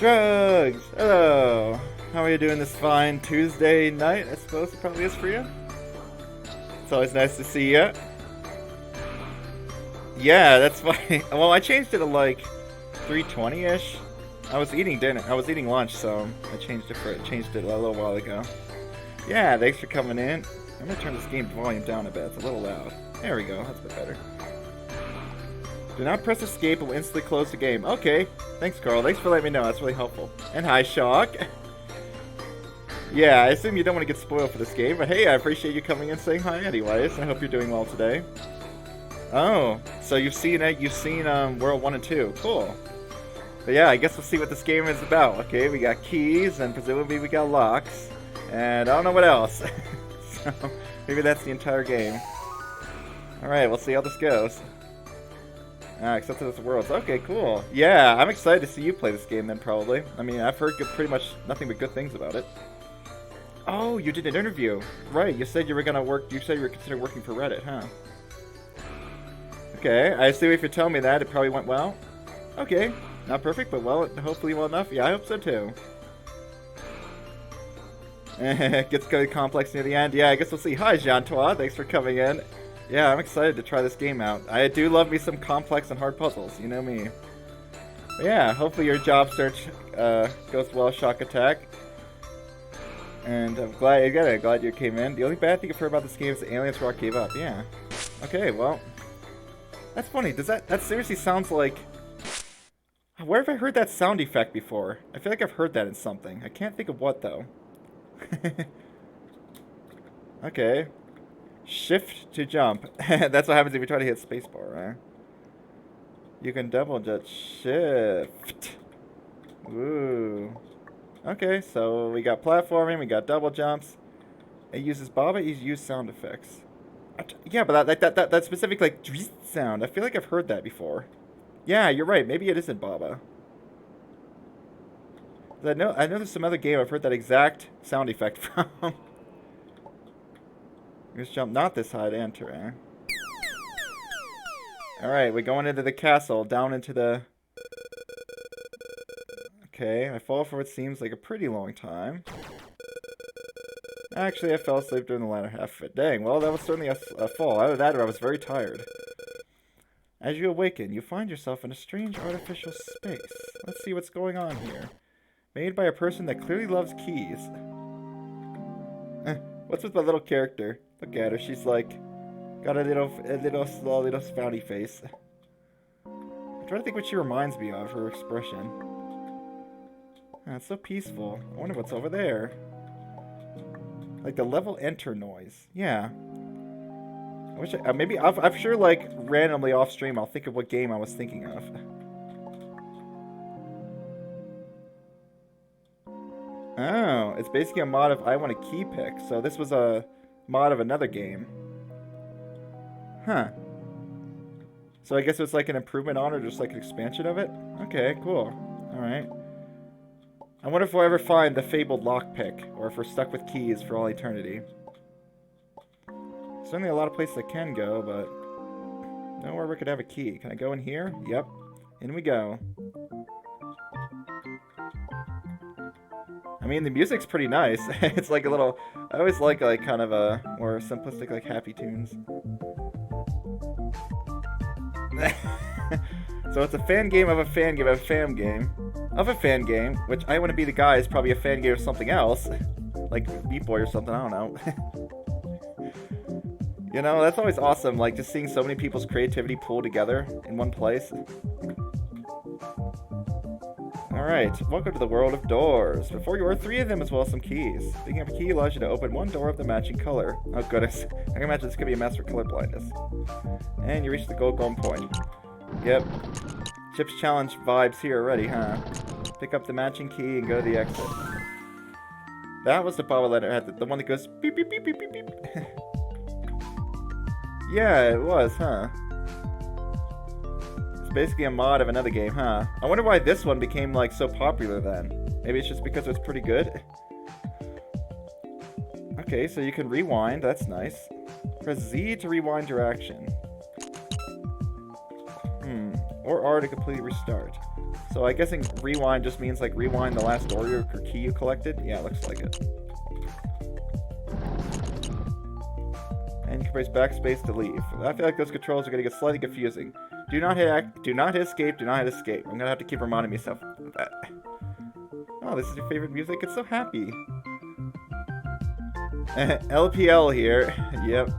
Drugs! Hello! How are you doing this fine Tuesday night? I suppose it probably is for you. It's always nice to see you. Yeah, that's fine. Well, I changed it to like 3:20-ish. I was eating dinner. I was eating lunch, so I changed it a little while ago. Yeah, thanks for coming in. I'm gonna turn this game volume down a bit. It's a little loud. There we go. That's a bit better. Do not press escape. It will instantly close the game. Okay. Thanks, Carl. Thanks for letting me know. That's really helpful. And hi, Shock. Yeah, I assume you don't want to get spoiled for this game, but hey, I appreciate you coming and saying hi anyways. I hope you're doing well today. Oh, so you've seen it? You've seen World 1 and 2. Cool. But yeah, I guess we'll see what this game is about. Okay, we got keys, and presumably we got locks. And I don't know what else. So, maybe that's the entire game. Alright, we'll see how this goes. Except for this world. Okay, cool. Yeah, I'm excited to see you play this game then, probably. I mean, I've heard pretty much nothing but good things about it. Oh, you did an interview. Right, you said you were gonna work, you said you were considering working for Reddit, huh? Okay, I assume if you're telling me that, it probably went well. Okay, not perfect, but well, hopefully well enough. Yeah, I hope so too. Gets kind of complex near the end. Yeah, I guess we'll see. Hi, Jean-Toi. Thanks for coming in. Yeah, I'm excited to try this game out. I do love me some complex and hard puzzles. You know me. But yeah, hopefully your job search goes well, Shock Attack. And I'm glad you came in. The only bad thing I've heard about this game is the Aliens Rock gave up. Yeah. Okay, well. That's funny. Does that seriously sounds like... Where have I heard that sound effect before? I feel like I've heard that in something. I can't think of what, though. Okay. Shift to jump. That's what happens if you try to hit spacebar, right? You can double jump. Shift. Ooh. Okay, so we got platforming, we got double jumps. It uses Baba, you use sound effects. Yeah, but that specific like sound, I feel like I've heard that before. Yeah, you're right. Maybe it isn't Baba. I know there's some other game I've heard that exact sound effect from. Just jump not this high to enter, eh? Alright, we're going into the castle, down into the... Okay, I fall for what seems like a pretty long time. Actually, I fell asleep during the latter half of it. Dang, well, that was certainly a fall. Either that or I was very tired. As you awaken, you find yourself in a strange artificial space. Let's see what's going on here. Made by a person that clearly loves keys. What's with my little character? Look at her, she's like... Got a little spouty face. I'm trying to think what she reminds me of, her expression. It's so peaceful. I wonder what's over there. Like the level enter noise. Yeah. I wish maybe I'm sure like randomly off stream I'll think of what game I was thinking of. Oh, it's basically a mod of I Want a Key Pick. So this was a mod of another game. Huh. So I guess it's like an improvement on it, or just like an expansion of it? Okay, cool. Alright. I wonder if we'll ever find the fabled lockpick, or if we're stuck with keys for all eternity. Certainly a lot of places I can go, but... nowhere we could have a key. Can I go in here? Yep. In we go. I mean, the music's pretty nice. It's like a little... I always like kind of a more simplistic, like, happy tunes. So it's a fan game of a fan game of a fan game. Of a fan game, which I Want to Be the Guy is probably a fan game of something else. Like Beat Boy or something, I don't know. You know, that's always awesome, like just seeing so many people's creativity pulled together in one place. Alright, welcome to the world of doors. Before you are 3 of them as well as some keys. Picking up a key allows you to open one door of the matching color. Oh goodness, I can imagine this could be a mess for color blindness. And you reach the golden point. Yep. Chip's challenge vibes here already, huh? Pick up the matching key and go to the exit. That was the Baba letter, had the one that goes beep beep beep beep beep beep. Yeah, it was, huh? It's basically a mod of another game, huh? I wonder why this one became like so popular then. Maybe it's just because it was pretty good. Okay, so you can rewind, that's nice. Press Z to rewind your action. Or R to completely restart. So I guessing rewind just means like rewind the last door or key you collected? Yeah, looks like it. And you can press backspace to leave. I feel like those controls are gonna get slightly confusing. Do not hit escape, do not hit escape. I'm gonna have to keep reminding myself of that. Oh, this is your favorite music? It's so happy. LPL here. Yep.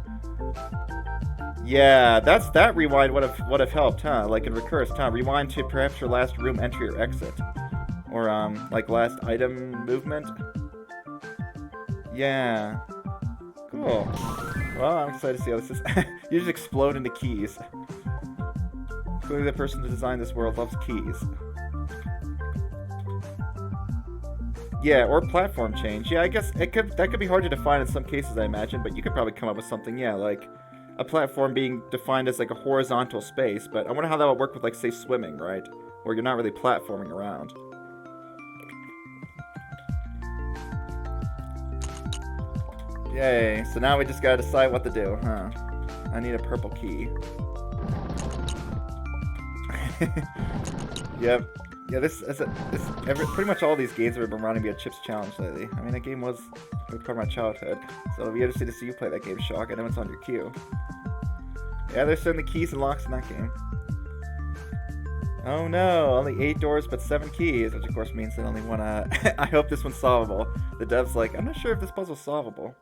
Yeah, that rewind would have helped, huh? Like in Recursed, huh? Rewind to perhaps your last room entry or exit. Or like last item movement. Yeah. Cool. Well, I'm excited to see how this is. You just explode into keys. Clearly the person who designed this world loves keys. Yeah, or platform change. Yeah, I guess that could be hard to define in some cases, I imagine, but you could probably come up with something, yeah, like a platform being defined as like a horizontal space, but I wonder how that would work with, like, say, swimming, right? Where you're not really platforming around. Yay, so now we just gotta decide what to do, huh? I need a purple key. Yep. Yeah, pretty much all these games have been reminding me of Chip's Challenge lately. I mean, that game was a big part of my childhood, so it'll be interesting to see you play that game, Shock. I know it's on your queue. Yeah, there's certainly keys and locks in that game. Oh no, only 8 doors but 7 keys, which of course means that only one, I hope this one's solvable. The dev's like, I'm not sure if this puzzle's solvable.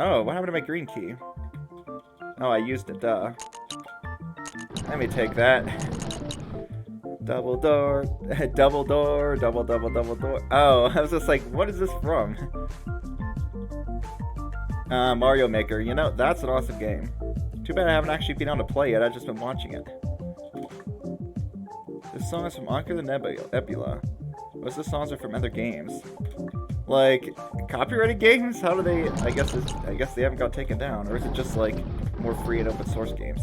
Oh, what happened to my green key? Oh, I used it, duh. Let me take that. Double door, double door, double door. Oh, I was just like, what is this from? Mario Maker. You know, that's an awesome game. Too bad I haven't actually been able to play it, I've just been watching it. This song is from Anka the Nebula. Most of the songs are from other games. Like, copyrighted games? How do they... I guess they haven't got taken down. Or is it just, like, more free and open source games?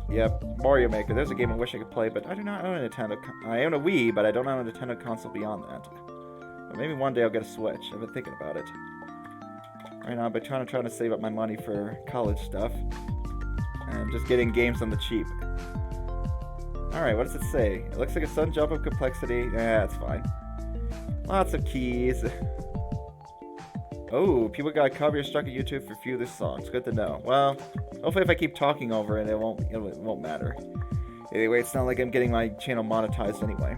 Yep, Mario Maker. There's a game I wish I could play, but I do not own a Nintendo... I own a Wii, but I don't own a Nintendo console beyond that. But maybe one day I'll get a Switch. I've been thinking about it. Right now, I've been trying to save up my money for college stuff. And just getting games on the cheap. Alright, what does it say? It looks like a sudden jump of complexity. Yeah, that's fine. Lots of keys. Oh, people got copyright struck at YouTube for a few of their songs. Good to know. Well, hopefully if I keep talking over it, it won't matter. Anyway, it's not like I'm getting my channel monetized anyway.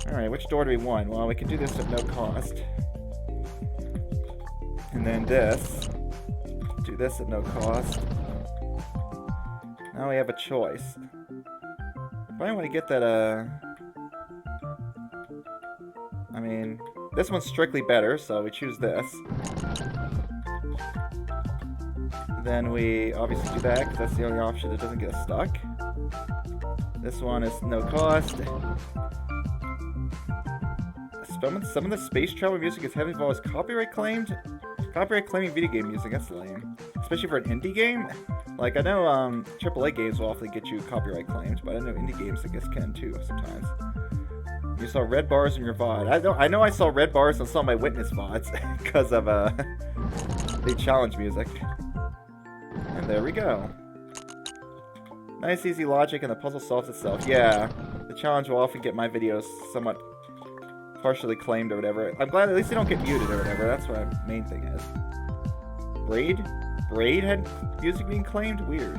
Alright, which door do we want? Well, we can do this at no cost. And then this. Do this at no cost. Now we have a choice. I want to get that, I mean, this one's strictly better, so we choose this. Then we obviously do that, because that's the only option that doesn't get us stuck. This one is no cost. Some of the space travel music is heavily involved as copyright claimed. Copyright claiming video game music, that's lame. Especially for an indie game. Like, I know AAA games will often get you copyright claims, but I know indie games, I guess, can too sometimes. You saw red bars in your VOD. I know I saw red bars on some of my Witness VODs because of the challenge music. And there we go. Nice, easy logic, and the puzzle solves itself. Yeah, the challenge will often get my videos somewhat partially claimed or whatever. I'm glad at least they don't get muted or whatever. That's what my main thing is. Braid had music being claimed? Weird.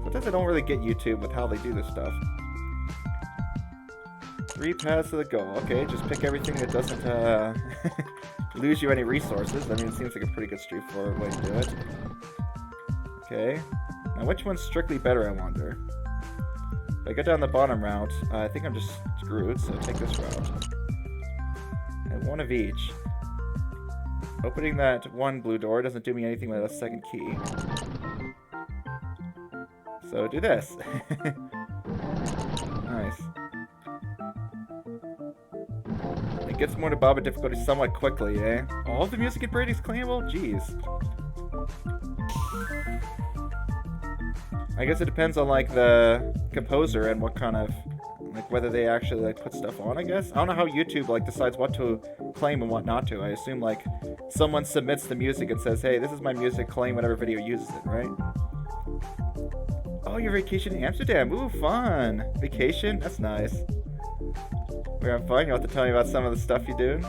Sometimes I don't really get YouTube with how they do this stuff. 3 paths to the goal. Okay, just pick everything that doesn't lose you any resources. I mean, it seems like a pretty good straightforward way to do it. Okay. Now, which one's strictly better, I wonder? If I go down the bottom route, I think I'm just screwed, so take this route. And one of each. Opening that one blue door doesn't do me anything without a second key. So do this. Nice. It gets more to Baba difficulty somewhat quickly, eh? All of the music in Braid is claimable? Jeez. I guess it depends on, like, the composer and what kind of Like, whether they actually, like, put stuff on, I guess? I don't know how YouTube, like, decides what to claim and what not to. I assume, like, someone submits the music and says, hey, this is my music, claim whatever video uses it, right? Oh, your vacation in Amsterdam. Ooh, fun. Vacation? That's nice. We're having fun. You'll have to tell me about some of the stuff you do.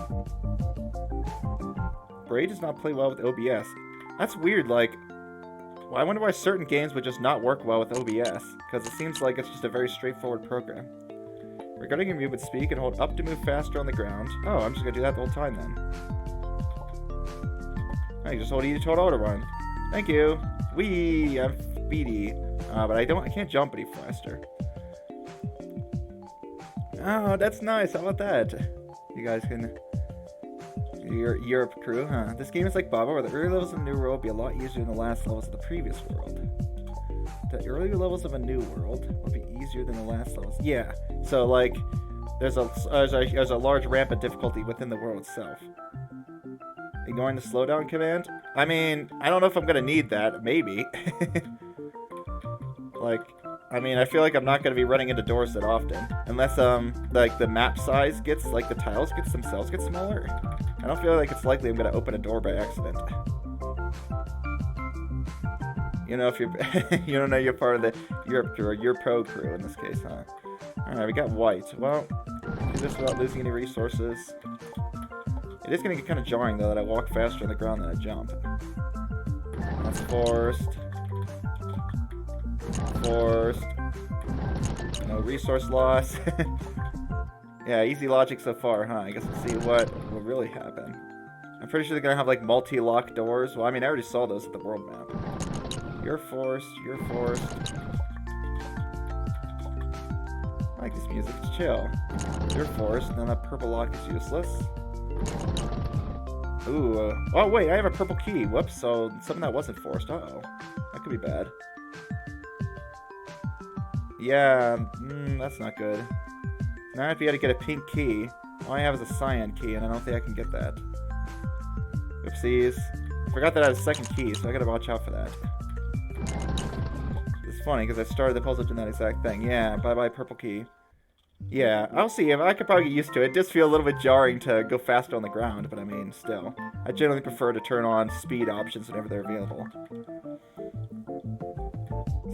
Braid does not play well with OBS. That's weird, like... Well, I wonder why certain games would just not work well with OBS, because it seems like it's just a very straightforward program. Regarding your movement, speak and hold up to move faster on the ground. Oh, I'm just gonna do that the whole time then. Oh, you just hold E to auto run. Thank you. Whee! I'm speedy. But I can't jump any faster. Oh, that's nice. How about that? You guys can... Your Europe crew, huh? This game is like Baba, where the early levels of the new world will be a lot easier than the last levels of the previous world. The earlier levels of a new world will be easier than the last levels. Yeah, so like, there's a large ramp of difficulty within the world itself. Ignoring the slowdown command? I mean, I don't know if I'm gonna need that. Maybe. Like, I mean, I feel like I'm not gonna be running into doors that often, unless like the map size gets, like the tiles themselves get smaller. I don't feel like it's likely I'm gonna open a door by accident. You know, if you're you don't know you're part of the Europe crew or your pro crew in this case, huh? Alright, we got white. Well, do this without losing any resources. It is gonna get kind of jarring though that I walk faster on the ground than I jump. That's forced. Forced. No resource loss. Yeah, easy logic so far, huh? I guess we'll see what will really happen. I'm pretty sure they're gonna have like multi-lock doors. Well, I mean, I already saw those at the world map. You're forced. You're forced. I like this music. It's chill. You're forced. Then that purple lock is useless. Ooh. Oh wait, I have a purple key. Whoops. So something that wasn't forced. Uh-oh. That could be bad. Yeah. That's not good. Now if you had to get a pink key, all I have is a cyan key, and I don't think I can get that. Oopsies. Forgot that I had a second key, so I gotta watch out for that. It's funny, because I started the puzzle doing that exact thing. Yeah, bye-bye purple key. Yeah, I'll see. I could probably get used to it. It does feel a little bit jarring to go faster on the ground, but I mean, still. I generally prefer to turn on speed options whenever they're available.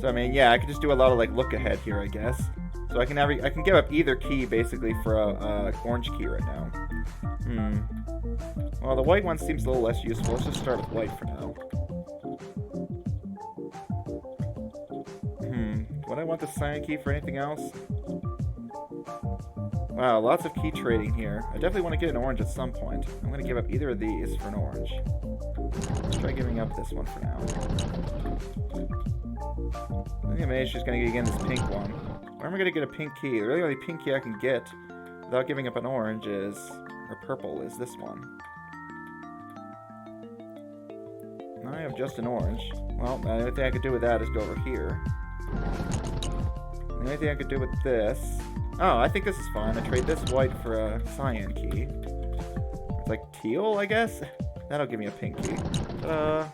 So, I mean, yeah, I could just do a lot of, like, look ahead here, I guess. So I can give up either key, basically, for a orange key right now. Well, the white one seems a little less useful. Let's just start with white for now. Would I want the cyan key for anything else? Wow, lots of key trading here. I definitely want to get an orange at some point. I'm going to give up either of these for an orange. Let's try giving up this one for now. I think maybe she's going to get again this pink one. Where am I going to get a pink key? The really only pink key I can get without giving up an orange is, or purple, is this one. Now I have just an orange. Well, the only thing I could do with that is go over here. The only thing I could do with this... Oh, I think this is fine. I trade this white for a cyan key. It's like teal, I guess? That'll give me a pink key. Ta-da!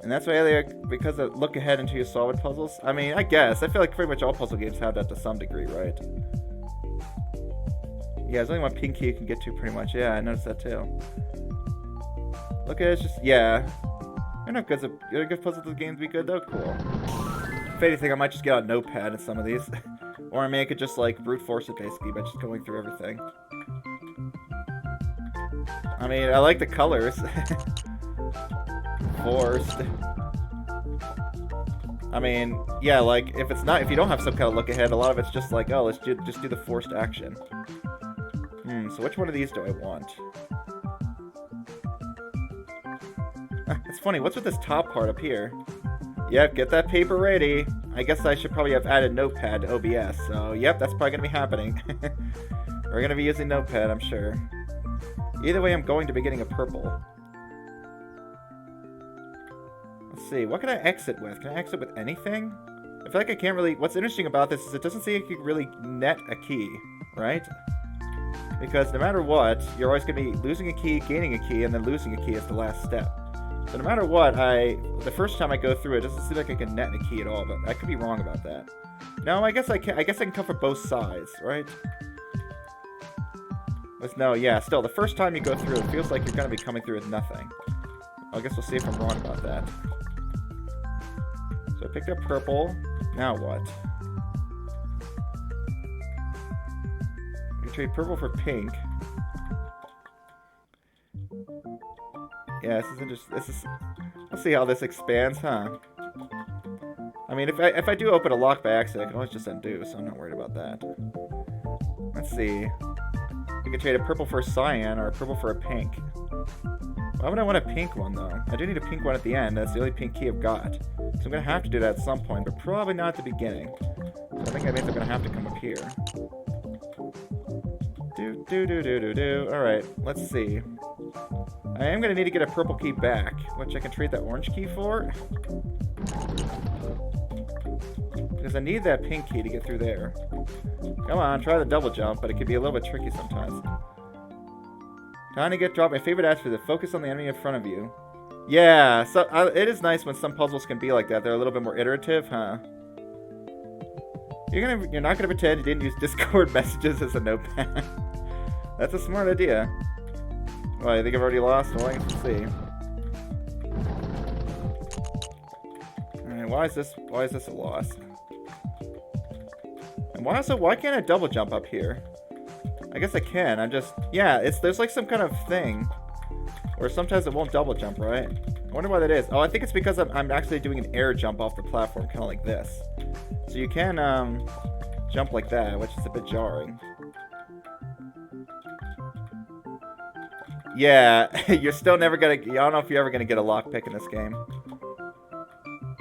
And that's why because of look ahead into your solid puzzles. I mean, I guess. I feel like pretty much all puzzle games have that to some degree, right? Yeah, there's only one pink key you can get to pretty much. Yeah, I noticed that too. Look at it, it's just, yeah. You're not good. You're good puzzle games be good though? Cool. If anything, I might just get out a notepad in some of these. Or I mean, I could just like brute force it basically by just going through everything. I mean, I like the colors. Forced. I mean, yeah, like, if you don't have some kind of look ahead, a lot of it's just like, oh, let's just do the forced action. So which one of these do I want? It's funny, what's with this top part up here? Yep, get that paper ready. I guess I should probably have added Notepad to OBS, so yep, that's probably going to be happening. We're going to be using Notepad, I'm sure. Either way, I'm going to be getting a purple. Let's see, what can I exit with? Can I exit with anything? I feel like I can't really... What's interesting about this is it doesn't seem like you can really net a key, right? Because no matter what, you're always going to be losing a key, gaining a key, and then losing a key as the last step. So no matter what, the first time I go through it, doesn't seem like I can net a key at all, but I could be wrong about that. No, I guess I can. I guess I can cover both sides, right? No, yeah, still, the first time you go through, it feels like you're going to be coming through with nothing. I guess we'll see if I'm wrong about that. So I picked up purple. Now what? I can trade purple for pink. Yeah, this is interesting. Let's see how this expands, huh? I mean, if I do open a lock by accident, I can always just undo, so I'm not worried about that. Let's see. I can trade a purple for a cyan or a purple for a pink. Why would I want a pink one, though? I do need a pink one at the end. That's the only pink key I've got. So I'm going to have to do that at some point, but probably not at the beginning. So I think that means I'm going to have to come up here. Alright, let's see. I am going to need to get a purple key back, which I can trade that orange key for. Because I need that pink key to get through there. Come on, try the double jump, but it can be a little bit tricky sometimes. Time to get dropped. My favorite attribute is to focus on the enemy in front of you. Yeah, so it is nice when some puzzles can be like that. They're a little bit more iterative, huh? You're not gonna pretend you didn't use Discord messages as a notepad. That's a smart idea. Well, you think I've already lost? Well, let's see. Alright, why is this a loss? And why can't I double jump up here? I guess I can. There's like some kind of thing where sometimes it won't double jump, right? I wonder why that is. Oh, I think it's because I'm actually doing an air jump off the platform, kind of like this. So you can jump like that, which is a bit jarring. Yeah, you're still never gonna. I don't know if you're ever gonna get a lockpick in this game.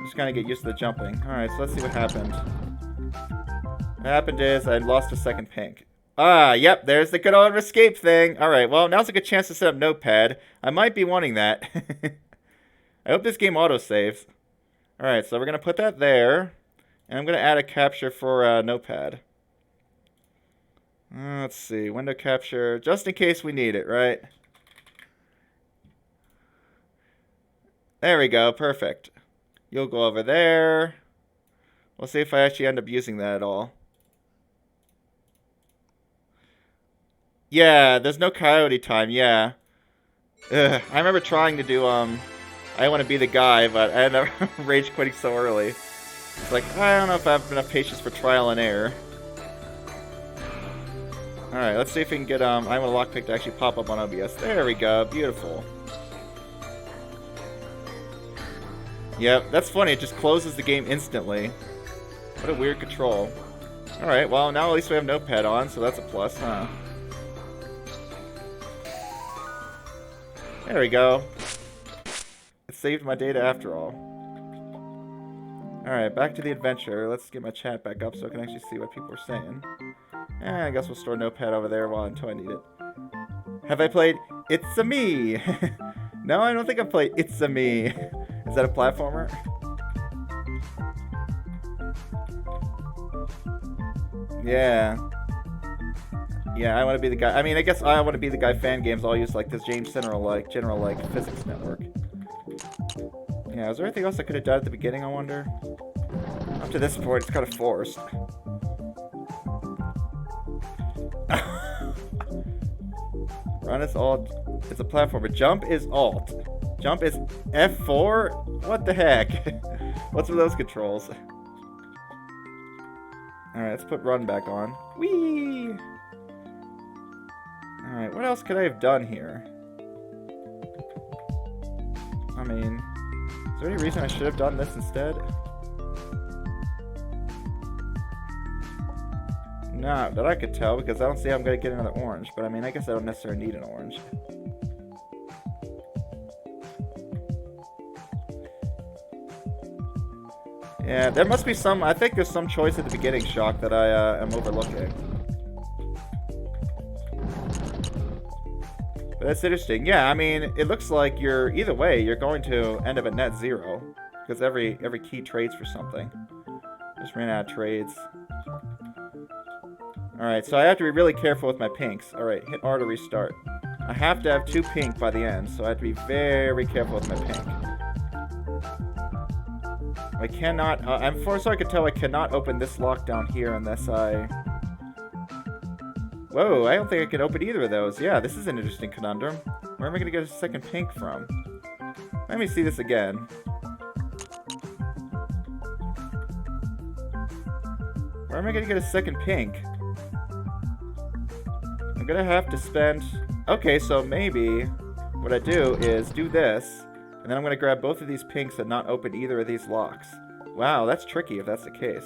Just kind of get used to the jumping. All right, so let's see what happened. What happened is I lost a second pink. Ah, yep, there's the good old escape thing. All right, well, now's a good chance to set up Notepad. I might be wanting that. I hope this game autosaves. All right, so we're going to put that there. And I'm going to add a capture for Notepad. Let's see, window capture, just in case we need it, right? There we go, perfect. You'll go over there. We'll see if I actually end up using that at all. Yeah, there's no coyote time, yeah. Ugh, I remember trying to do, I want to be the guy, but I ended up rage quitting so early. It's like, I don't know if I have enough patience for trial and error. Alright, let's see if we can get, I want a lockpick to actually pop up on OBS. There we go, beautiful. Yep, that's funny, it just closes the game instantly. What a weird control. Alright, well, now at least we have Notepad on, so that's a plus, huh? There we go. It saved my data after all. Alright, back to the adventure. Let's get my chat back up so I can actually see what people are saying. I guess we'll store Notepad over there until I need it. Have I played It's-a-Me? No, I don't think I've played It's-a-Me. Is that a platformer? Yeah. Yeah, I want to be the guy. I mean, I guess I want to be the guy fan games. I'll use like this James general physics network. Yeah, is there anything else I could have done at the beginning, I wonder? Up to this point, it's kind of forced. Run is alt. It's a platformer. Jump is alt. Jump is F4? What the heck? What's with those controls? Alright, let's put run back on. Whee! Alright, what else could I have done here? I mean, is there any reason I should have done this instead? Not that I could tell, because I don't see how I'm going to get another orange. But I mean, I guess I don't necessarily need an orange. Yeah, there must be some... I think there's some choice at the beginning, Shock, that I am overlooking. But that's interesting. Yeah, I mean, it looks like you're... Either way, you're going to end up at net zero. Because every key trades for something. Just ran out of trades. Alright, so I have to be really careful with my pinks. Alright, hit R to restart. I have to have 2 pink by the end, so I have to be very careful with my pink. I cannot, I'm far so I can tell I cannot open this lock down here unless I... Whoa, I don't think I can open either of those. Yeah, this is an interesting conundrum. Where am I going to get a second pink from? Let me see this again. Where am I going to get a second pink? I'm going to have to spend... Okay, so maybe what I do is do this, and then I'm going to grab both of these pinks and not open either of these locks. Wow, that's tricky if that's the case.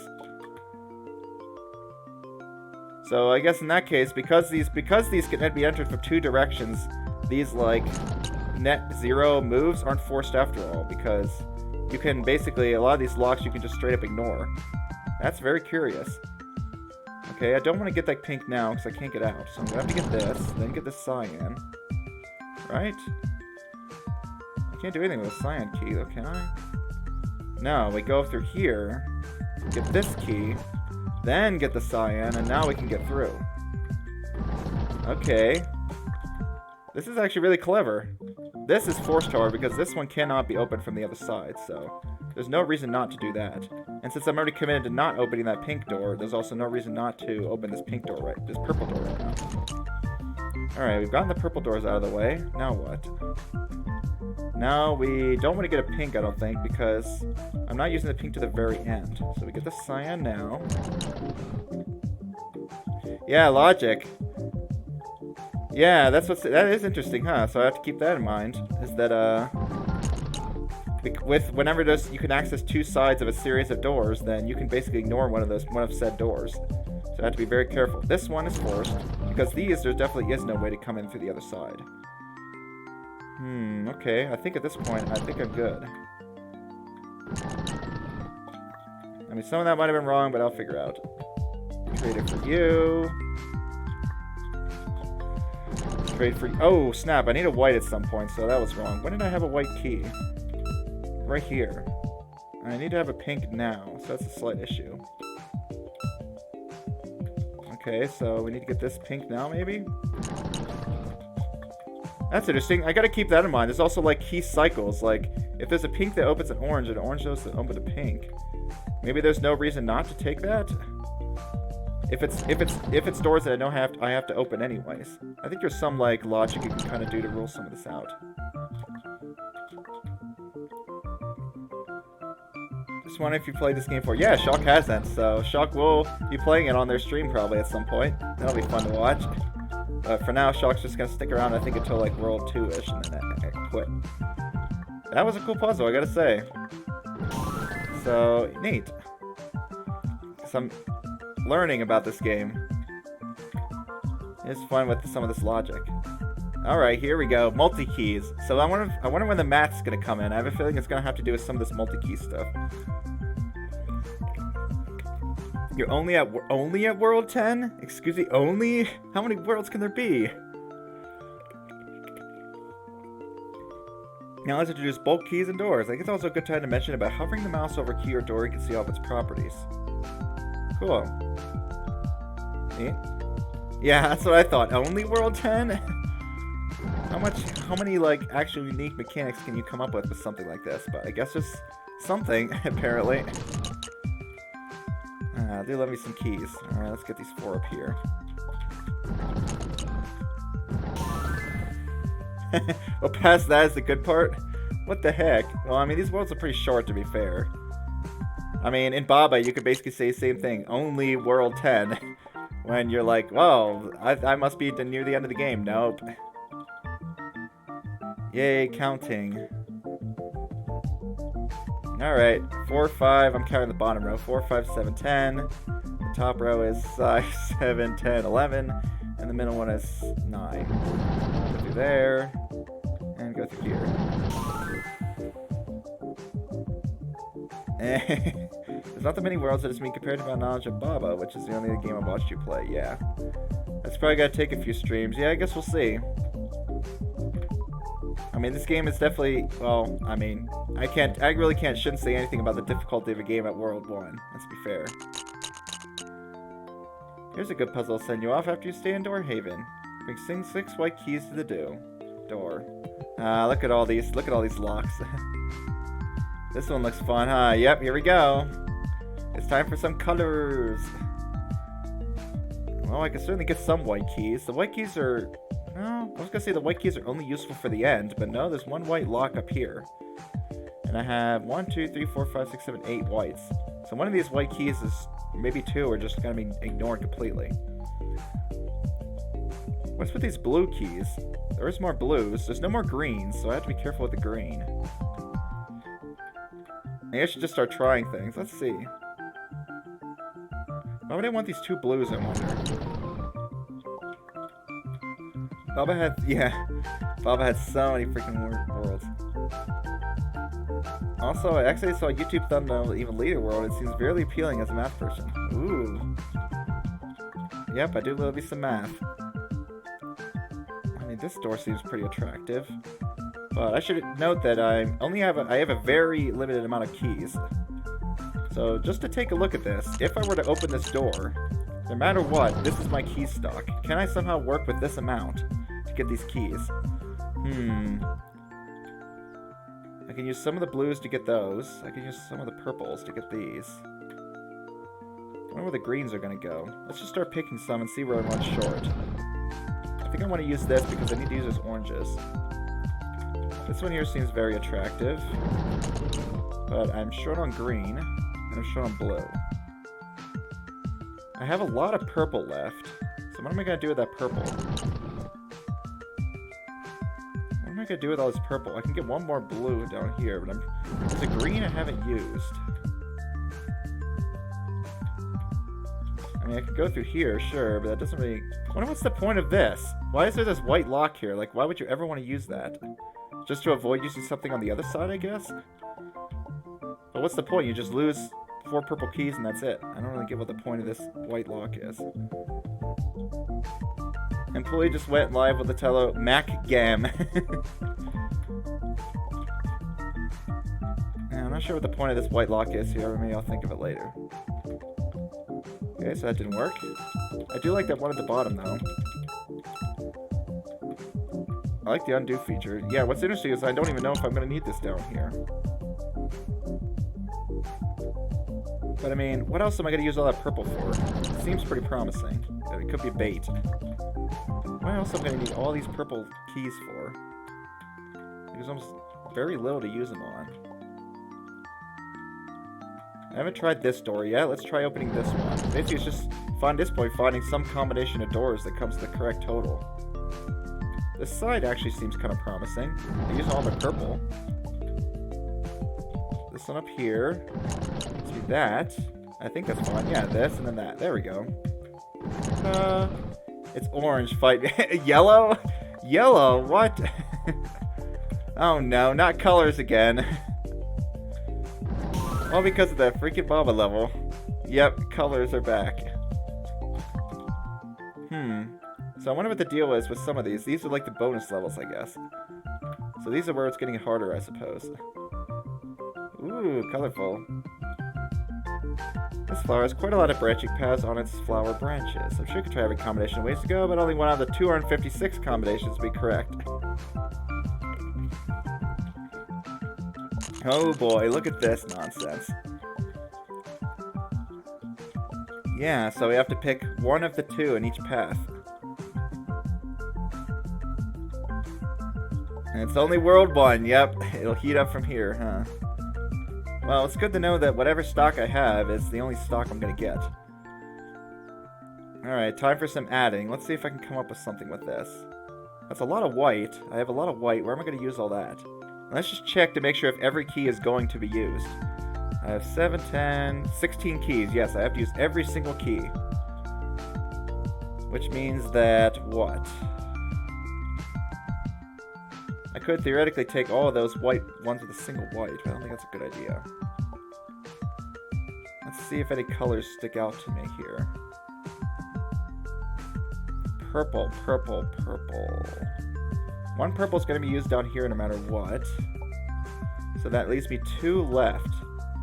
So I guess in that case, because these can be entered from two directions, these like net zero moves aren't forced after all, because you can basically, a lot of these locks you can just straight up ignore. That's very curious. Okay, I don't want to get that pink now because I can't get out, so I'm gonna have to get this, then get the cyan. Right? I can't do anything with the cyan key though, can I? No, we go through here, get this key, then get the cyan, and now we can get through. Okay. This is actually really clever. This is forced, however, because this one cannot be opened from the other side, so there's no reason not to do that. And since I'm already committed to not opening that pink door, there's also no reason not to open this pink door this purple door right now. Alright, we've gotten the purple doors out of the way. Now what? Now we don't want to get a pink, I don't think, because I'm not using the pink to the very end. So we get the cyan now. Yeah, logic. Yeah, that is interesting, huh? So I have to keep that in mind. Is that whenever you can access two sides of a series of doors, then you can basically ignore one of said doors. So I have to be very careful. This one is forced because there definitely is no way to come in through the other side. Okay. I think at this point, I think I'm good. I mean, some of that might have been wrong, but I'll figure out. Trade it for you. Trade for... Oh, snap. I need a white at some point, so that was wrong. When did I have a white key? Right here. I need to have a pink now, so that's a slight issue. Okay, so we need to get this pink now, maybe? That's interesting. I gotta keep that in mind. There's also, like, key cycles. Like, if there's a pink that opens an orange, and an orange knows to open a pink, maybe there's no reason not to take that? If it's doors that I have to open anyways. I think there's some, like, logic you can kind of do to rule some of this out. Just wondering if you played this game before. Yeah, Shock hasn't, so Shock will be playing it on their stream probably at some point. That'll be fun to watch. But for now, Shock's just gonna stick around, I think, until like World 2-ish, and then I quit. That was a cool puzzle, I gotta say. So, neat. Some learning about this game. It's fun with some of this logic. Alright, here we go. Multi-keys. So I wonder when the math's gonna come in. I have a feeling it's gonna have to do with some of this multi-key stuff. You're only at World 10? Excuse me, only? How many worlds can there be? Now let's introduce bulk keys and doors. I think it's also a good time to mention about hovering the mouse over a key or door, you can see all of its properties. Cool. Neat. Yeah, that's what I thought. Only World 10? How many, like, actual unique mechanics can you come up with something like this? But I guess there's something, apparently. Do love me some keys. Alright, let's get these 4 up here. Well, past that is the good part? What the heck? Well, I mean, these worlds are pretty short, to be fair. I mean, in Baba, you could basically say the same thing. Only World 10. When you're like, well, I must be near the end of the game. Nope. Yay, counting. Alright, 4, 5, I'm counting the bottom row. 4, 5, 7, 10. The top row is 5, 7, 10, 11. And the middle one is 9. Go through there. And go through here. There's not that many worlds that just mean compared to my knowledge of Baba, which is the only game I've watched you play. Yeah. That's probably gotta take a few streams. Yeah, I guess we'll see. I mean, this game is definitely, well, I mean, I shouldn't say anything about the difficulty of a game at World 1. Let's be fair. Here's a good puzzle to send you off after you stay in Door Haven. Bring 6 white keys to the door. Look at all these locks. This one looks fun, huh? Yep, here we go. It's time for some colors. Well, I can certainly get some white keys. The white keys are... No, I was gonna say the white keys are only useful for the end, but no, there's one white lock up here. And I have 1, 2, 3, 4, 5, 6, 7, 8 whites. So one of these white keys is... maybe 2 are just gonna be ignored completely. What's with these blue keys? There is more blues. There's no more greens, so I have to be careful with the green. Maybe I should just start trying things. Let's see. Why would I want these 2 blues, I wonder? Baba had... yeah. Baba had so many freaking worlds. Also, I actually saw a YouTube thumbnail, even Leader World. It seems very appealing as a math person. Ooh. Yep, I do love me some math. I mean, this door seems pretty attractive. But I should note that I have a very limited amount of keys. So, just to take a look at this, if I were to open this door, no matter what, this is my key stock. Can I somehow work with this amount to get these keys? I can use some of the blues to get those. I can use some of the purples to get these. I wonder where the greens are going to go. Let's just start picking some and see where I run short. I think I want to use this because I need to use those oranges. This one here seems very attractive. But I'm short on green, and I'm short on blue. I have a lot of purple left. So what am I going to do with that purple? What am I going to do with all this purple? I can get one more blue down here, but there's a green I haven't used. I mean, I could go through here, sure, but that doesn't really... I wonder what's the point of this? Why is there this white lock here? Like, why would you ever want to use that? Just to avoid using something on the other side, I guess? But what's the point? You just lose 4 purple keys and that's it. I don't really get what the point of this white lock is. Employee just went live with the tello Mac Gam. I'm not sure what the point of this white lock is here. Maybe I'll think of it later. Okay, so that didn't work. I do like that one at the bottom, though. I like the undo feature. Yeah, what's interesting is I don't even know if I'm going to need this down here. But I mean, what else am I going to use all that purple for? It seems pretty promising. It could be bait. What else am I going to need all these purple keys for? There's almost very little to use them on. I haven't tried this door yet. Let's try opening this one. Basically, it's just, at this point, finding some combination of doors that comes to the correct total. This side actually seems kind of promising. I use all the purple. This one up here. Let's do that. I think that's fine. Yeah, this and then that. There we go. It's orange. Fight. Yellow? Yellow? What? Oh no, not colors again. All because of that freaking Baba level. Yep, colors are back. So I wonder what the deal is with some of these. These are like the bonus levels, I guess. So these are where it's getting harder, I suppose. Ooh, colorful. This flower has quite a lot of branching paths on its flower branches. I'm sure you could try every combination of ways to go, but only one out of the 256 combinations will be correct. Oh boy, look at this nonsense. Yeah, so we have to pick one of the 2 in each path. And it's only World 1, yep. It'll heat up from here, huh? Well, it's good to know that whatever stock I have is the only stock I'm gonna get. Alright, time for some adding. Let's see if I can come up with something with this. That's a lot of white. I have a lot of white. Where am I gonna use all that? Let's just check to make sure if every key is going to be used. I have 7, 10, 16 keys. Yes, I have to use every single key. Which means that what? I could theoretically take all of those white ones with a single white, but I don't think that's a good idea. Let's see if any colors stick out to me here. Purple, purple, purple. One purple is going to be used down here no matter what. So that leaves me 2 left.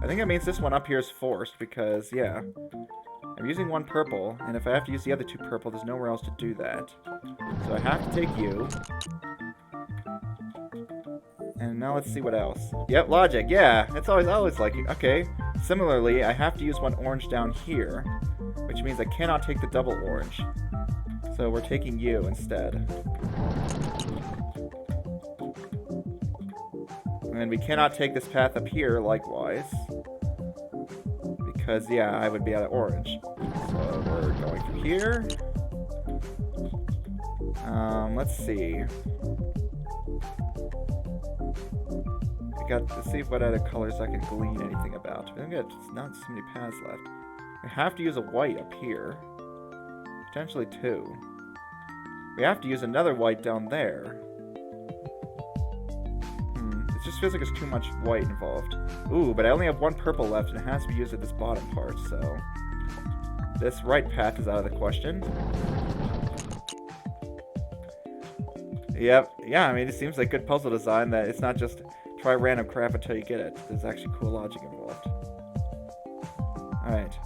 I think that means this one up here is forced because, yeah. I'm using 1 purple, and if I have to use the other 2 purple, there's nowhere else to do that. So I have to take you. And now let's see what else. Yep, logic. Yeah, it's always like it. Okay. Similarly, I have to use one orange down here, which means I cannot take the double orange. So we're taking you instead. And we cannot take this path up here, likewise. Because, yeah, I would be out of orange. So we're going through here. Let's see. Let's see what other colors I can glean anything about. I think there's not so many paths left. We have to use a white up here. Potentially two. We have to use another white down there. It just feels like there's too much white involved. Ooh, but I only have one purple left, and it has to be used at this bottom part, so... This right path is out of the question. Yep. Yeah, I mean, it seems like good puzzle design that it's not just try random crap until you get it. There's actually cool logic involved. Alright.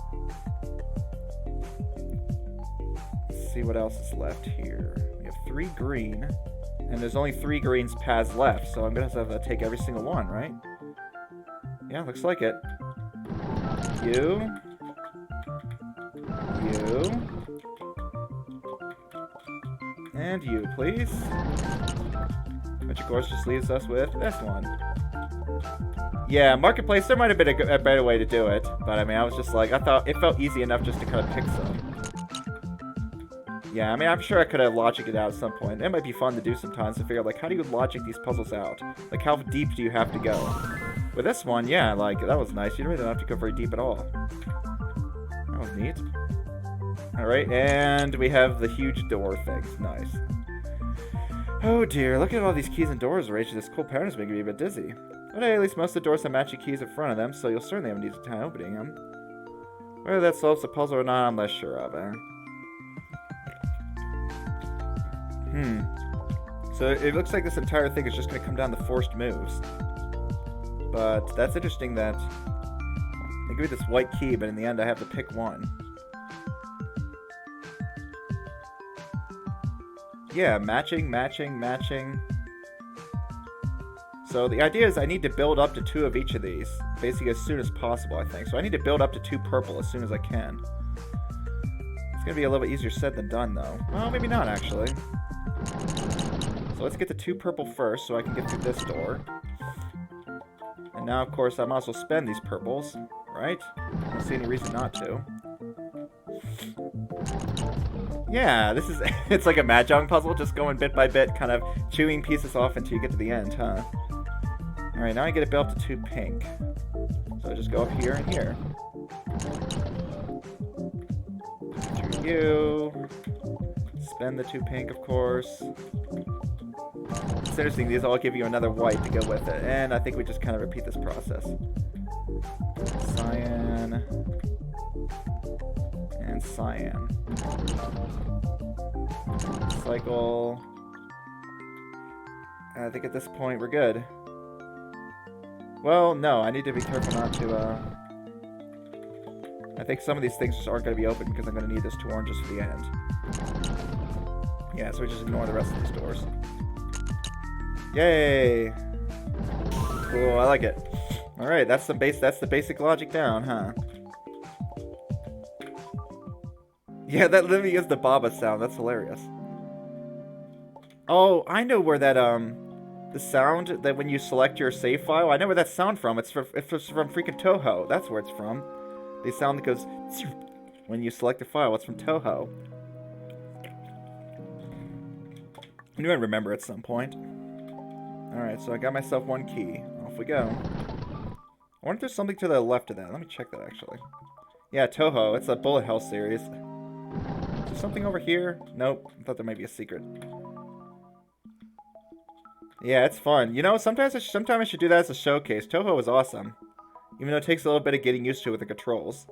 Let's see what else is left here. We have 3 green, and there's only 3 green paths left, so I'm going to have to take every single one, right? Yeah, looks like it. You. You. And you, please. Which, of course, just leaves us with this one. Yeah, Marketplace, there might have been a better way to do it. But, I mean, I was just like, I thought it felt easy enough just to kind of pick some. Yeah, I mean, I'm sure I could have logicked it out at some point. It might be fun to do sometimes to figure out, like, how do you logic these puzzles out? Like, how deep do you have to go? With this one, yeah, like, that was nice. You really don't have to go very deep at all. That was neat. Alright, and we have the huge door thing. Nice. Oh dear, look at all these keys and doors arranged. This cool pattern is making me a bit dizzy. But hey, at least most of the doors have matching keys in front of them, so you'll certainly have an easy time opening them. Whether that solves the puzzle or not, I'm less sure of, So it looks like this entire thing is just going to come down to forced moves. But that's interesting that they give me this white key, but in the end I have to pick one. Yeah, matching, matching, matching. So the idea is I need to build up to 2 of each of these, basically as soon as possible, I think. So I need to build up to 2 purple as soon as I can. It's going to be a little bit easier said than done, though. Well, maybe not, actually. So let's get to 2 purple first, so I can get through this door. And now, of course, I might as well spend these purples, right? I don't see any reason not to. Yeah, this is... it's like a Mahjong puzzle, just going bit by bit, kind of chewing pieces off until you get to the end, huh? Alright, now I get to build up to 2 pink. So I just go up here and here. To you. Spend the 2 pink, of course. It's interesting, these all give you another white to go with it. And I think we just kind of repeat this process. Cyan. And cyan. Cycle. I think at this point we're good. Well, no, I need to be careful not to, I think some of these things just aren't going to be open because I'm going to need those 2 oranges for the end. Yeah, so we just ignore the rest of these doors. Yay! Cool, I like it. Alright, that's the basic logic down, huh? Yeah, that literally is the Baba sound. That's hilarious. Oh, I know where that, the sound that when you select your save file, I know where that sound from. It's from freaking Toho. That's where it's from. The sound that goes when you select a file. It's from Toho. I knew I'd remember at some point. Alright, so I got myself 1 key. Off we go. I wonder if there's something to the left of that. Let me check that, actually. Yeah, Toho. It's a bullet hell series. Is there something over here? Nope. I thought there might be a secret. Yeah, it's fun. You know, sometimes I should do that as a showcase. Toho is awesome. Even though it takes a little bit of getting used to with the controls.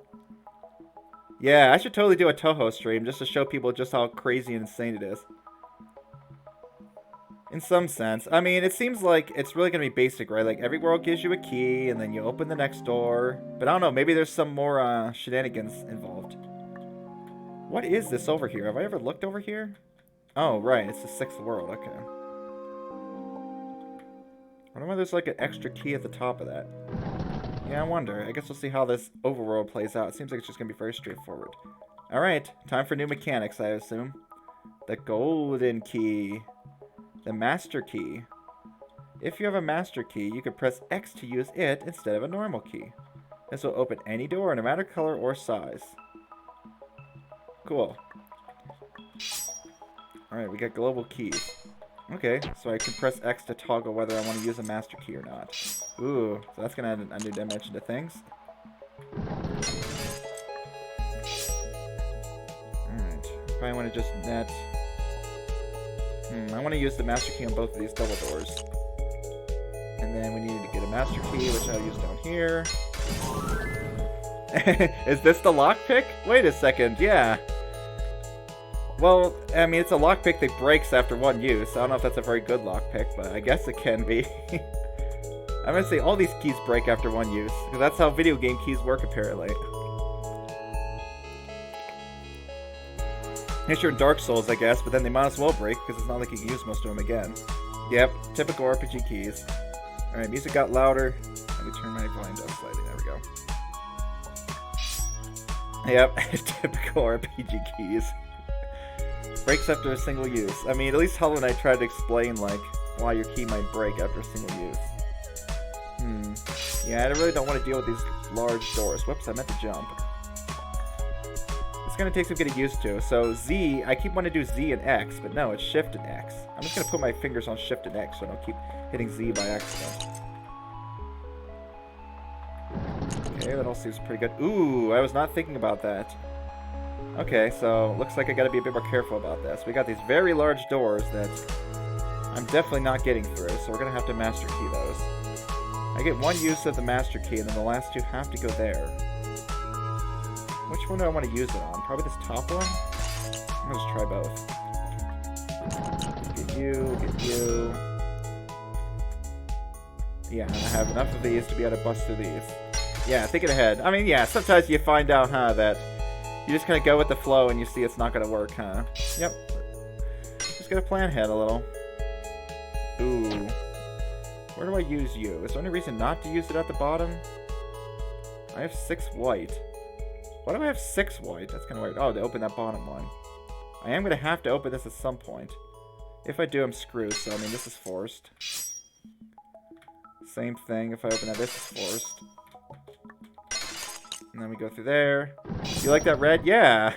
Yeah, I should totally do a Toho stream just to show people just how crazy and insane it is. In some sense. I mean, it seems like it's really going to be basic, right? Like, every world gives you a key, and then you open the next door. But I don't know, maybe there's some more shenanigans involved. What is this over here? Have I ever looked over here? Oh, right, it's the 6th world, okay. I wonder why there's like an extra key at the top of that. Yeah, I wonder. I guess we'll see how this overworld plays out. It seems like it's just going to be very straightforward. Alright, time for new mechanics, I assume. The golden key. The master key. If you have a master key, you can press X to use it instead of a normal key. This will open any door, no matter color or size. Cool. Alright, we got global keys. Okay, so I can press X to toggle whether I want to use a master key or not. Ooh, so that's going to add a new dimension to things. Alright, probably want to just net... I want to use the master key on both of these double doors. And then we need to get a master key, which I'll use down here. Is this the lockpick? Wait a second, yeah. Well, I mean, it's a lockpick that breaks after one use. I don't know if that's a very good lockpick, but I guess it can be. I'm gonna say all these keys break after one use, because that's how video game keys work, apparently. Yes, you're in Dark Souls, I guess, but then they might as well break, because it's not like you can use most of them again. Yep, typical RPG keys. Alright, music got louder. Let me turn my volume down slightly. There we go. Yep, typical RPG keys. Breaks after a single use. I mean, at least Hollow Knight tried to explain, like, why your key might break after a single use. Yeah, I really don't want to deal with these large doors. Whoops, I meant to jump. It's gonna take some getting used to. So Z, I keep wanting to do Z and X, but no, it's Shift and X. I'm just gonna put my fingers on Shift and X so I don't keep hitting Z by accident. Okay, that all seems pretty good. Ooh, I was not thinking about that. Okay, so looks like I gotta be a bit more careful about this. We got these very large doors that I'm definitely not getting through, so we're gonna have to master key those. I get one use of the master key, and then the last two have to go there. Which one do I want to use it on? Probably this top one? I'm gonna just try both. Get you, get you. Yeah, I have enough of these to be able to bust through these. Yeah, thinking ahead. I mean, yeah, sometimes you find out, huh, that you just kind of go with the flow and you see it's not going to work, huh? Yep. Just gotta plan ahead a little. Ooh. Where do I use you? Is there any reason not to use it at the bottom? I have 6 white. Why do I have 6 white? That's kind of weird. Oh, to open that bottom one. I am going to have to open this at some point. If I do, I'm screwed, so I mean, this is forced. Same thing, if I open that, this is forced. And then we go through there. You like that red? Yeah!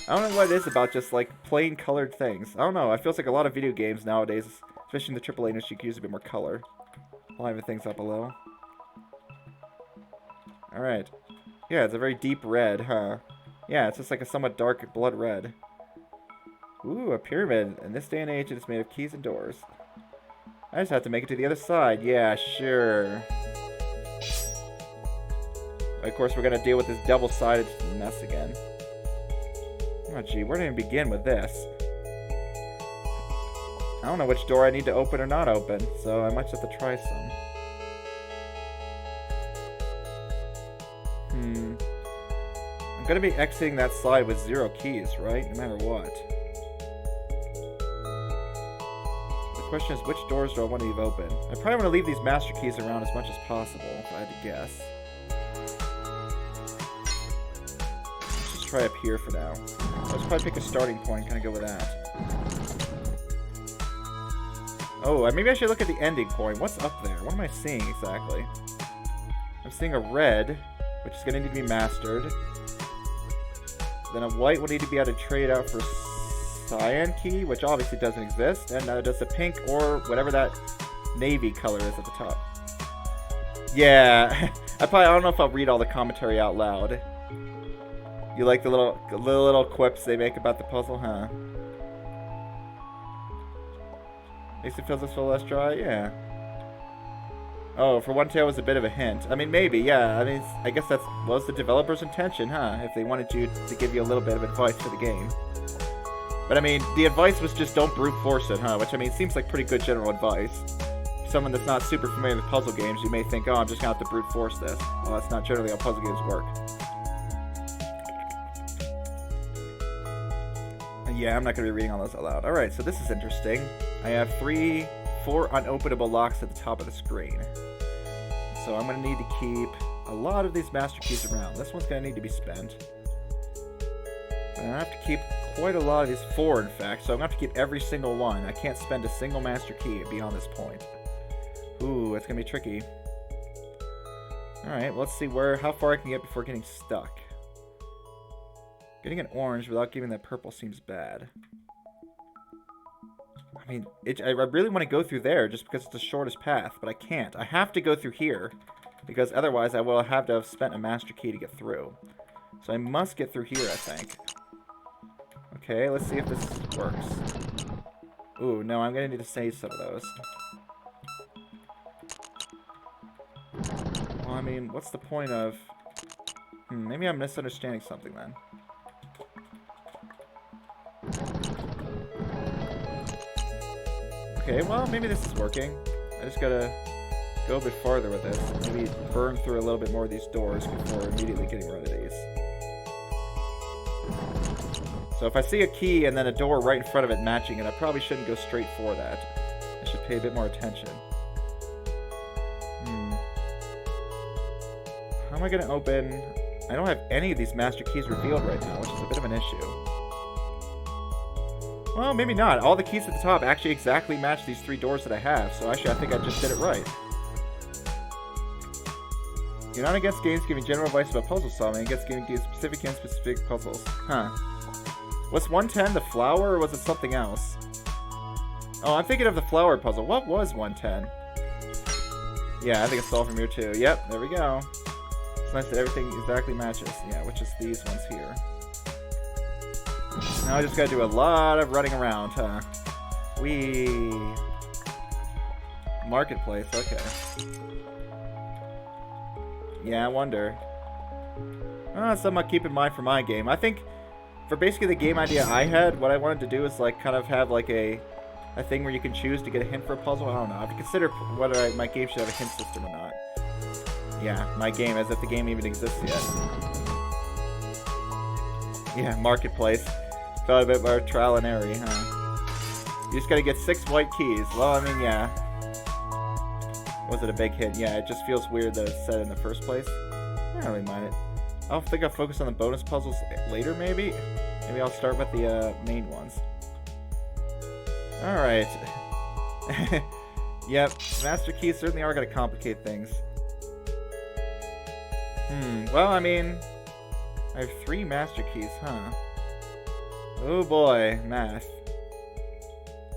I don't know what it is about just, like, plain colored things. I don't know, it feels like a lot of video games nowadays, especially in the AAA industry, could use a bit more color. I'll liven things up a little. Alright. Yeah, it's a very deep red, huh? Yeah, it's just like a somewhat dark blood red. Ooh, a pyramid. In this day and age, it's made of keys and doors. I just have to make it to the other side. Yeah, sure. Of course, we're going to deal with this double-sided mess again. Oh, gee, where do I even begin with this? I don't know which door I need to open or not open, so I might just have to try some. I'm going to be exiting that slide with 0 keys, right? No matter what. The question is, which doors do I want to leave open? I probably want to leave these master keys around as much as possible, if I had to guess. Let's just try up here for now. Let's probably pick a starting point, kind of go with that. Oh, maybe I should look at the ending point. What's up there? What am I seeing exactly? I'm seeing a red, which is going to need to be mastered. Then a white will need to be able to trade out for cyan key, which obviously doesn't exist. And does the pink or whatever that navy color is at the top. Yeah, I don't know if I'll read all the commentary out loud. You like the little quips they make about the puzzle, huh? Makes it feel this feel less dry? Yeah. Oh, for one tail was a bit of a hint. I mean, maybe, yeah. I mean, I guess that was the developer's intention, huh? If they wanted you to give you a little bit of advice for the game. But I mean, the advice was just don't brute force it, huh? Which, I mean, seems like pretty good general advice. For someone that's not super familiar with puzzle games, you may think, oh, I'm just gonna have to brute force this. Well, that's not generally how puzzle games work. Yeah, I'm not going to be reading all those out loud. Alright, so this is interesting. I have 3 4 unopenable locks at the top of the screen. So I'm going to need to keep a lot of these master keys around. This one's going to need to be spent. And I have to keep quite a lot of these, 4 in fact, so I'm going to have to keep every single one. I can't spend a single master key beyond this point. Ooh, it's going to be tricky. Alright, let's see how far I can get before getting stuck. Getting an orange without giving that purple seems bad. I mean, I really want to go through there just because it's the shortest path, but I can't. I have to go through here, because otherwise I will have to have spent a master key to get through. So I must get through here, I think. Okay, let's see if this works. Ooh, no, I'm going to need to save some of those. Well, I mean, what's the point of... maybe I'm misunderstanding something then. Okay, well, maybe this is working. I just gotta go a bit farther with this. Maybe burn through a little bit more of these doors before immediately getting rid of these. So if I see a key and then a door right in front of it matching it, I probably shouldn't go straight for that. I should pay a bit more attention. How am I gonna open... I don't have any of these master keys revealed right now, which is a bit of an issue. Well, maybe not. All the keys at the top actually exactly match these 3 doors that I have, so actually I think I just did it right. You're not against games giving general advice about puzzle solving, against giving specific hints, specific puzzles. Huh. Was 110 the flower, or was it something else? Oh, I'm thinking of the flower puzzle. What was 110? Yeah, I think it's solved from here too. Yep, there we go. It's nice that everything exactly matches. Yeah, which is these ones here. Now I just gotta do a lot of running around, huh? Whee! Marketplace, okay. Yeah, I wonder. Something I keep in mind for my game. I think, for basically the game idea I had, what I wanted to do is like kind of have like a thing where you can choose to get a hint for a puzzle. I don't know. I have to consider whether my game should have a hint system or not. Yeah, my game, as if the game even exists yet. Yeah, Marketplace. Felt a bit more trial and error, huh? You just gotta get 6 white keys. Well, I mean, yeah. Was it a big hit? Yeah, it just feels weird that it's set in the first place. I don't really mind it. I think I'll focus on the bonus puzzles later, maybe? Maybe I'll start with the main ones. Alright. Yep, master keys certainly are gonna complicate things. Well, I mean... I have 3 master keys, huh? Oh boy, math.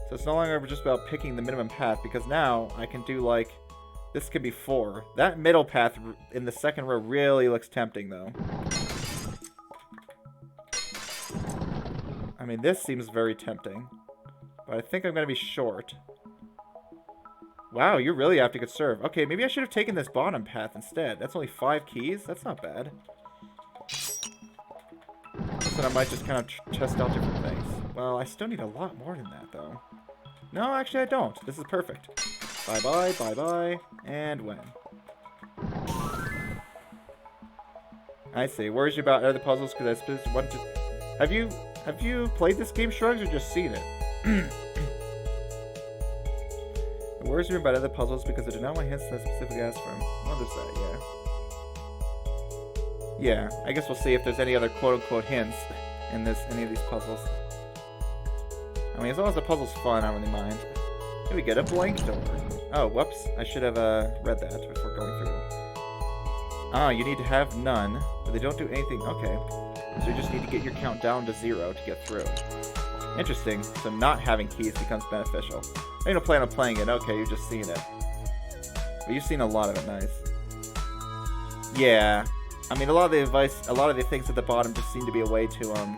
So it's no longer just about picking the minimum path, because now I can do like... This could be 4. That middle path in the second row really looks tempting, though. I mean, this seems very tempting. But I think I'm going to be short. Wow, you really have to get served. Okay, maybe I should have taken this bottom path instead. That's only 5 keys? That's not bad. So I might just kind of test out different things. Well, I still need a lot more than that, though. No, actually I don't. This is perfect. Bye-bye, bye-bye, and when. I see. Worries you about other puzzles because I suppose want to... Have you played this game, Shrugs, or just seen it? It worries me about other puzzles because I do not want hints that specifically ask for them. What is that? Yeah. Yeah, I guess we'll see if there's any other quote-unquote hints in any of these puzzles. I mean, as long as the puzzle's fun, I don't really mind. Here we get a blank door. Oh, whoops. I should have read that before going through. Ah, you need to have none, but they don't do anything. Okay. So you just need to get your count down to 0 to get through. Interesting. So not having keys becomes beneficial. I don't plan on playing it. Okay, you've just seen it. But you've seen a lot of it. Nice. Yeah. I mean, a lot of the things at the bottom just seem to be a way to,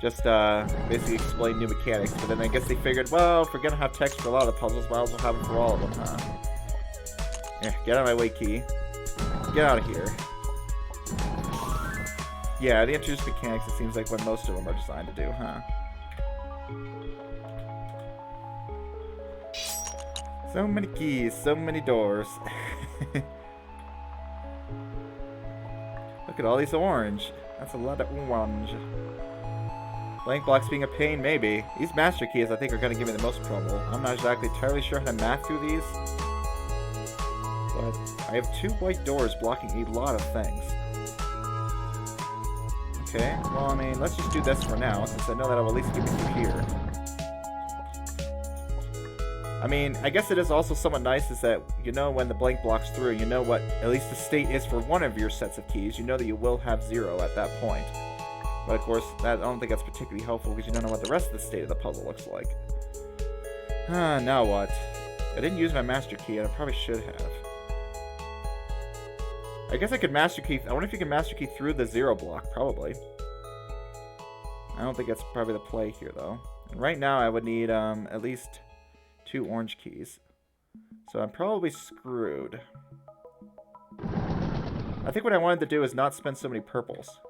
just basically explain new mechanics, but then I guess they figured, well, if we're gonna have text for a lot of the puzzles, might as well have them for all of them, huh? Yeah, get out of my way, key. Get out of here. Yeah, the introduced mechanics, it seems like what most of them are designed to do, huh? So many keys, so many doors. Look at all these orange. That's a lot of orange. Blank blocks being a pain, maybe. These master keys, I think, are going to give me the most trouble. I'm not exactly entirely sure how to math through these. But I have 2 white doors blocking a lot of things. Okay, well, I mean, let's just do this for now, since I know that I'll at least get me through here. I mean, I guess it is also somewhat nice is that you know when the blank block's through, you know what at least the state is for one of your sets of keys. You know that you will have 0 at that point. But of course, I don't think that's particularly helpful because you don't know what the rest of the state of the puzzle looks like. Now what? I didn't use my master key, and I probably should have. I guess I could master key. I wonder if you can master key through the 0 block. Probably. I don't think that's probably the play here, though. And right now, I would need at least 2 orange keys. So I'm probably screwed. I think what I wanted to do is not spend so many purples.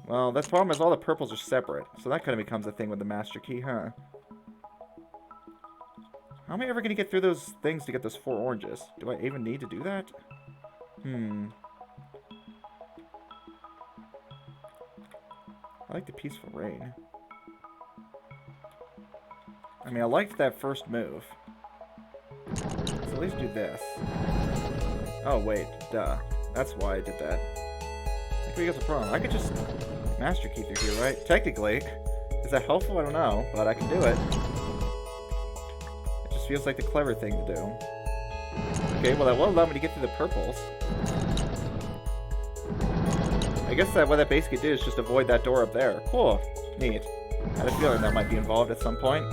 Well, the problem is all the purples are separate. So that kind of becomes a thing with the master key, huh? How am I ever going to get through those things to get those 4 oranges? Do I even need to do that? I like the Peaceful Rain. I mean, I liked that first move. So at least do this. Oh, wait. Duh. That's why I did that. I think that's a problem. I could just master key through here, right? Technically. Is that helpful? I don't know. But I can do it. It just feels like the clever thing to do. Okay, well that will allow me to get through the purples. I guess that what that basically did is just avoid that door up there. Cool. Neat. I had a feeling that might be involved at some point.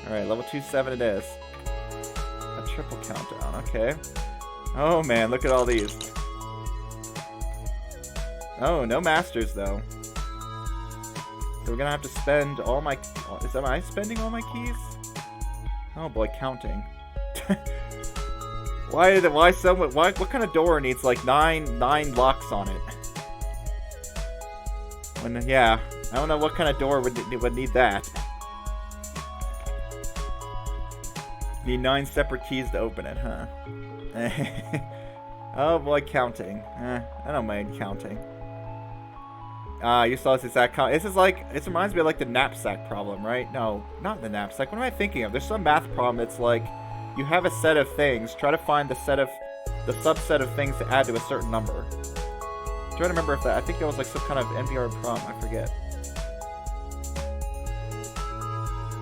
Alright, level 2-7 it is. A triple countdown, okay. Oh man, look at all these. Oh, no masters though. So we're gonna have to spend all my... Am I spending all my keys? Oh boy, counting. What kind of door needs like nine locks on it? Yeah, I don't know what kind of door would need that. Need 9 separate keys to open it, huh? Oh boy, counting. I don't mind counting. You saw this exact count. This is like, it reminds me of like the knapsack problem, right? No, not the knapsack. What am I thinking of? There's some math problem that's like, you have a set of things, try to find the subset of things to add to a certain number. I'm trying to remember if that, I think that was like some kind of NPR problem, I forget.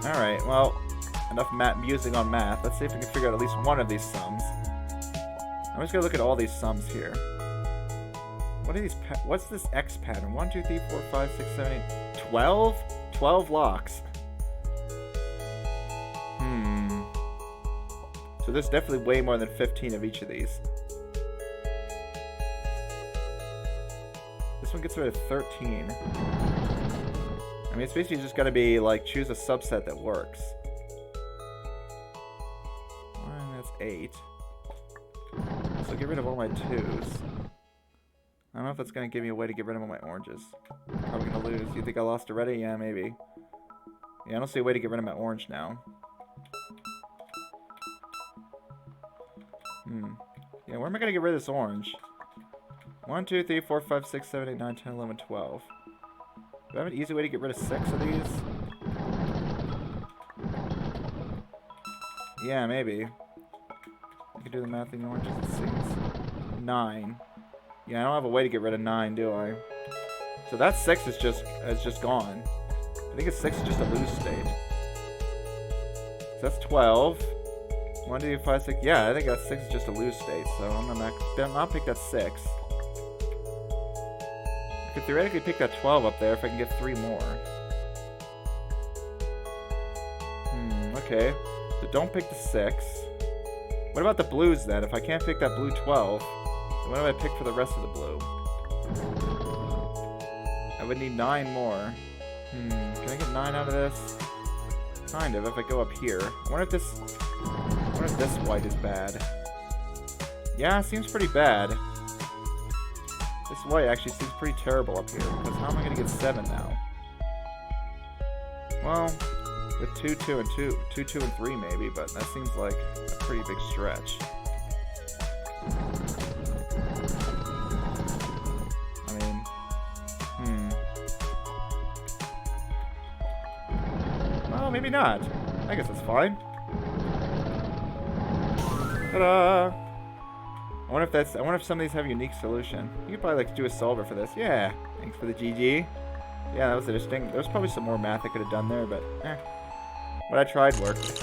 Alright, well, enough musing on math. Let's see if we can figure out at least one of these sums. I'm just gonna look at all these sums here. What are these? What's this X pattern? 1, 2, 3, 4, 5, 6, 7, 8, 12? 12 locks. So there's definitely way more than 15 of each of these. This one gets rid of 13. I mean, it's basically just gotta be like choose a subset that works. 1, that's 8. So get rid of all my 2s. I don't know if that's going to give me a way to get rid of all my oranges. Probably going to lose. You think I lost already? Yeah, maybe. Yeah, I don't see a way to get rid of my orange now. Yeah, where am I going to get rid of this orange? 1, 2, 3, 4, 5, 6, 7, 8, 9, 10, 11, 12. Do I have an easy way to get rid of 6 of these? Yeah, maybe. I can do the math in the oranges, it seems. 9. Yeah, I don't have a way to get rid of 9, do I? So that 6 is just gone. I think 6 is just a lose state. So that's 12. 1, 2, 5, 6. Yeah, I think that 6 is just a lose state. So I'm gonna not pick that 6. I could theoretically pick that 12 up there if I can get 3 more. Okay. So don't pick the 6. What about the blues then? If I can't pick that blue 12, then what do I pick for the rest of the blue? I would need 9 more. Can I get 9 out of this? Kind of, if I go up here. I wonder if this white is bad. Yeah, it seems pretty bad. This white actually seems pretty terrible up here, because how am I going to get 7 now? Well, with 2, 2, and 2, 2, 2, and 3 maybe, but that seems like a pretty big stretch. Oh, maybe not. I guess that's fine. Ta-da! I wonder if some of these have a unique solution. You could probably like do a solver for this. Yeah. Thanks for the GG. Yeah, that was interesting. There's probably some more math I could have done there, but what I tried worked.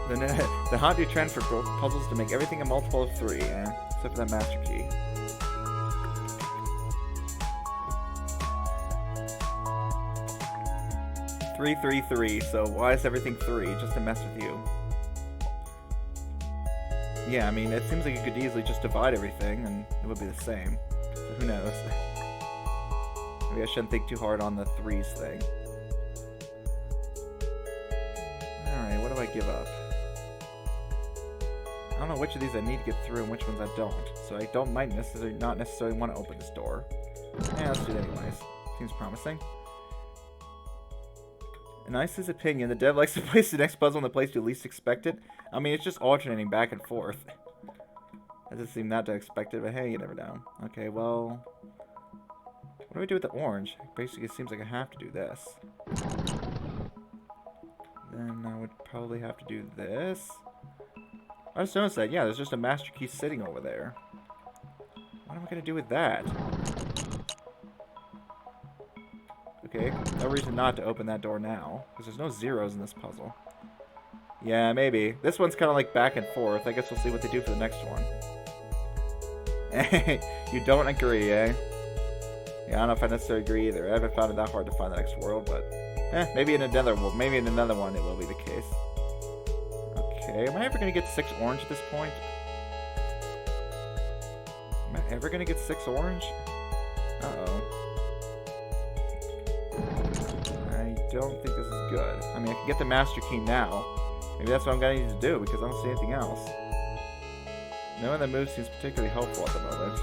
The hot new trend for puzzles to make everything a multiple of 3, except for that master key. Three, 3, 3. So why is everything 3? Just to mess with you. Yeah, I mean, it seems like you could easily just divide everything, and it would be the same. So who knows? Maybe I shouldn't think too hard on the 3s thing. Alright, what do I give up? I don't know which of these I need to get through and which ones I don't. So I might not necessarily want to open this door. Yeah, let's do it anyways. Seems promising. In Ice's opinion, the dev likes to place the next puzzle in the place you least expect it. I mean, it's just alternating back and forth. That doesn't seem that unexpected, but hey, you never know. Okay, well... What do we do with the orange? Basically, it seems like I have to do this. Then I would probably have to do this. I just noticed that, yeah, there's just a master key sitting over there. What am I going to do with that? Okay, no reason not to open that door now, because there's no zeros in this puzzle. Yeah, maybe. This one's kind of like back and forth. I guess we'll see what they do for the next one. Hey, you don't agree, eh? Yeah, I don't know if I necessarily agree either. I haven't found it that hard to find the next world, but... maybe in another one. Maybe in another one it will be the case. Okay, am I ever going to get 6 orange at this point? Am I ever going to get 6 orange? Uh-oh. I don't think this is good. I mean, I can get the master key now. Maybe that's what I'm going to need to do, because I don't see anything else. None of the moves seems particularly helpful at the moment.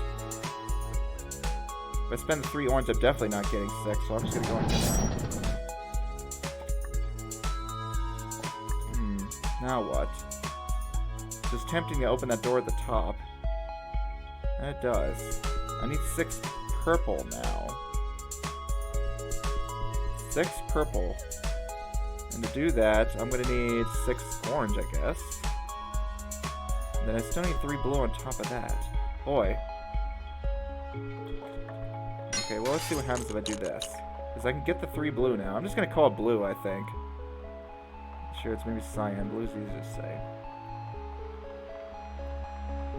If I spend the 3 orange, I'm definitely not getting 6, so I'm just going to go into that. Now what? It's just tempting to open that door at the top. And it does. I need 6 purple now. 6 purple. And to do that, I'm going to need 6 orange, I guess. And then I still need 3 blue on top of that. Boy. Okay, well, let's see what happens if I do this. Because I can get the 3 blue now. I'm just going to call it blue, I think. Sure, it's maybe cyan. Blue's easy to say.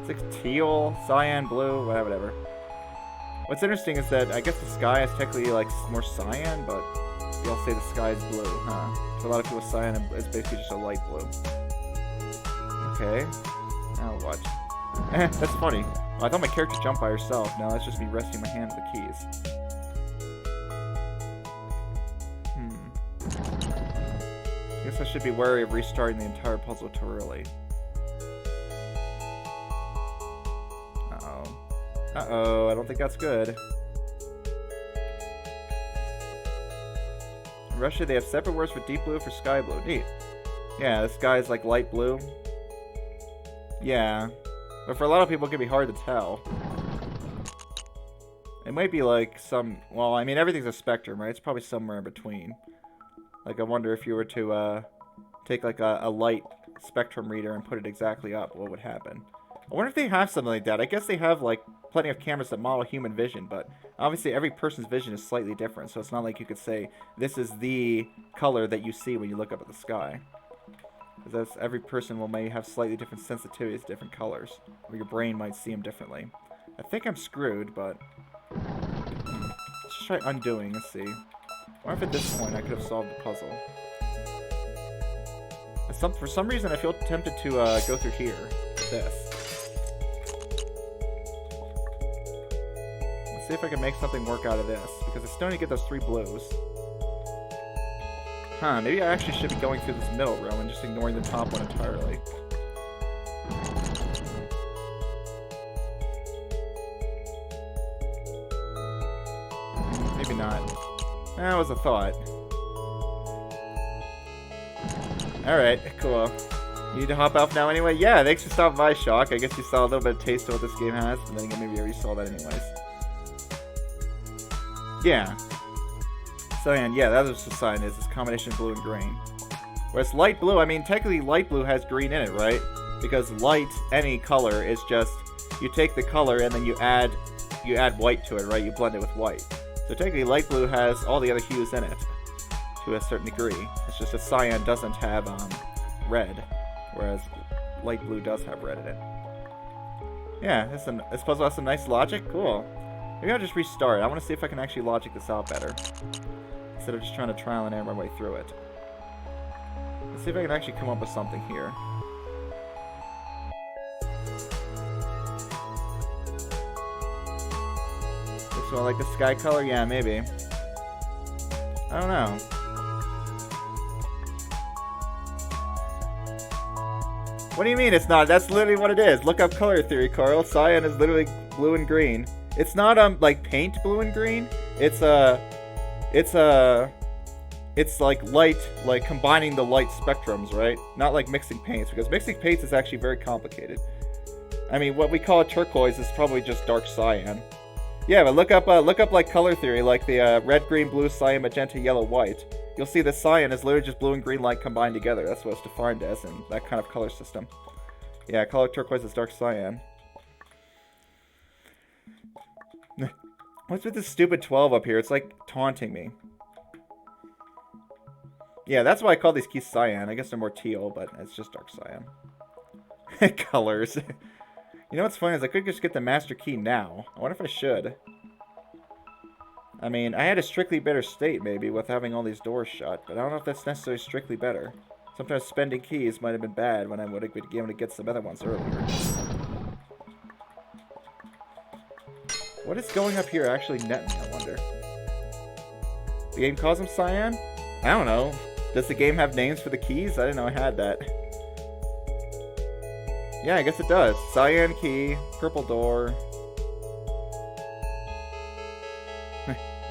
6 teal, cyan, blue, whatever. What's interesting is that I guess the sky is technically like more cyan, but we all say the sky is blue, huh? For a lot of people, cyan is basically just a light blue. Okay. Now what? That's funny. Oh, I thought my character jumped by herself. Now that's just me resting my hand on the keys. I guess I should be wary of restarting the entire puzzle too early. Uh-oh. Uh-oh, I don't think that's good. In Russia, they have separate words for deep blue for sky blue. Neat. Yeah, this guy is like light blue. Yeah. But for a lot of people, it can be hard to tell. It might be like some... Well, I mean, everything's a spectrum, right? It's probably somewhere in between. Like, I wonder if you were to take like a light spectrum reader and put it exactly up, what would happen? I wonder if they have something like that. I guess they have like plenty of cameras that model human vision, but obviously every person's vision is slightly different, so it's not like you could say this is the color that you see when you look up at the sky. Because every person may have slightly different sensitivities to different colors, or your brain might see them differently. I think I'm screwed, but let's try undoing and see. What if at this point I could have solved the puzzle? For some reason I feel tempted to go through here. This. Let's see if I can make something work out of this, because I still need to get those 3 blues. Huh, maybe I actually should be going through this middle row and just ignoring the top one entirely. Maybe not. That was a thought. Alright, cool. You need to hop off now anyway? Yeah, thanks for stopping by, Shock. I guess you saw a little bit of taste of what this game has, and then maybe you already saw that anyways. Yeah. Cyan, yeah, that's what the cyan is. It's a combination of blue and green. Whereas light blue, I mean, technically light blue has green in it, right? Because light, any color, is just, you take the color and then you add white to it, right? You blend it with white. So technically light blue has all the other hues in it, to a certain degree. It's just that cyan doesn't have red, whereas light blue does have red in it. Yeah, this puzzle has some nice logic. Cool. Maybe I'll just restart. I want to see if I can actually logic this out better, instead of just trying to trial and error my way through it. Let's see if I can actually come up with something here. This one, like the sky color? Yeah, maybe. I don't know. What do you mean it's not? That's literally what it is. Look up color theory, Carl. Cyan is literally blue and green. It's not like paint blue and green. It's like light, like combining the light spectrums, right? Not like mixing paints, because mixing paints is actually very complicated. I mean, what we call a turquoise is probably just dark cyan. Yeah, but look up like color theory, like the red, green, blue, cyan, magenta, yellow, white. You'll see the cyan is literally just blue and green light combined together. That's what it's defined as in that kind of color system. Yeah, color turquoise is dark cyan. What's with this stupid 12 up here? It's like taunting me. Yeah, that's why I call these keys cyan. I guess they're more teal, but it's just dark cyan. Colors. You know what's funny is I could just get the master key now. I wonder if I should. I mean, I had a strictly better state, maybe, with having all these doors shut, but I don't know if that's necessarily strictly better. Sometimes spending keys might have been bad when I would have been able to get some other ones earlier. What is going up here actually net me, I wonder? The game calls them cyan? I don't know. Does the game have names for the keys? I didn't know I had that. Yeah, I guess it does. Cyan key, purple door.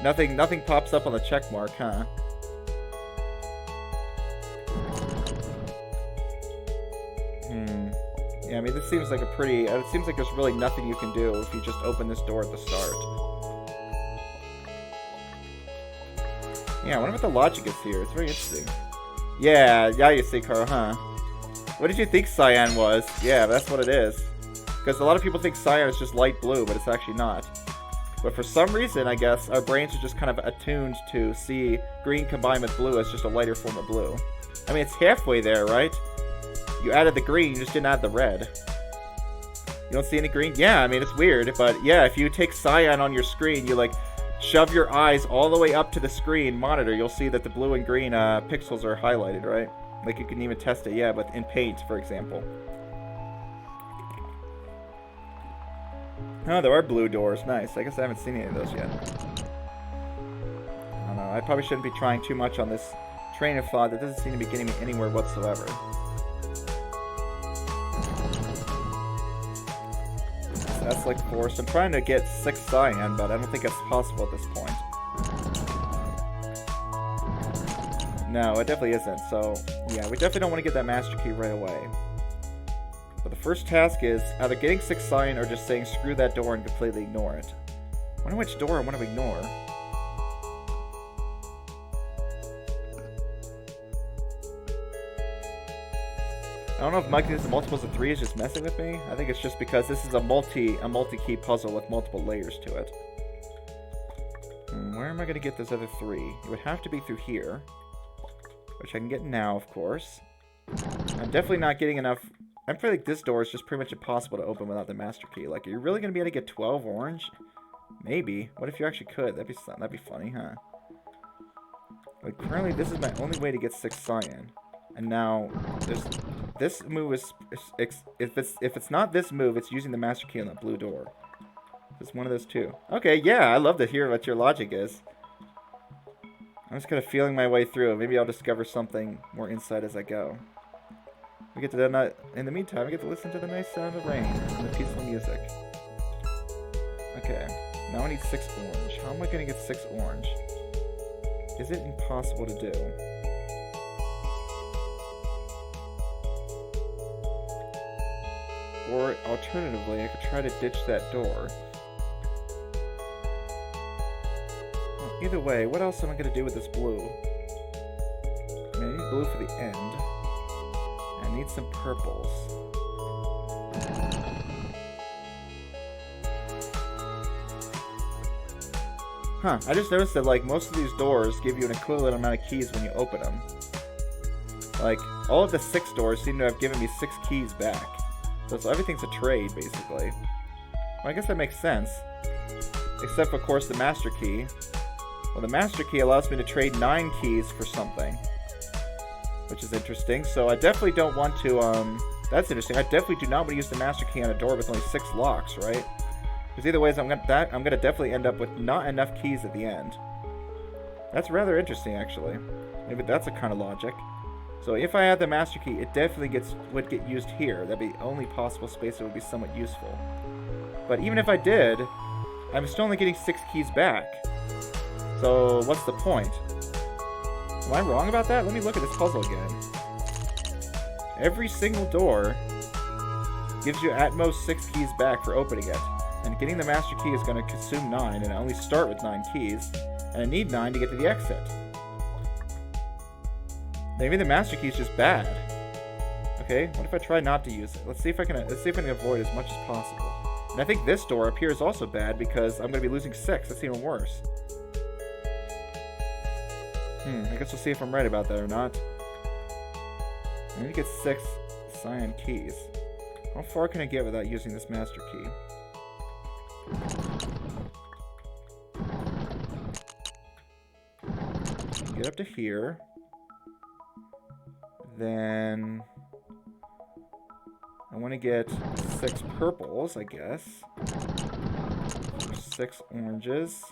Nothing pops up on the check mark, huh? Yeah, I mean, this seems like a pretty... It seems like there's really nothing you can do if you just open this door at the start. Yeah, I wonder what the logic is here. It's very interesting. Yeah, you see, Carl, huh? What did you think cyan was? Yeah, that's what it is. Because a lot of people think cyan is just light blue, but it's actually not. But for some reason, I guess, our brains are just kind of attuned to see green combined with blue as just a lighter form of blue. I mean, it's halfway there, right? You added the green, you just didn't add the red. You don't see any green? Yeah, I mean, it's weird, but yeah, if you take cyan on your screen, you like shove your eyes all the way up to the screen monitor, you'll see that the blue and green pixels are highlighted, right? Like you can even test it, yeah, but in Paint, for example. Oh, there are blue doors. Nice. I guess I haven't seen any of those yet. I don't know. I probably shouldn't be trying too much on this train of thought that doesn't seem to be getting me anywhere whatsoever. So that's like forced. I'm trying to get 6 cyan, but I don't think that's possible at this point. No, it definitely isn't. So, yeah, we definitely don't want to get that master key right away. But the first task is either getting 6 cyan or just saying screw that door and completely ignore it. I wonder which door I want to ignore. I don't know if making this multiples of 3 is just messing with me. I think it's just because this is a multi-key puzzle with multiple layers to it. Where am I going to get those other 3? It would have to be through here. Which I can get now, of course. I'm definitely not getting enough... I feel like this door is just pretty much impossible to open without the master key. Like, are you really going to be able to get 12 orange? Maybe. What if you actually could? That'd be funny, huh? Like, currently, this is my only way to get 6 cyan. And now, this move is... If it's not this move, it's using the master key on that blue door. It's one of those two. Okay, yeah, I love to hear what your logic is. I'm just kind of feeling my way through it. Maybe I'll discover something more insight as I go. We get to in the meantime, we get to listen to the nice sound of rain and the peaceful music. Okay, now I need 6 orange. How am I going to get 6 orange? Is it impossible to do? Or alternatively, I could try to ditch that door. Well, either way, what else am I going to do with this blue? I mean, I need blue for the end. I need some purples. Huh, I just noticed that, like, most of these doors give you an equivalent amount of keys when you open them. Like, all of the 6 doors seem to have given me 6 keys back. So everything's a trade, basically. Well, I guess that makes sense. Except, of course, the master key. Well, the master key allows me to trade 9 keys for something. Which is interesting. So I definitely don't want to, that's interesting. I definitely do not want to use the master key on a door with only 6 locks, right? Because either way, I'm gonna definitely end up with not enough keys at the end. That's rather interesting, actually. Maybe that's a kind of logic. So if I had the master key, it definitely would get used here. That'd be the only possible space that would be somewhat useful. But even if I did, I'm still only getting 6 keys back. So what's the point? Am I wrong about that? Let me look at this puzzle again. Every single door gives you at most 6 keys back for opening it. And getting the master key is going to consume 9, and I only start with 9 keys. And I need 9 to get to the exit. Maybe the master key is just bad. Okay, what if I try not to use it? Let's see if I can avoid as much as possible. And I think this door up here is also bad because I'm going to be losing 6. That's even worse. I guess we'll see if I'm right about that or not. I need to get 6 cyan keys. How far can I get without using this master key? Get up to here. Then I want to get 6 purples, I guess. 6 oranges.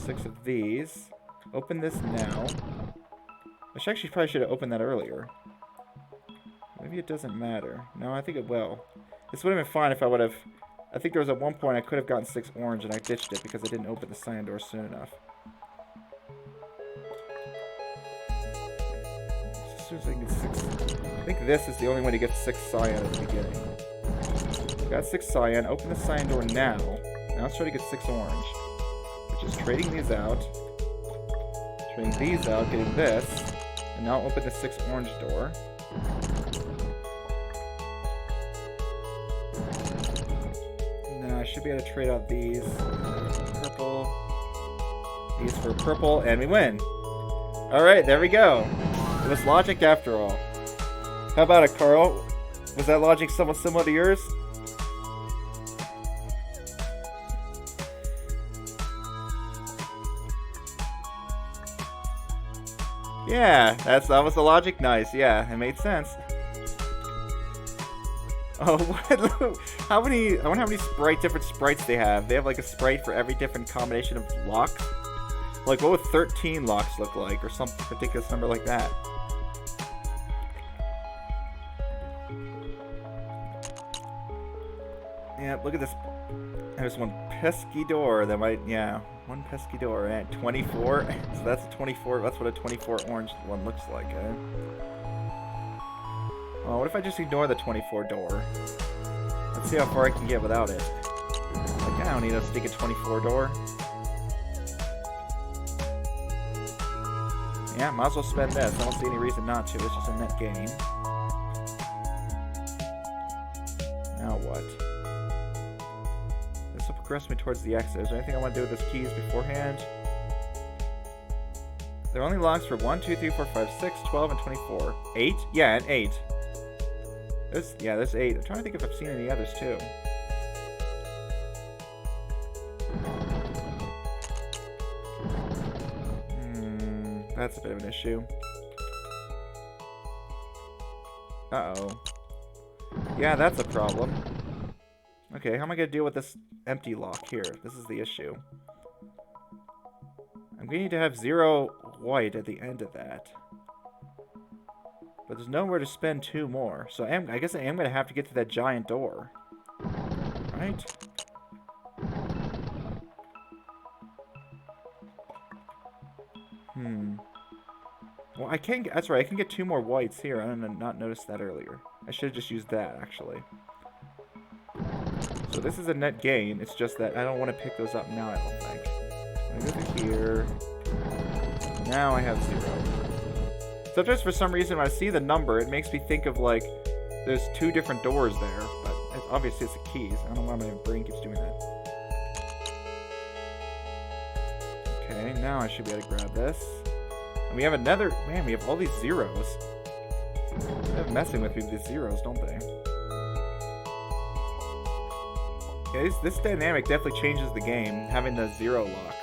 6 of these. Open this now. Which actually probably should have opened that earlier. Maybe it doesn't matter. No, I think it will. This would have been fine if I would have... I think there was at one point I could have gotten 6 orange and I ditched it because I didn't open the cyan door soon enough. As soon as I can get 6... I think this is the only way to get 6 cyan at the beginning. Got 6 cyan. Open the cyan door now. Now let's try to get 6 orange. Which is trading these out. Trading these out, getting this. And now open the 6 orange door. Now I should be able to trade out these. Purple. These for purple, and we win. Alright, there we go. It was logic after all. How about it, Carl? Was that logic somewhat similar to yours? Yeah, that was the logic. Nice. Yeah, it made sense. Oh, what? How many? I wonder how many different sprites they have. They have like a sprite for every different combination of locks. Like, what would 13 locks look like, or some ridiculous number like that? Yeah, look at this. There's one pesky door that might, yeah, one pesky door, and 24. So that's a 24. That's what a 24 orange one looks like, eh? Oh, what if I just ignore the 24 door? Let's see how far I can get without it. Like, I don't need a stinking 24 door. Yeah, might as well spend this. I don't see any reason not to. It's just a net gain. Now what? This will progress me towards the exit. Is there anything I want to do with these keys beforehand? There are only locks for 1, 2, 3, 4, 5, 6, 12, and 24. 8? Yeah, and 8. There's 8. I'm trying to think if I've seen any others, too. That's a bit of an issue. Uh-oh. Yeah, that's a problem. Okay, how am I going to deal with this empty lock here? This is the issue. I'm going to need to have 0 white at the end of that. But there's nowhere to spend 2 more. So I guess I am going to have to get to that giant door. Right? Well, I can get... That's right, I can get 2 more whites here. I did not notice that earlier. I should have just used that, actually. So So this is a net gain. It's just that I don't want to pick those up now, I don't think. I'm going to go through here. Now I have 0. Sometimes for some reason when I see the number, it makes me think of like there's 2 different doors there. But obviously it's the keys. I don't know why my brain keeps doing that. Okay, now I should be able to grab this. And we have another... Man, we have all these zeros. They're messing with me with these zeros, don't they? Okay, this dynamic definitely changes the game, having the 0 locks.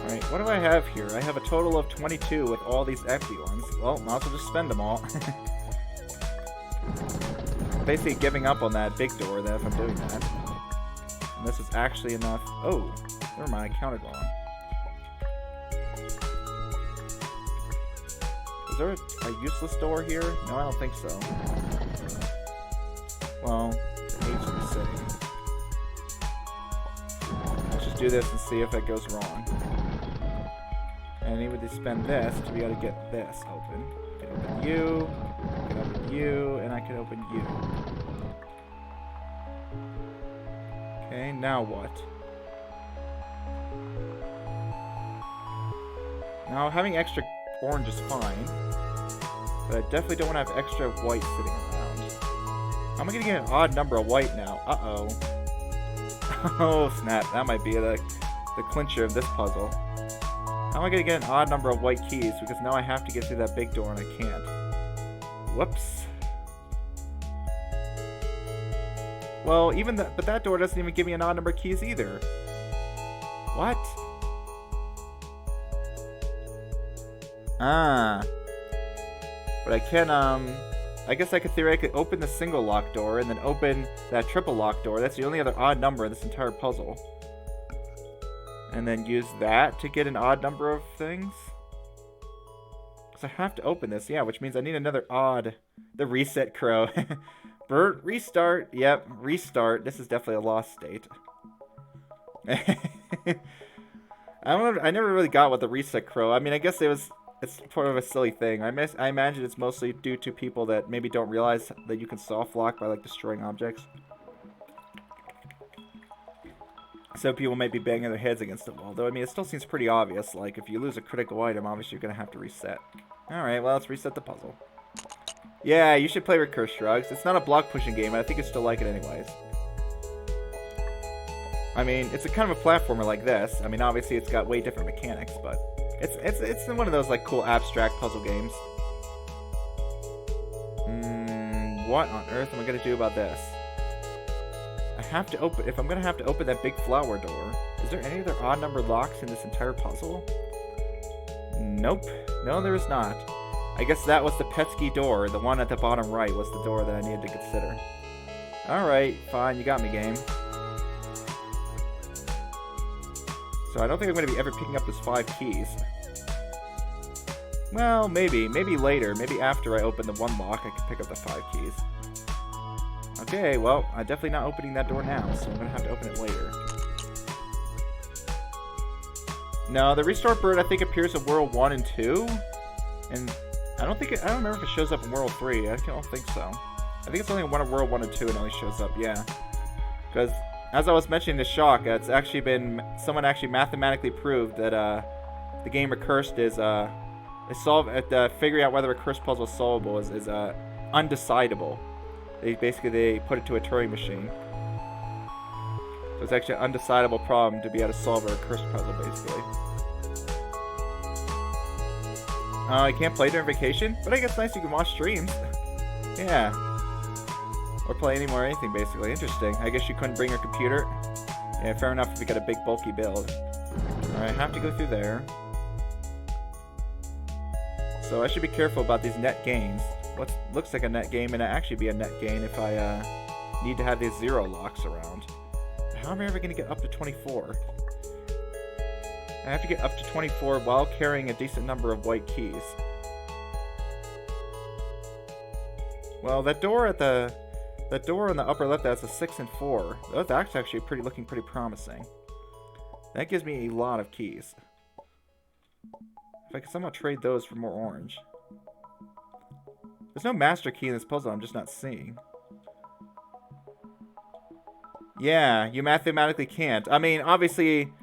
Alright, what do I have here? I have a total of 22 with all these empty ones. Well, might as well just spend them all. Basically giving up on that big door that if I'm doing that. Unless it's actually enough... Oh, never mind, I counted wrong. Is there a useless door here? No, I don't think so. Well, the H is the same. Let's just do this and see if it goes wrong. And I need to spend this to be able to get this open. I can open you, I can open you, and I can open you. Okay, now what? Now, having extra orange is fine, but I definitely don't want to have extra white sitting around. How am I going to get an odd number of white now? Uh-oh. Oh, snap. That might be the clincher of this puzzle. How am I going to get an odd number of white keys? Because now I have to get through that big door and I can't. Whoops. Well, but that door doesn't even give me an odd number of keys either. What? Ah. But I can, I guess I could theoretically open the single lock door and then open that triple lock door. That's the only other odd number in this entire puzzle. And then use that to get an odd number of things. Because I have to open this, yeah, which means I need another odd. The reset crow. Bert, restart. Yep, restart. This is definitely a lost state. I never really got what the reset crow. I mean, I guess it's sort of a silly thing. I imagine it's mostly due to people that maybe don't realize that you can soft lock by like destroying objects. So people might be banging their heads against the wall. Though, I mean, it still seems pretty obvious. Like, if you lose a critical item, obviously you're going to have to reset. Alright, well, let's reset the puzzle. Yeah, you should play Recursed, Shrugs. It's not a block pushing game, and I think you still like it anyways. I mean, it's a kind of a platformer like this. I mean, obviously it's got way different mechanics, but it's one of those, like, cool abstract puzzle games. What on earth am I going to do about this? If I'm gonna have to open that big flower door, is there any other odd number locks in this entire puzzle? Nope. No, there is not. I guess that was the pesky door. The one at the bottom right was the door that I needed to consider. Alright, fine, you got me, game. So I don't think I'm gonna be ever picking up those 5 keys. Well, maybe. Maybe later. Maybe after I open the one lock, I can pick up the 5 keys. Okay, well, I'm definitely not opening that door now, so I'm going to have to open it later. No, the Restart Bird, I think, appears in World 1 and 2. And I don't remember if it shows up in World 3. I don't think so. I think it's only in World 1 and 2 it only shows up, yeah. Because, as I was mentioning to Shock, it's actually been... Someone actually mathematically proved that the game Recursed is figuring out whether a Recursed puzzle is solvable is undecidable. They put it to a Turing machine. So it's actually an undecidable problem to be able to solve a Recursed puzzle, basically. I can't play during vacation, but I guess it's nice you can watch streams. Yeah. Or play anymore, anything, basically. Interesting. I guess you couldn't bring your computer. Yeah, fair enough if you got a big, bulky build. Alright, I have to go through there. So I should be careful about these net gains. What looks like a net gain may not actually be a net gain if I need to have these 0 locks around. How am I ever going to get up to 24? I have to get up to 24 while carrying a decent number of white keys. Well, that door on the upper left, that's a 6 and 4. That's actually looking pretty promising. That gives me a lot of keys. If I could somehow trade those for more orange. There's no master key in this puzzle I'm just not seeing. Yeah, you mathematically can't. I mean, obviously,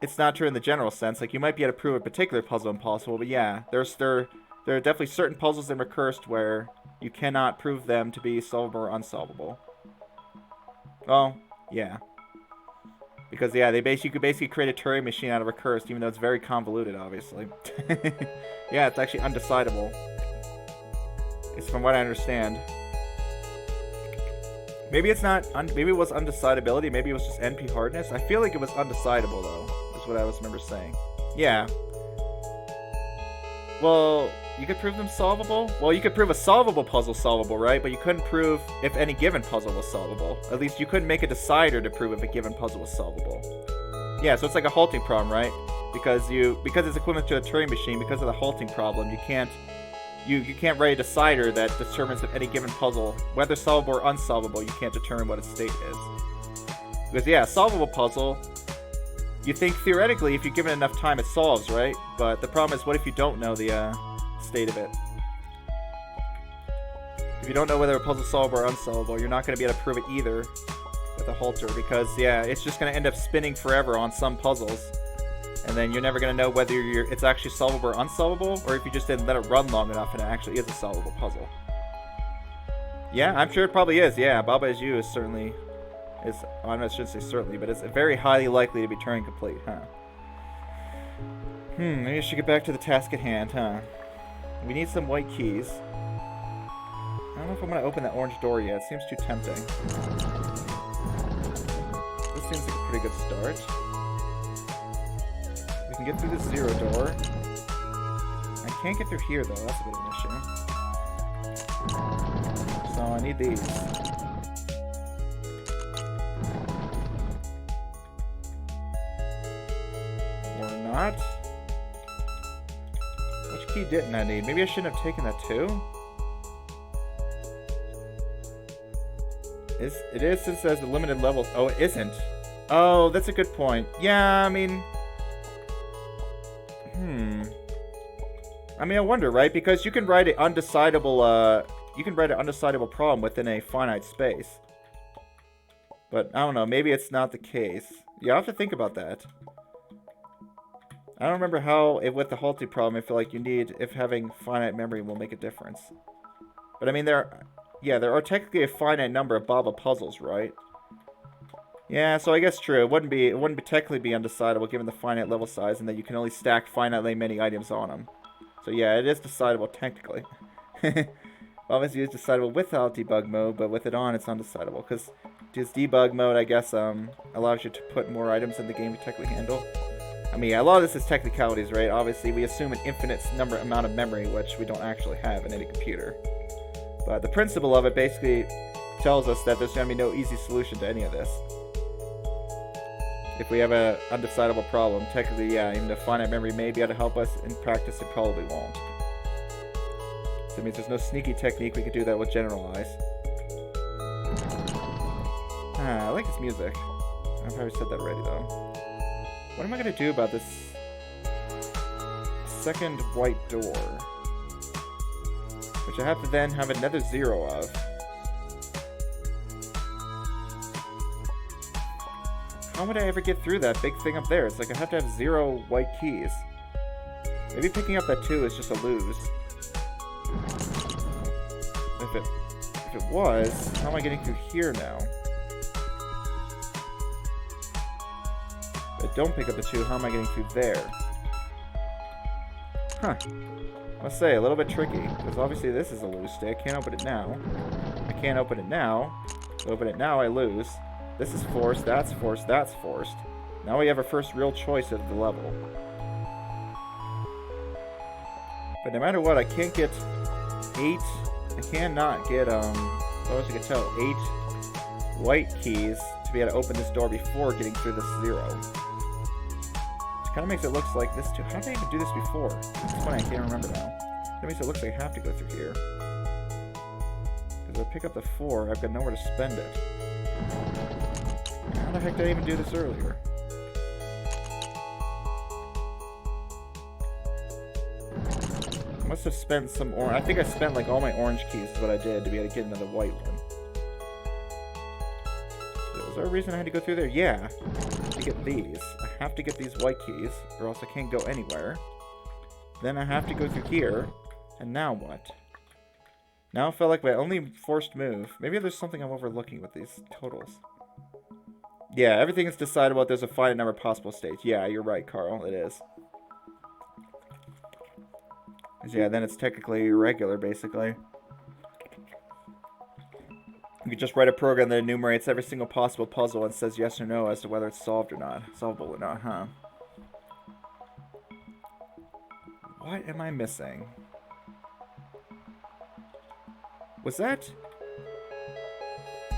it's not true in the general sense. Like, you might be able to prove a particular puzzle impossible, but yeah, there are definitely certain puzzles in Recursed where you cannot prove them to be solvable or unsolvable. Well, yeah. Because, yeah, you could basically create a Turing machine out of Recursed, even though it's very convoluted, obviously. Yeah, it's actually undecidable. It's from what I understand. Maybe it's not, maybe it was undecidability, maybe it was just NP hardness. I feel like it was undecidable, though, is what I remember saying. Yeah. Well, you could prove them solvable? Well, you could prove a solvable puzzle solvable, right? But you couldn't prove if any given puzzle was solvable. At least you couldn't make a decider to prove if a given puzzle was solvable. Yeah, so it's like a halting problem, right? Because it's equivalent to a Turing machine, because of the halting problem, you can't write a decider that determines if any given puzzle, whether solvable or unsolvable, you can't determine what its state is. Because, yeah, a solvable puzzle, you think theoretically if you give it enough time it solves, right? But the problem is, what if you don't know the state of it? If you don't know whether a puzzle is solvable or unsolvable, you're not going to be able to prove it either with a halter, because, yeah, it's just going to end up spinning forever on some puzzles. And then you're never going to know whether it's actually solvable or unsolvable, or if you just didn't let it run long enough and it actually is a solvable puzzle. Yeah, I'm sure it probably is. Yeah, Baba Is You is certainly... I shouldn't say certainly, but it's very highly likely to be Turing complete, huh? Maybe I should get back to the task at hand, huh? We need some white keys. I don't know if I'm going to open that orange door yet. It seems too tempting. This seems like a pretty good start. We can get through the 0 door. I can't get through here, though. That's a bit of an issue. So I need these. Or not. Which key didn't I need? Maybe I shouldn't have taken that too? It is, since it has the limited levels. Oh, it isn't. Oh, that's a good point. Yeah, I mean... I mean, I wonder, right? Because you can write an undecidable, problem within a finite space. But, I don't know, maybe it's not the case. Yeah, I'll have to think about that. I don't remember how, with the halting problem, I feel like if having finite memory will make a difference. But, I mean, there are technically a finite number of Baba puzzles, right? Yeah, so I guess true. It wouldn't technically be undecidable given the finite level size, and that you can only stack finitely many items on them. So yeah, it is decidable technically. Obviously, it's decidable without debug mode, but with it on, it's undecidable. Because this debug mode, I guess, allows you to put more items in the game to technically handle. I mean, a lot of this is technicalities, right? Obviously, we assume an infinite amount of memory, which we don't actually have in any computer. But the principle of it basically tells us that there's going to be no easy solution to any of this. If we have an undecidable problem, technically, yeah, even though finite memory may be able to help us, in practice it probably won't. So it means there's no sneaky technique we could do that with generalize. I like this music. I've probably said that already, though. What am I going to do about this second white door? Which I have to then have another 0 of. How would I ever get through that big thing up there? It's like I have to have 0 white keys. Maybe picking up that 2 is just a lose. If it was, how am I getting through here now? If I don't pick up the 2, how am I getting through there? Huh. I must say, a little bit tricky, because obviously this is a lose state. I can't open it now. I can't open it now. Open it now, I lose. This is forced, that's forced, that's forced. Now we have our first real choice of the level. But no matter what, I can't get 8... I cannot get, as far as you can tell, 8 white keys to be able to open this door before getting through this 0. Which kind of makes it look like this too. How did I even do this before? It's funny, I can't remember now. That makes it look like I have to go through here. Because if I pick up the 4, I've got nowhere to spend it. How the heck did I even do this earlier? I must have spent some orange. I think I spent like all my orange keys is what I did to be able to get another white one. It was there a reason I had to go through there? Yeah. To get these. I have to get these white keys, or else I can't go anywhere. Then I have to go through here. And now what? Now I felt like my only forced move. Maybe there's something I'm overlooking with these totals. Yeah, everything is decidable. There's a finite number of possible states. Yeah, you're right, Carl. It is. Yeah, then it's technically irregular, basically. You could just write a program that enumerates every single possible puzzle and says yes or no as to whether it's solved or not. Solvable or not, huh? What am I missing? Was that...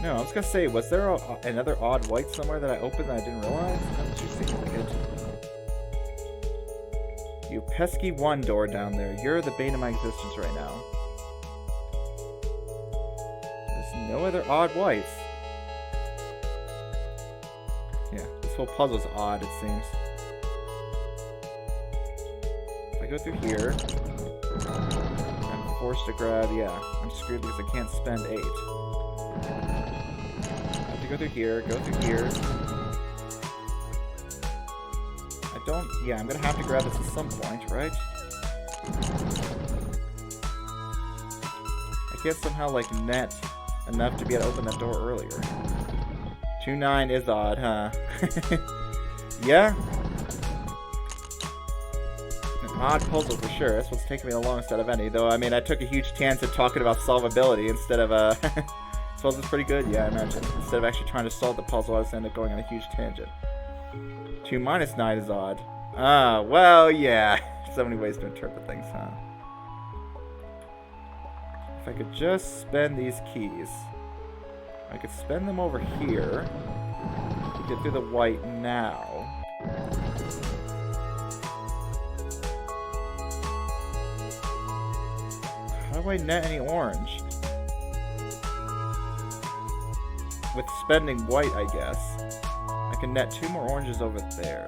No, I was gonna say, was there another odd white somewhere that I opened that I didn't realize? That just seems like it. You pesky one door down there. You're the bane of my existence right now. There's no other odd whites. Yeah, this whole puzzle's odd, it seems. If I go through here, I'm forced to grab, yeah, I'm screwed because I can't spend 8. I have to go through here, yeah, I'm gonna have to grab this at some point, right? I can't somehow, like, net enough to be able to open that door earlier. 2-9 is odd, huh? Yeah? An odd puzzle for sure. That's what's taking me the longest out of any. Though, I mean, I took a huge chance at talking about solvability instead of, this puzzle's pretty good, yeah, I imagine. Instead of actually trying to solve the puzzle, I just ended up going on a huge tangent. 2 - 9 is odd. Ah, well, yeah. So many ways to interpret things, huh? If I could just spend these keys. I could spend them over here. Get through the white now. How do I net any orange? With spending white, I guess. I can net 2 more oranges over there.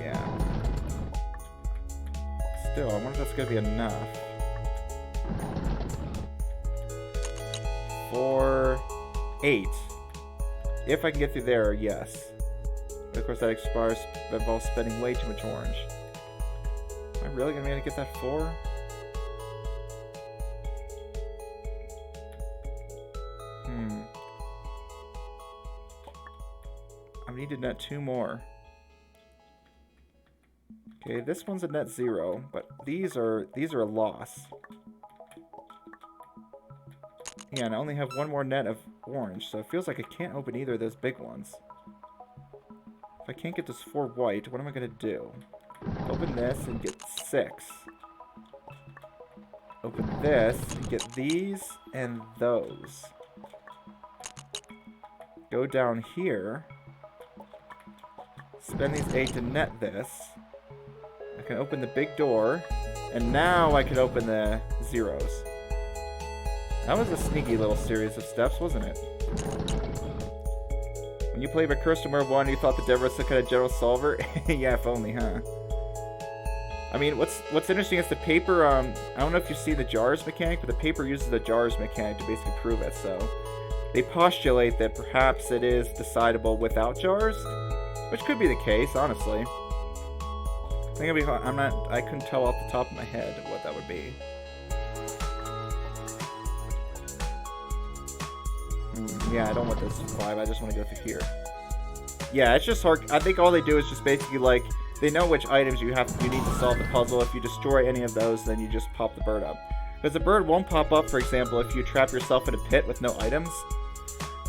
Yeah. Still, I wonder if that's going to be enough. 4, 8. If I can get through there, yes. But of course, that involves spending way too much orange. Am I really going to be able to get that 4? I need to net 2 more. Okay, this one's a net 0, but these are a loss. Yeah, and I only have 1 more net of orange, so it feels like I can't open either of those big ones. If I can't get this 4 white, what am I going to do? Open this and get 6. Open this and get these and those. Go down here. Spend these 8 to net this. I can open the big door. And now I can open the zeros. That was a sneaky little series of steps, wasn't it? When you played Recursed in World 1, you thought the devil was some kind of general solver? Yeah, if only, huh? I mean, what's interesting is the paper, I don't know if you see the jars mechanic, but the paper uses the jars mechanic to basically prove it, so... They postulate that perhaps it is decidable without jars, which could be the case, honestly. I couldn't tell off the top of my head what that would be. Yeah, I don't want this 5, I just want to go through here. Yeah, it's just hard. I think all they do is just basically, like, they know which items you need to solve the puzzle. If you destroy any of those, then you just pop the bird up. Because the bird won't pop up, for example, if you trap yourself in a pit with no items.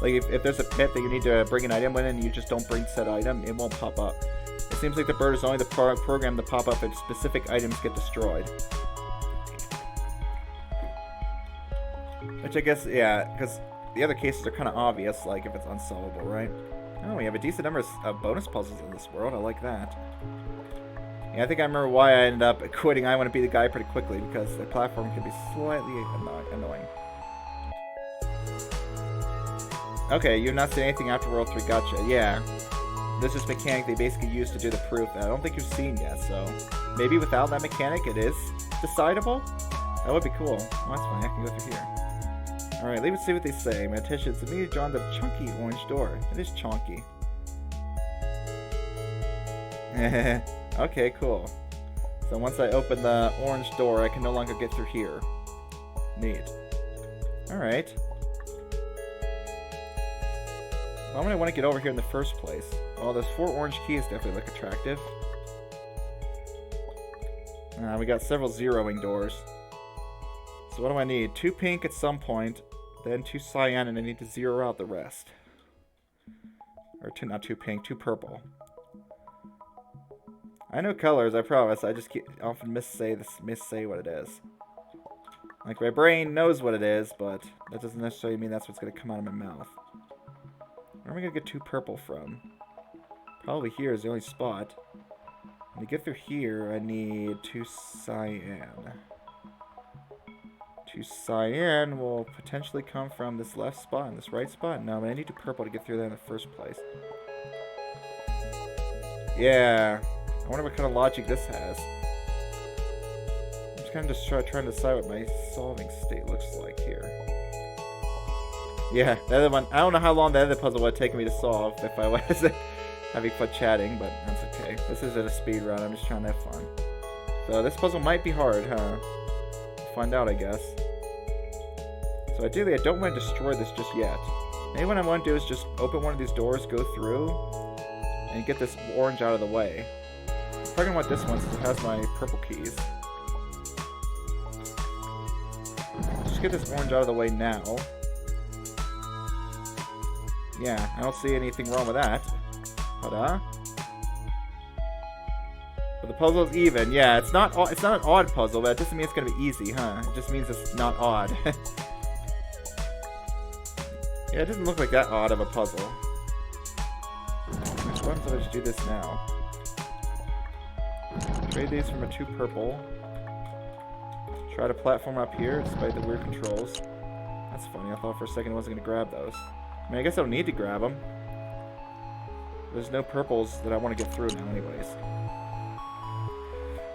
Like, if there's a pit that you need to bring an item in and you just don't bring said item, it won't pop up. It seems like the bird is only the program to pop up if specific items get destroyed. Which I guess, yeah, because the other cases are kind of obvious, like if it's unsolvable, right? Oh, we have a decent number of bonus puzzles in this world. I like that. Yeah, I think I remember why I ended up quitting I Want to Be the Guy pretty quickly, because the platform can be slightly annoying. Okay, you've not seen anything after World 3, gotcha. Yeah. This is mechanic they basically use to do the proof that I don't think you've seen yet, so... Maybe without that mechanic it is decidable? That would be cool. Oh, that's fine, I can go through here. Alright, leave it see what they say. My attention is immediately drawn to the chunky orange door. It is chunky. Okay, cool. So once I open the orange door, I can no longer get through here. Neat. Alright. Why would I want to get over here in the first place? Well, those 4 orange keys definitely look attractive. We got several zeroing doors. So what do I need? 2 pink at some point, then 2 cyan, and I need to zero out the rest. Or not 2 pink, 2 purple. I know colors, I promise. I just often missay what it is. Like, my brain knows what it is, but that doesn't necessarily mean that's what's going to come out of my mouth. Where am I going to get 2 purple from? Probably here is the only spot. To get through here, I need 2 cyan. 2 cyan will potentially come from this left spot and this right spot. No, but I need 2 purple to get through there in the first place. Yeah. I wonder what kind of logic this has. I'm just kind of just trying to decide what my solving state looks like here. Yeah, the other one. I don't know how long the other puzzle would have taken me to solve if I wasn't having fun chatting, but that's okay. This isn't a speed run. I'm just trying to have fun. So this puzzle might be hard, huh? We'll find out, I guess. So ideally, I don't want to destroy this just yet. Maybe what I want to do is just open one of these doors, go through, and get this orange out of the way. I'm probably going to want this one since it has my purple keys. Just get this orange out of the way now. Yeah, I don't see anything wrong with that. Ta-da. But the puzzle is even. Yeah, it's not an odd puzzle, but it doesn't mean it's going to be easy, huh? It just means it's not odd. Yeah, it doesn't look like that odd of a puzzle. Why don't I just do this now? Trade these from a 2 purple. Try to platform up here, despite the weird controls. That's funny, I thought for a second I wasn't going to grab those. I mean, I guess I don't need to grab them. There's no purples that I want to get through now anyways.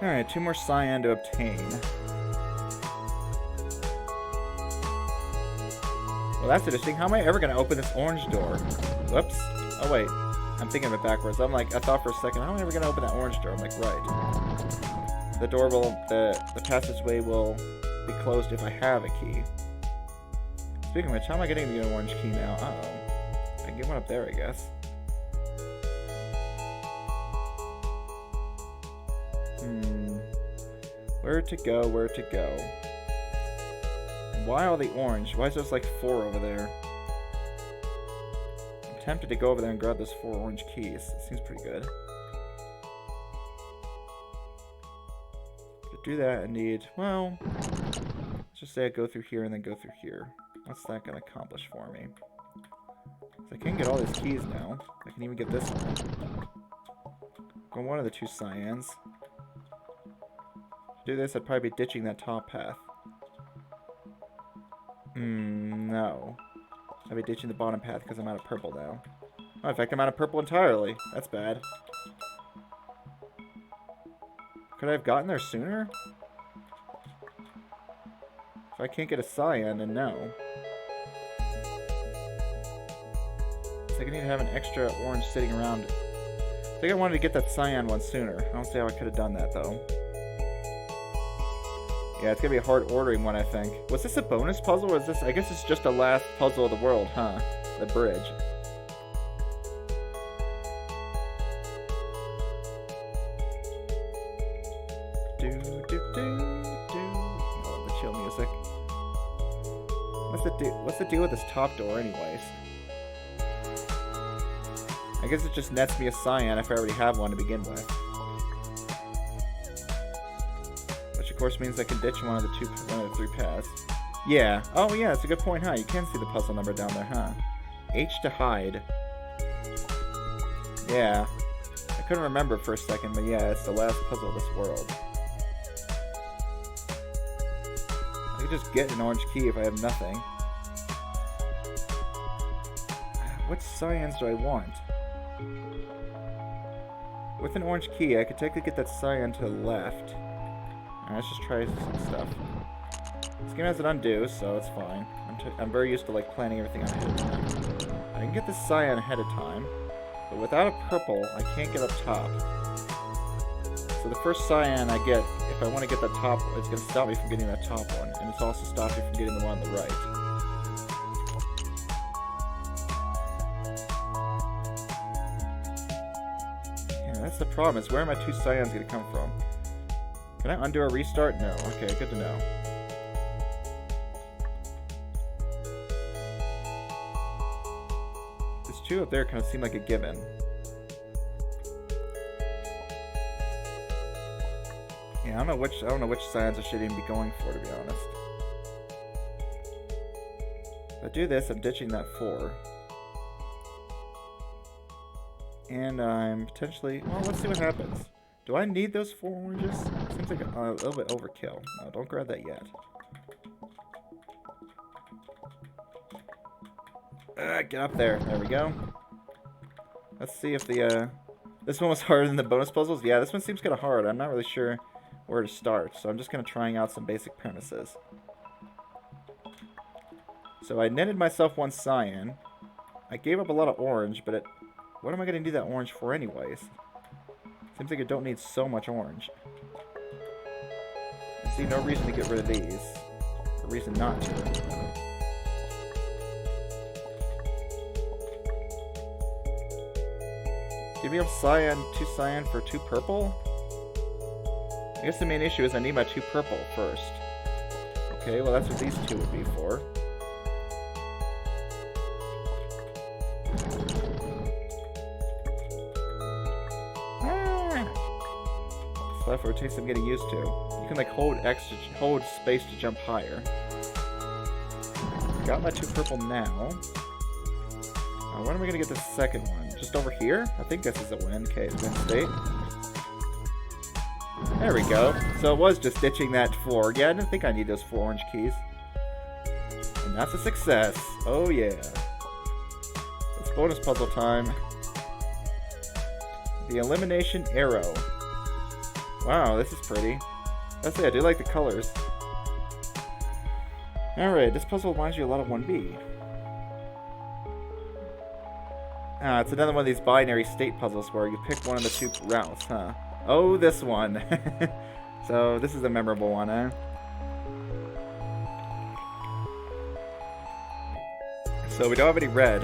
Alright, 2 more cyan to obtain. Well, that's interesting. How am I ever going to open this orange door? Whoops. Oh, wait. I'm thinking of it backwards. I thought for a second, how am I ever going to open that orange door? I'm like, right. The door will, the passageway will be closed if I have a key. Speaking of which, how am I getting the orange key now? Uh-oh. I can get one up there, I guess. Where to go, where to go? And why all the orange? Why is there like 4 over there? I'm tempted to go over there and grab those 4 orange keys. It seems pretty good. To do that, I need, well, let's just say I go through here and then go through here. What's that going to accomplish for me? So I can get all these keys now. I can even get this one. Go one of the 2 cyans. To do this, I'd probably be ditching that top path. No. I'd be ditching the bottom path because I'm out of purple now. Oh, in fact, I'm out of purple entirely. That's bad. Could I have gotten there sooner? If I can't get a cyan, then no. So I need to have an extra orange sitting around. I think I wanted to get that cyan one sooner. I don't see how I could have done that, though. Yeah, it's gonna be a hard ordering one, I think. Was this a bonus puzzle, or is this... I guess it's just the last puzzle of the world, huh? The bridge. I love the chill music. What's the deal with this top door, anyways? I guess it just nets me a cyan if I already have one to begin with. Of course means I can ditch one of the 3 paths. Yeah. Oh yeah, that's a good point, huh? You can see the puzzle number down there, huh? H to hide. Yeah. I couldn't remember for a second, but yeah, it's the last puzzle of this world. I could just get an orange key if I have nothing. What cyans do I want? With an orange key, I could technically get that cyan to the left. Alright, let's just try some stuff. This game has an undo, so it's fine. I'm I'm very used to like planning everything out ahead of time. I can get the cyan ahead of time, but without a purple, I can't get up top. So the first cyan I get, if I want to get that top, it's going to stop me from getting that top one, and it's also stopping me from getting the one on the right. Yeah, that's the problem, is where are my 2 cyans going to come from? Can I undo a restart? No. Okay, good to know. These 2 up there kind of seem like a given. Yeah, I don't know which cyans I should even be going for, to be honest. If I do this, I'm ditching that 4. And I'm potentially... Well, let's see what happens. Do I need those 4 oranges? Seems like a little bit overkill. No, don't grab that yet. Get up there. There we go. Let's see if the... This one was harder than the bonus puzzles. Yeah, this one seems kind of hard. I'm not really sure where to start, so I'm just going to trying out some basic premises. So I netted myself 1 cyan. I gave up a lot of orange, but what am I going to need that orange for anyways? Seems like I don't need so much orange. I see no reason to get rid of these. A reason not to. Give me up cyan, 2 cyan for 2 purple? I guess the main issue is I need my 2 purple first. Okay, well that's what these 2 would be for. Left rotation I'm getting used to. You can like hold space to jump higher. Got my 2 purple now. When am I gonna get the second one? Just over here? I think this is a win. Okay, win state. There we go. So it was just ditching that 4. Yeah, I didn't think I need those 4 orange keys. And that's a success. Oh yeah. It's bonus puzzle time. The elimination arrow. Wow, this is pretty. That's it, I do like the colors. Alright, this puzzle reminds you a lot of 1B. Ah, it's another one of these binary state puzzles where you pick one of the 2 routes, huh? Oh, this one. So, this is a memorable one, eh? So, we don't have any red.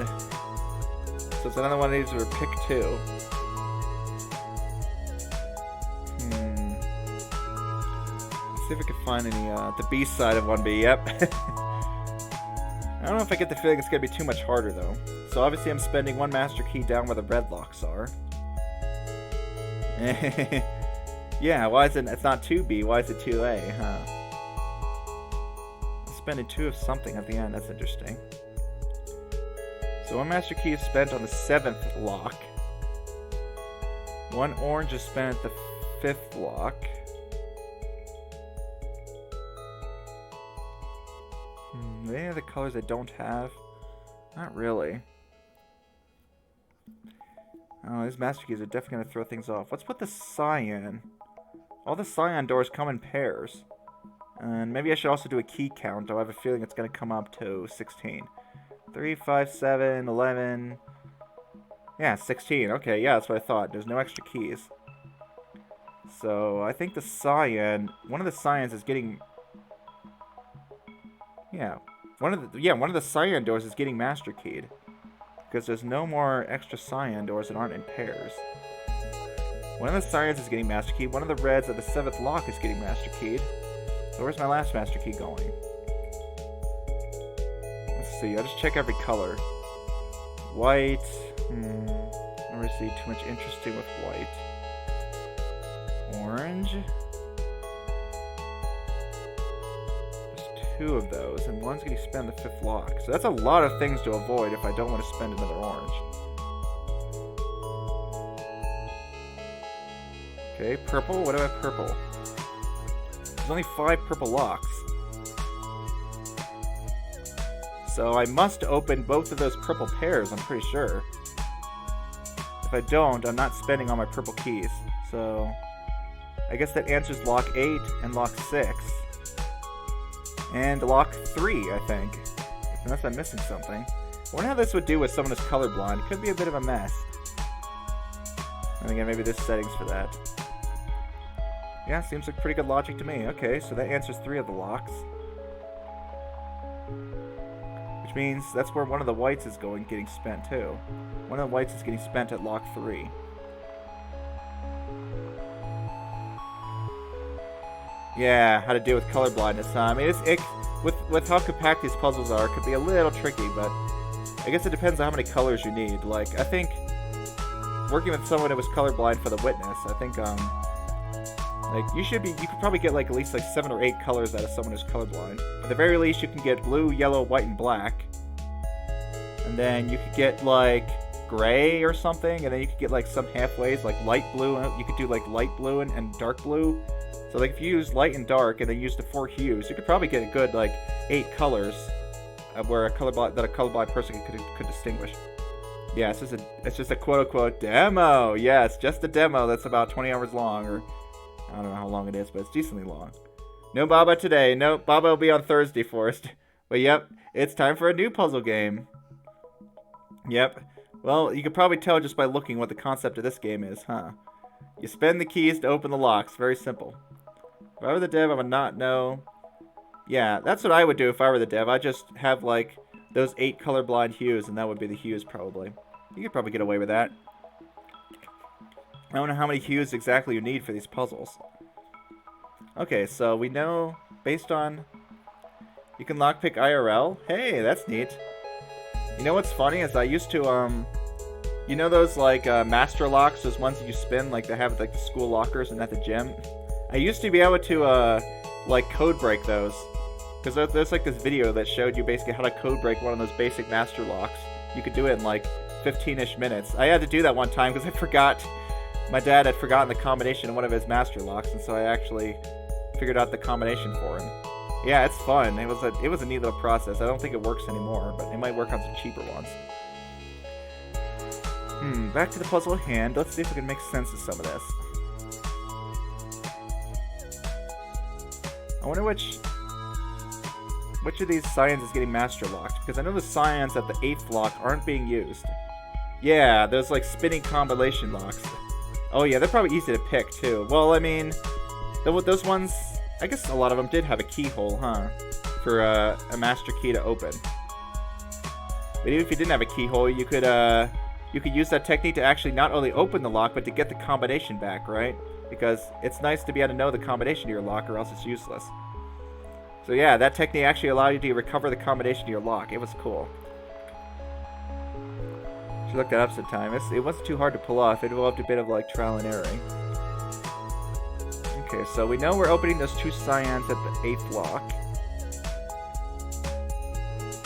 So, it's another one of these where pick 2. See if I can find any, the B side of 1B, yep. I don't know if I get the feeling it's going to be too much harder, though. So obviously I'm spending 1 master key down where the red locks are. Yeah, why is it, it's not 2B, why is it 2A, huh? I'm spending 2 of something at the end, that's interesting. So 1 master key is spent on the 7th lock. 1 orange is spent at the 5th lock. Any other colors I don't have? Not really. Oh, these master keys are definitely going to throw things off. Let's put the cyan. All the cyan doors come in pairs. And maybe I should also do a key count, though I have a feeling it's going to come up to 16. 3, 5, 7, 11... Yeah, 16. Okay, yeah, that's what I thought. There's no extra keys. So, I think the cyan... One of the cyans is getting... Yeah. One of the cyan doors is getting master keyed. Because there's no more extra cyan doors that aren't in pairs. One of the cyans is getting master keyed. One of the reds at the 7th lock is getting master keyed. So where's my last master key going? Let's see. I'll just check every color. White. I don't really see too much interesting with white. Orange. 2 of those, and one's going to spend the 5th lock. So that's a lot of things to avoid if I don't want to spend another orange. Okay, purple. What about purple? There's only 5 purple locks. So I must open both of those purple pairs, I'm pretty sure. If I don't, I'm not spending all my purple keys. So I guess that answers lock 8 and lock 6. And lock 3, I think. Unless I'm missing something. I wonder how this would do with someone who's colorblind. It could be a bit of a mess. And again, maybe there's settings for that. Yeah, seems like pretty good logic to me. Okay, so that answers 3 of the locks. Which means that's where one of the whites is getting spent too. One of the whites is getting spent at lock 3. Yeah, how to deal with color blindness, huh? I mean, with how compact these puzzles are, it could be a little tricky, but I guess it depends on how many colors you need. Like, I think working with someone who was colorblind for the witness, I think, like, you could probably get, like, at least, like, 7 or 8 colors out of someone who's colorblind. At the very least, you can get blue, yellow, white, and black. And then you could get, like, gray or something, and then you could get, like, some halfways, like light blue. You could do, like, light blue and dark blue. So, like, if you use light and dark and then use the 4 hues, you could probably get a good, like, 8 colors where a colorblind person could distinguish. Yeah, it's just a quote-unquote demo. Yes, just a demo that's about 20 hours long, or I don't know how long it is, but it's decently long. No Baba today. No, Baba will be on Thursday for us. But yep, it's time for a new puzzle game. Yep. Well, you could probably tell just by looking what the concept of this game is, huh? You spend the keys to open the locks. Very simple. If I were the dev, I would not know. Yeah, that's what I would do if I were the dev. I'd just have, like, those 8 colorblind hues, and that would be the hues, probably. You could probably get away with that. I don't know how many hues exactly you need for these puzzles. Okay, so we know, based on... You can lockpick IRL? Hey, that's neat. You know what's funny is I used to, you know those, like, master locks, those ones that you spin, like, they have, like, the school lockers and at the gym? I used to be able to, like, code break those. Because there's, like, this video that showed you basically how to code break one of those basic master locks. You could do it in, like, 15-ish minutes. I had to do that one time because I forgot... My dad had forgotten the combination of one of his master locks, and so I actually figured out the combination for him. Yeah, it's fun. It was a neat little process. I don't think it works anymore, but it might work on some cheaper ones. Back to the puzzle at hand. Let's see if we can make sense of some of this. I wonder which of these scions is getting master locked, because I know the scions at the 8th lock aren't being used. Yeah, those, like, spinning combination locks. Oh yeah, they're probably easy to pick, too. Well, I mean, those ones, I guess a lot of them did have a keyhole, huh? For a master key to open. But even if you didn't have a keyhole, you could use that technique to actually not only open the lock, but to get the combination back, right? Because it's nice to be able to know the combination to your lock, or else it's useless. So yeah, that technique actually allowed you to recover the combination to your lock. It was cool. Should look that up sometime. It wasn't too hard to pull off. It involved a bit of, like, trial and error. Okay, so we know we're opening those 2 scions at the 8th lock.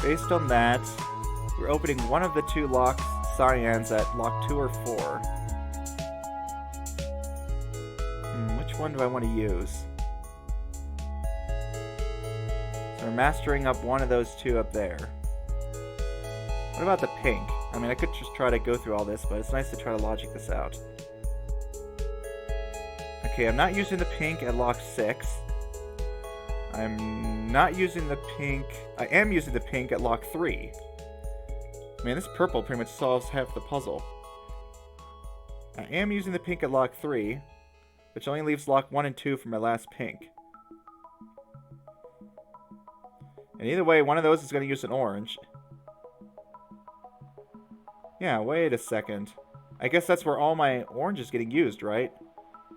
Based on that, we're opening one of the 2 locks scions at lock 2 or 4. Which one do I want to use? So we're mastering up one of those 2 up there. What about the pink? I mean, I could just try to go through all this, but it's nice to try to logic this out. Okay, I'm not using the pink at lock 6. I'm not using the pink... I am using the pink at lock 3. Man, this purple pretty much solves half the puzzle. I am using the pink at lock 3, which only leaves lock 1 and 2 for my last pink. And either way, one of those is going to use an orange. Yeah, wait a second. I guess that's where all my orange is getting used, right?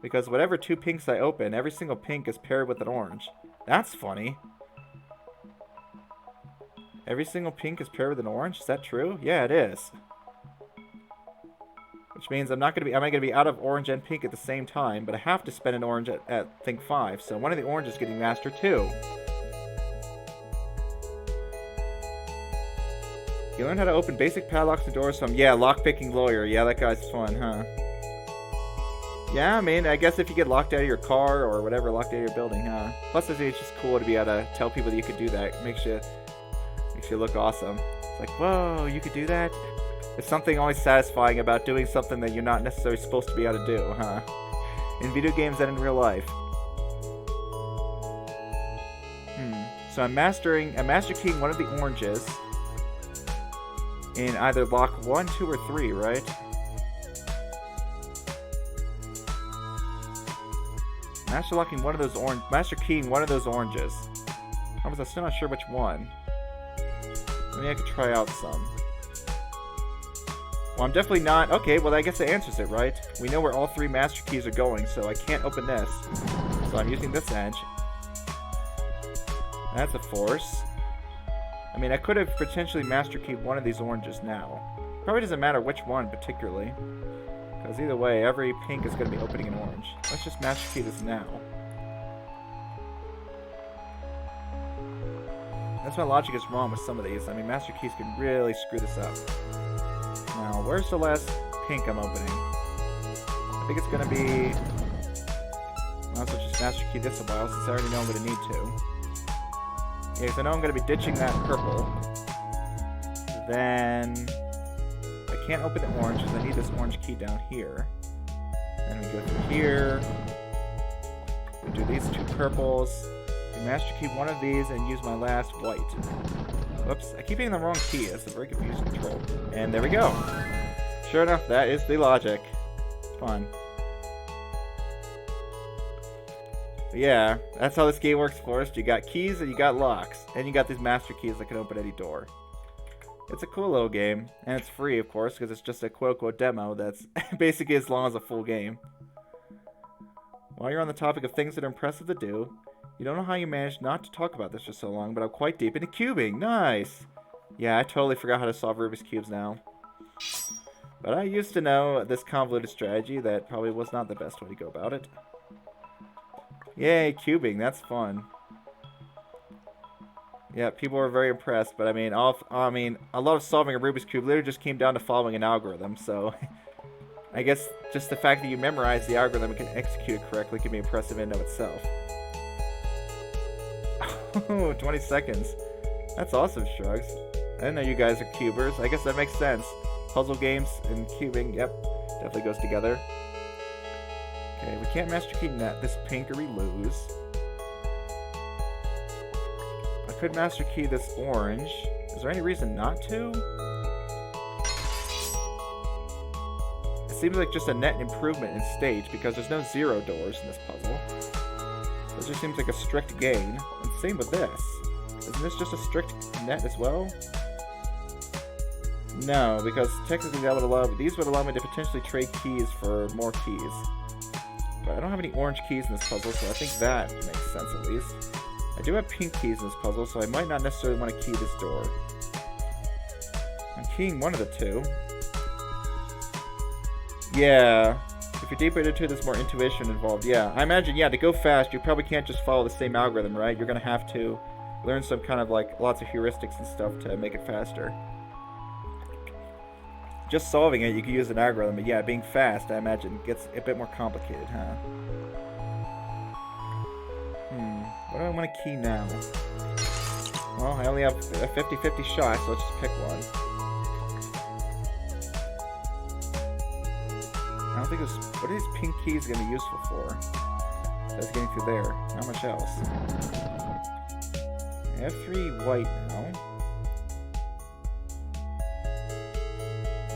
Because whatever 2 pinks I open, every single pink is paired with an orange. That's funny. Every single pink is paired with an orange? Is that true? Yeah, it is. Which means I'm not going to be out of orange and pink at the same time, but I have to spend an orange at think 5. So one of the oranges is getting mastered too. You learn how to open basic padlocks and doors from... Yeah, lockpicking lawyer. Yeah, that guy's fun, huh? Yeah, I mean, I guess if you get locked out of your car or whatever, locked out of your building, huh? Plus, it's just cool to be able to tell people that you could do that. It makes you look awesome. It's like, whoa, you could do that? There's something always satisfying about doing something that you're not necessarily supposed to be able to do, huh? In video games and in real life. So I'm master keying one of the oranges in either lock 1, 2, or 3, right? Master locking one of those orange. Master keying one of those oranges. I'm still not sure which one. Maybe I could try out some. Well, I'm definitely not. Okay, well, I guess that answers it, right? We know where all 3 master keys are going, so I can't open this. So I'm using this edge. That's a force. I mean, I could have potentially master keyed one of these oranges now. Probably doesn't matter which one particularly. Because either way, every pink is going to be opening an orange. Let's just master key this now. That's why logic is wrong with some of these. I mean, master keys can really screw this up. Now, where's the last pink I'm opening? I think it's going to be... I'll also just master key this a while since I already know I'm going to need to. Yeah, because I know I'm going to be ditching that purple. Then... I can't open the orange because I need this orange key down here. Then we go through here. We do these 2 purples. We master key one of these and use my last white. Whoops, I keep hitting the wrong key. That's a very confusing control. And there we go. Sure enough, that is the logic. Fun. But yeah, that's how this game works for us. You got keys and you got locks. And you got these master keys that can open any door. It's a cool little game. And it's free, of course, because it's just a quote-unquote demo that's basically as long as a full game. While you're on the topic of things that are impressive to do, you don't know how you managed not to talk about this for so long, but I'm quite deep into cubing. Nice! Yeah, I totally forgot how to solve Rubik's Cubes now. But I used to know this convoluted strategy that probably was not the best way to go about it. Yay, cubing, that's fun. Yeah, people were very impressed, but I mean, a lot of solving a Rubik's Cube literally just came down to following an algorithm, so... I guess just the fact that you memorize the algorithm and can execute it correctly can be impressive in and of itself. Oh, 20 seconds. That's awesome, Shrugs. I didn't know you guys are cubers. I guess that makes sense. Puzzle games and cubing, yep, definitely goes together. Okay, we can't master key this pink or we lose. I could master key this orange. Is there any reason not to? It seems like just a net improvement in stage because there's no 0 doors in this puzzle. This just seems like a strict gain. And same with this. Isn't this just a strict net as well? No, because technically that would allow... These would allow me to potentially trade keys for more keys. But I don't have any orange keys in this puzzle, so I think that makes sense at least. I do have pink keys in this puzzle, so I might not necessarily want to key this door. I'm keying one of the 2. Yeah. If you're deeper into it, there's more intuition involved. Yeah, I imagine, yeah, to go fast, you probably can't just follow the same algorithm, right? You're going to have to learn some kind of, like, lots of heuristics and stuff to make it faster. Just solving it, you can use an algorithm, but yeah, being fast, I imagine, gets a bit more complicated, huh? What do I want to key now? Well, I only have a 50-50 shot, so let's just pick one. I don't think this... What are these pink keys going to be useful for? That's getting through there. Not much else. I have 3 white now.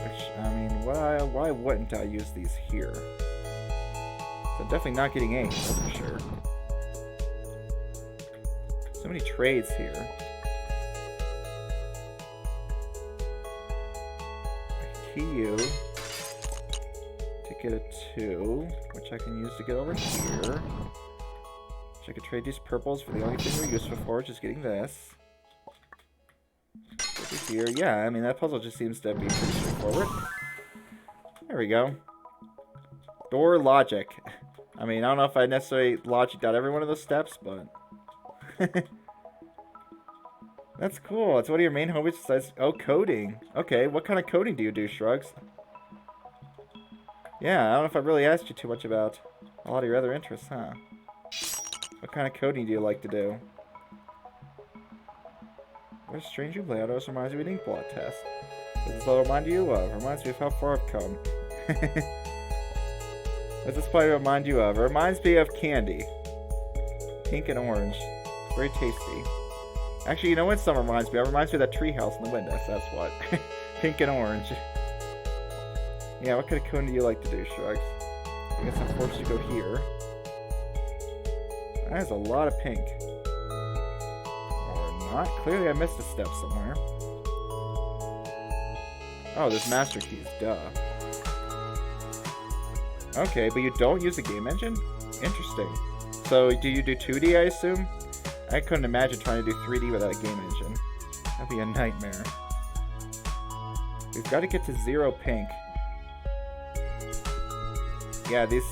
Which, I mean, why wouldn't I use these here? So I'm definitely not getting A's, that's for sure. So many trades here. I can key you to get a 2, which I can use to get over here. Which I could trade these purples for the only thing we're useful for, which is getting this. Over here, yeah, I mean that puzzle just seems to be pretty straightforward. There we go. Door logic. I mean, I don't know if I necessarily logicked out every one of those steps, but... That's cool. It's one of your main hobbies besides... Oh, coding. Okay, what kind of coding do you do, Shrugs? Yeah, I don't know if I really asked you too much about a lot of your other interests, huh? What kind of coding do you like to do? What a strange replay. It always reminds me of an ink blot test. What does this level remind you of? Reminds me of how far I've come. What does this play remind you of? It reminds me of candy. Pink and orange. It's very tasty. Actually, you know what some reminds me of? It reminds me of that treehouse in the window, so that's what. pink and orange. Yeah, what kind of cone do you like to do, Shrugs? I guess I'm forced to go here. That is a lot of pink. Or not. Clearly I missed a step somewhere. Oh, there's master keys. Duh. Okay, but you don't use the game engine? Interesting. So, do you do 2D, I assume? I couldn't imagine trying to do 3D without a game engine. That'd be a nightmare. We've got to get to 0 pink. Yeah, these...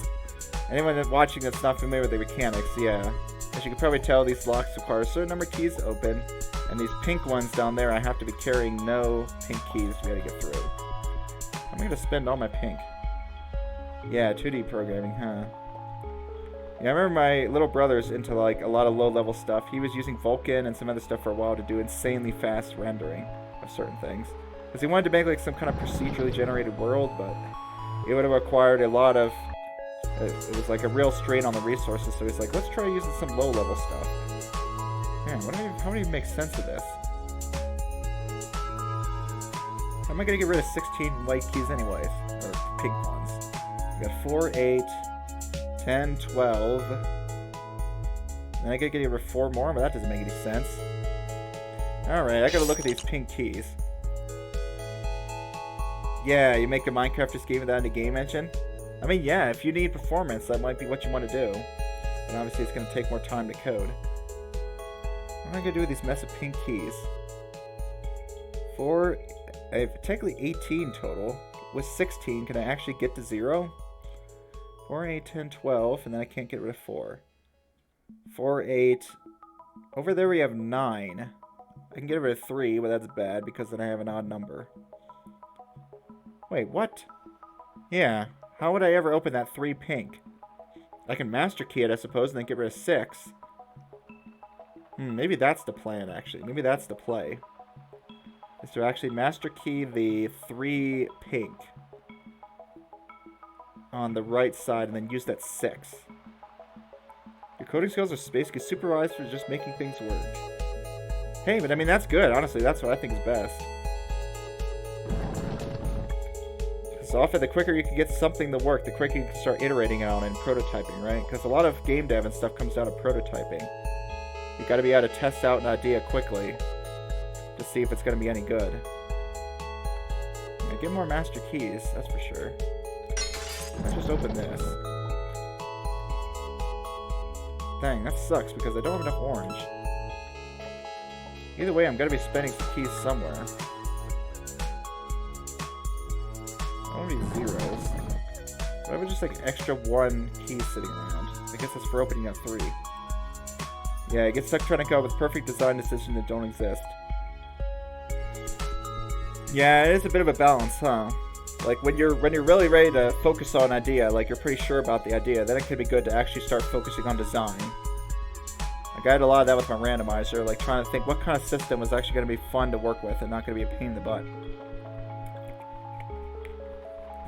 Anyone that's watching that's not familiar with the mechanics, yeah. As you can probably tell, these locks require a certain number of keys to open. And these pink ones down there, I have to be carrying no pink keys to be able to get through. I'm going to spend all my pink. Yeah, 2D programming, huh? Yeah, I remember my little brother's into like a lot of low-level stuff. He was using Vulkan and some other stuff for a while to do insanely fast rendering of certain things. Because he wanted to make like some kind of procedurally generated world, but it would have required a lot of... It was like a real strain on the resources, so he's like, let's try using some low-level stuff. Man, how do you make sense of this? How am I going to get rid of 16 white keys anyways? Or pink ones. We got 4, 8, 10, 12. Then I gotta get rid of 4 more, but that doesn't make any sense. Alright, I gotta look at these pink keys. Yeah, you make a Minecraft game without a game engine? I mean, yeah, if you need performance, that might be what you want to do. But obviously it's gonna take more time to code. What am I gonna do with these mess of pink keys? 4... I have technically 18 total. With 16, can I actually get to 0? 4, 8, 10, 12, and then I can't get rid of 4. 4, 8... Over there we have 9. I can get rid of 3, but that's bad, because then I have an odd number. Wait, what? Yeah, how would I ever open that 3 pink? I can master key it, I suppose, and then get rid of 6. Maybe that's the plan, actually. Maybe that's the play. Is to actually master key the 3 pink on the right side and then use that 6. Your coding skills are basically supervised for just making things work. Hey, but I mean, that's good. Honestly, that's what I think is best. So often, the quicker you can get something to work, the quicker you can start iterating on it and prototyping, right? Because a lot of game dev and stuff comes down to prototyping. You got to be able to test out an idea quickly to see if it's going to be any good. Get more master keys, that's for sure. Let's just open this. Dang, that sucks because I don't have enough orange. Either way, I'm going to be spending some keys somewhere. I want to be zeros. But I would just like extra 1 key sitting around. I guess that's for opening up 3. Yeah, I get stuck trying to come up with perfect design decisions that don't exist. Yeah, it is a bit of a balance, huh? Like when you're really ready to focus on an idea, like you're pretty sure about the idea, then it can be good to actually start focusing on design. Like I had a lot of that with my randomizer, like trying to think what kind of system was actually going to be fun to work with and not going to be a pain in the butt.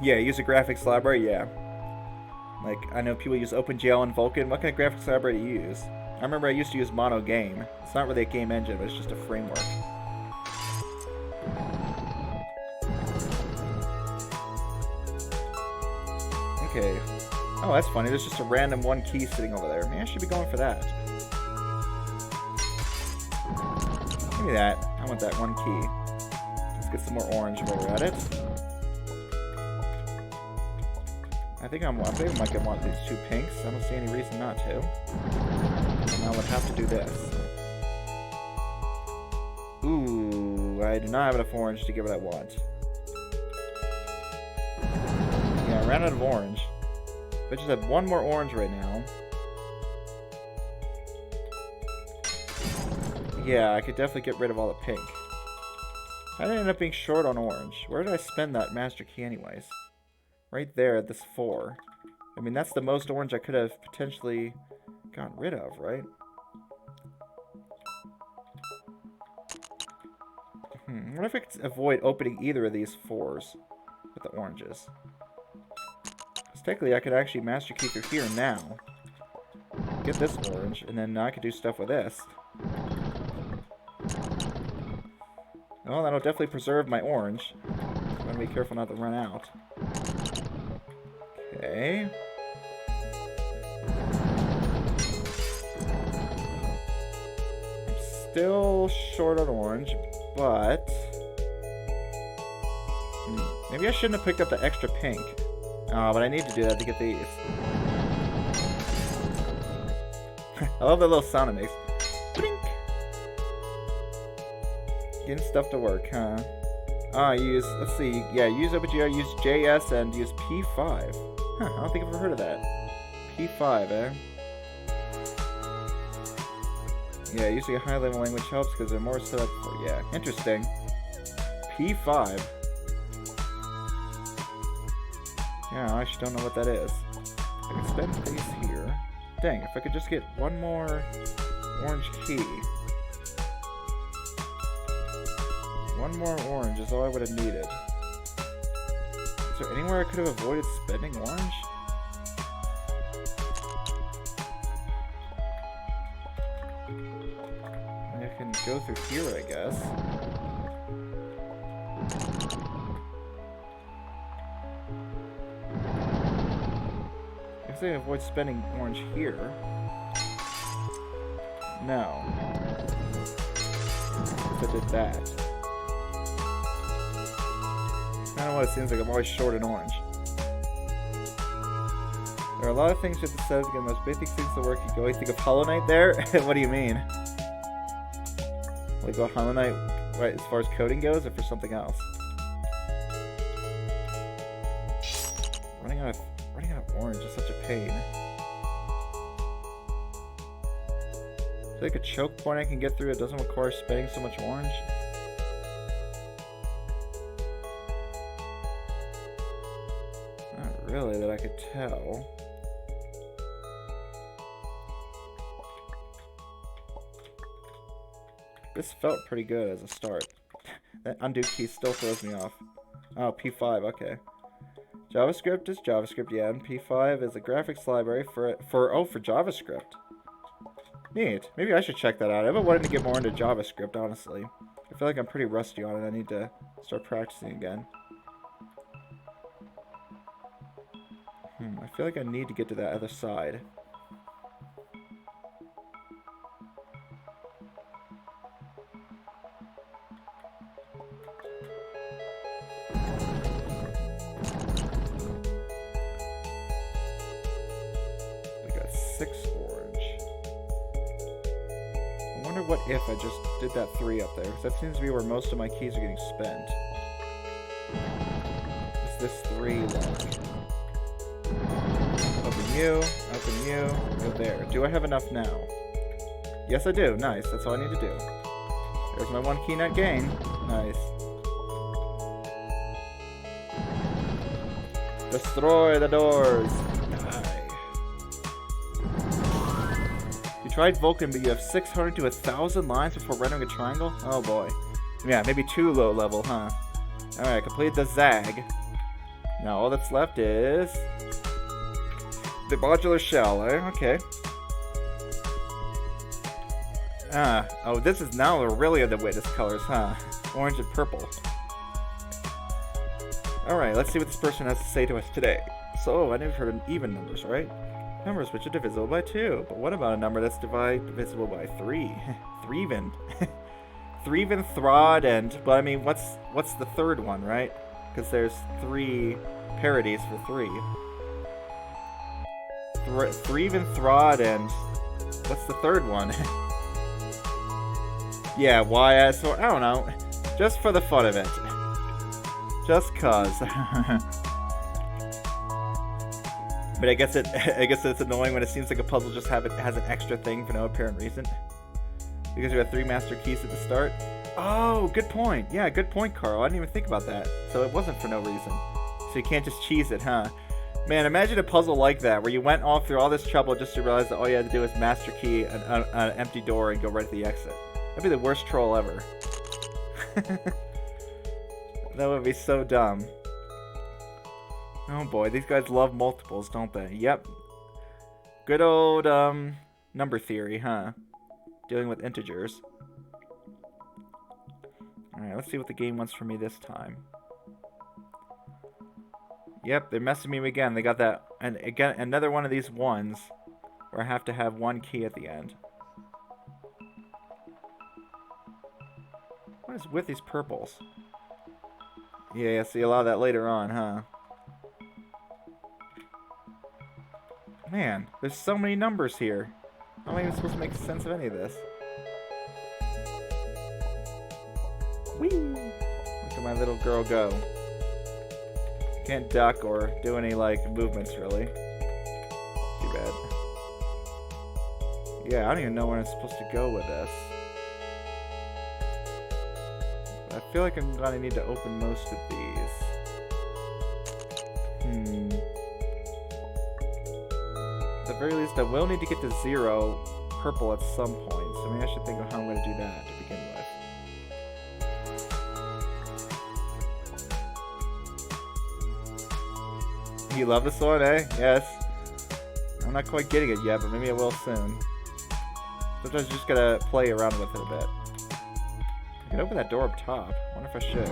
Yeah, use a graphics library, yeah. Like I know people use OpenGL and Vulkan. What kind of graphics library do you use? I remember I used to use Mono Game. It's not really a game engine, but it's just a framework. Okay. Oh, that's funny. There's just a random 1 key sitting over there. Maybe I should be going for that. Give me that. I want that 1 key. Let's get some more orange while we're at it. I think I might want these 2 pinks. I don't see any reason not to. And I would have to do this. Ooh, I do not have enough orange to get what I want. Yeah, I ran out of orange. But I just have 1 more orange right now. Yeah, I could definitely get rid of all the pink. I didn't end up being short on orange. Where did I spend that master key anyways? Right there, this 4. I mean, that's the most orange I could have potentially gotten rid of, right? I wonder if I could avoid opening either of these 4s with the oranges. Because technically I could actually master key through here now. Get this orange, and then I could do stuff with this. Well, that'll definitely preserve my orange. Gotta be careful not to run out. Okay. I'm still short on orange, but... maybe I shouldn't have picked up the extra pink. Oh, but I need to do that to get these. I love that little sound it makes. Blink! Getting stuff to work, huh? Use, let's see, yeah, use OpenGL, use JS, and use P5. Huh, I don't think I've ever heard of that. P5, eh? Yeah, using a high-level language helps because they're more set up for, yeah, interesting. P5. Yeah, I actually don't know what that is. I can spend these here. Dang, if I could just get one more orange key. One more orange is all I would have needed. Is there anywhere I could have avoided spending orange? I can go through here, I guess. I guess I can avoid spending orange here. No. If I did that. I don't know what it seems like. I'm always short in orange. There are a lot of things you have to set to get the most basic things to work. You go. You think of Hollow Knight there? What do you mean? Like go Hollow Knight right as far as coding goes, or for something else? Running out of orange is such a pain. Is there like a choke point I can get through that doesn't require spending so much orange? Really, that I could tell. This felt pretty good as a start. That undo key still throws me off. Oh, P5, okay. JavaScript is JavaScript, yeah, and P5 is a graphics library for JavaScript. Neat. Maybe I should check that out. I've been wanting to get more into JavaScript, honestly. I feel like I'm pretty rusty on it. I need to start practicing again. I feel like I need to get to that other side. I got 6 orange. I wonder what if I just did that 3 up there, because that seems to be where most of my keys are getting spent. What's this 3 like? You, go there. Do I have enough now? Yes, I do. Nice. That's all I need to do. There's my 1 key net gain. Nice. Destroy the doors. Die. You tried Vulcan, but you have 600 to 1,000 lines before rendering a triangle? Oh boy. Yeah, maybe too low level, huh? Alright, complete the zag. Now all that's left is... the modular shell, eh? Okay. Oh, this is now really the witness colors, huh? Orange and purple. Alright, let's see what this person has to say to us today. So, I never heard of even numbers, right? Numbers which are divisible by 2. But what about a number that's divisible by 3? Threeven. Threeven, Throd, and... but I mean, what's the third one, right? Because there's 3 parodies for 3. Threeven, Throd, and what's the third one? Yeah, YS, or I don't know. Just for the fun of it. Just cause. But I guess it's annoying when it seems like a puzzle just has an extra thing for no apparent reason. Because you have 3 master keys at the start. Oh, good point. Yeah, good point, Carl. I didn't even think about that. So it wasn't for no reason. So you can't just cheese it, huh? Man, imagine a puzzle like that, where you went all through all this trouble just to realize that all you had to do was master key an empty door and go right to the exit. That'd be the worst troll ever. That would be so dumb. Oh boy, these guys love multiples, don't they? Yep. Good old, number theory, huh? Dealing with integers. Alright, let's see what the game wants from me this time. Yep, they're messing me again. They got that, and again, another one of these ones where I have to have one key at the end. What is with these purples? Yeah, see a lot of that later on, huh? Man, there's so many numbers here. How am I even supposed to make sense of any of this? Whee! Look at my little girl go. Can't duck or do any, like, movements, really. Too bad. Yeah, I don't even know where I'm supposed to go with this. I feel like I'm gonna need to open most of these. At the very least, I will need to get to 0 purple at some point, so maybe I should think of how I'm gonna do that to begin with. You love this one, eh? Yes. I'm not quite getting it yet, but maybe I will soon. Sometimes you just gotta play around with it a bit. I can open that door up top. I wonder if I should.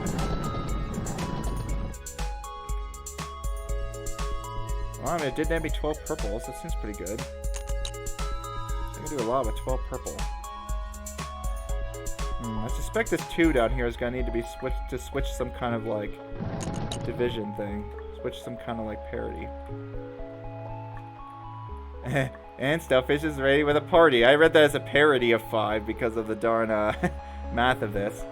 Well, I mean, it did net me 12 purples. That seems pretty good. I can do a lot with 12 purple. I suspect this 2 down here is gonna need to be switched to switch some kind of like division thing. Switch some kind of like parity. And Stalefish is ready with a party. I read that as a parody of 5 because of the darn math of this.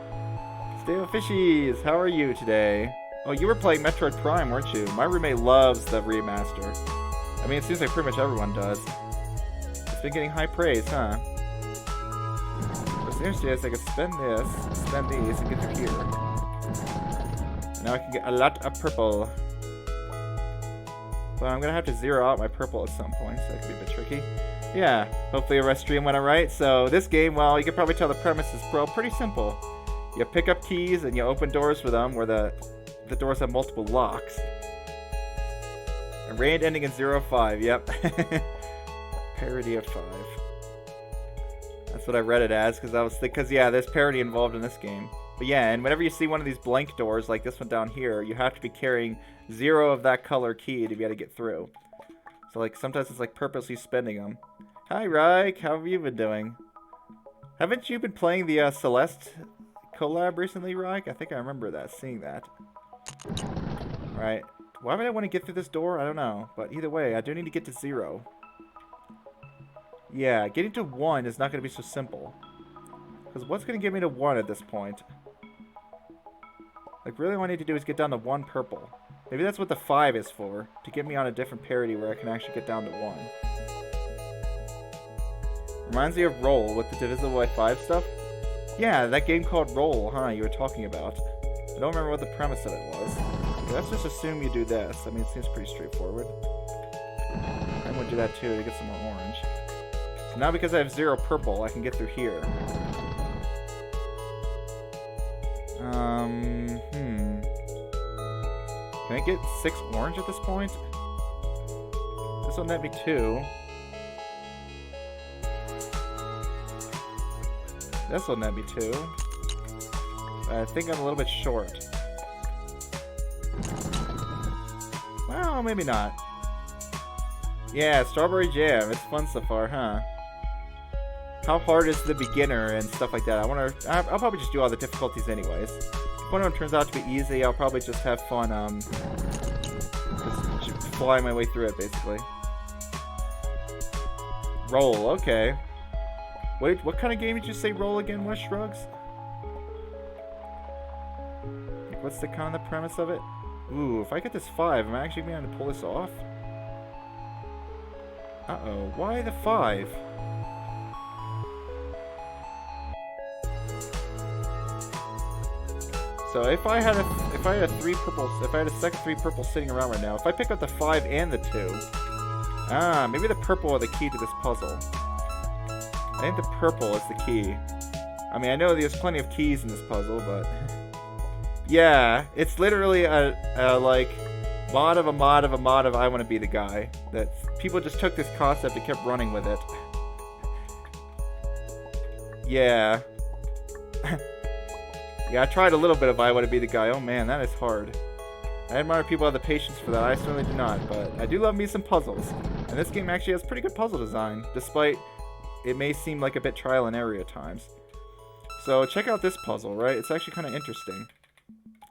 Stalefishies, how are you today? Oh, you were playing Metroid Prime, weren't you? My roommate loves the remaster. I mean, it seems like pretty much everyone does. It's been getting high praise, huh? But seriously, I can spend this, spend these, and get to here. And now I can get a lot of purple. But I'm gonna have to zero out my purple at some point, so that could be a bit tricky. Yeah, hopefully the rest stream went alright. So this game, well, you can probably tell the premise is pretty simple. You pick up keys and you open doors with them where the doors have multiple locks. And raid ending in 0-5, yep. Parody of 5. That's what I read it as, because yeah, there's parody involved in this game. But yeah, and whenever you see one of these blank doors, like this one down here, you have to be carrying 0 of that color key to be able to get through. So like, sometimes it's like purposely spending them. Hi, Ryke, how have you been doing? Haven't you been playing the Celeste collab recently, Ryke? I think I remember that, seeing that. Alright, why would I want to get through this door? I don't know, but either way, I do need to get to 0. Yeah, getting to 1 is not going to be so simple. Because what's going to get me to 1 at this point? Like, really what I need to do is get down to 1 purple. Maybe that's what the 5 is for, to get me on a different parity where I can actually get down to 1. Reminds me of Roll with the Divisible by 5 stuff. Yeah, that game called Roll, huh, you were talking about. I don't remember what the premise of it was. Okay, let's just assume you do this. I mean, it seems pretty straightforward. I'm going to do that too to get some more orange. So now because I have 0 purple, I can get through here. Can I get 6 orange at this point? This will net me 2. This will net me 2. I think I'm a little bit short. Well, maybe not. Yeah, strawberry jam. It's fun so far, huh? How hard is the beginner and stuff like that? I'll probably just do all the difficulties anyways. If one of them turns out to be easy, I'll probably just have fun, just fly my way through it, basically. Roll, okay. Wait, what kind of game did you say Roll again was, Shrugs? Like, what's the kind of the premise of it? Ooh, if I get this 5, am I actually going to be able to pull this off? Uh-oh, why the 5? So if I had a 3 purples, if I had a second 3 purple sitting around right now, if I pick up the 5 and the 2, maybe the purple are the key to this puzzle. I think the purple is the key. I mean, I know there's plenty of keys in this puzzle, but yeah, it's literally a like mod of a mod of a mod of I want to be the guy. That people just took this concept and kept running with it. Yeah. Yeah, I tried a little bit of I want to be the guy. Oh man, that is hard. I admire people who have the patience for that. I certainly do not, but I do love me some puzzles. And this game actually has pretty good puzzle design, despite it may seem like a bit trial and error at times. So check out this puzzle, right? It's actually kind of interesting.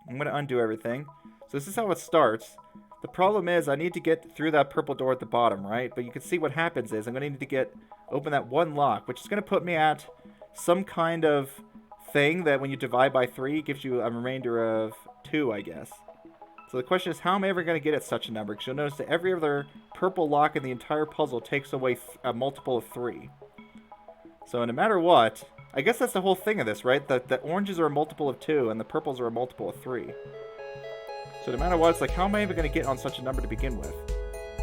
I'm going to undo everything. So this is how it starts. The problem is I need to get through that purple door at the bottom, right? But you can see what happens is I'm going to need to open that one lock, which is going to put me at some kind of thing that when you divide by 3 gives you a remainder of 2, I guess. So the question is, how am I ever going to get at such a number? Because you'll notice that every other purple lock in the entire puzzle takes away a multiple of 3. So no matter what, I guess that's the whole thing of this, right? The oranges are a multiple of 2 and the purples are a multiple of 3. So no matter what, it's like, how am I even going to get on such a number to begin with?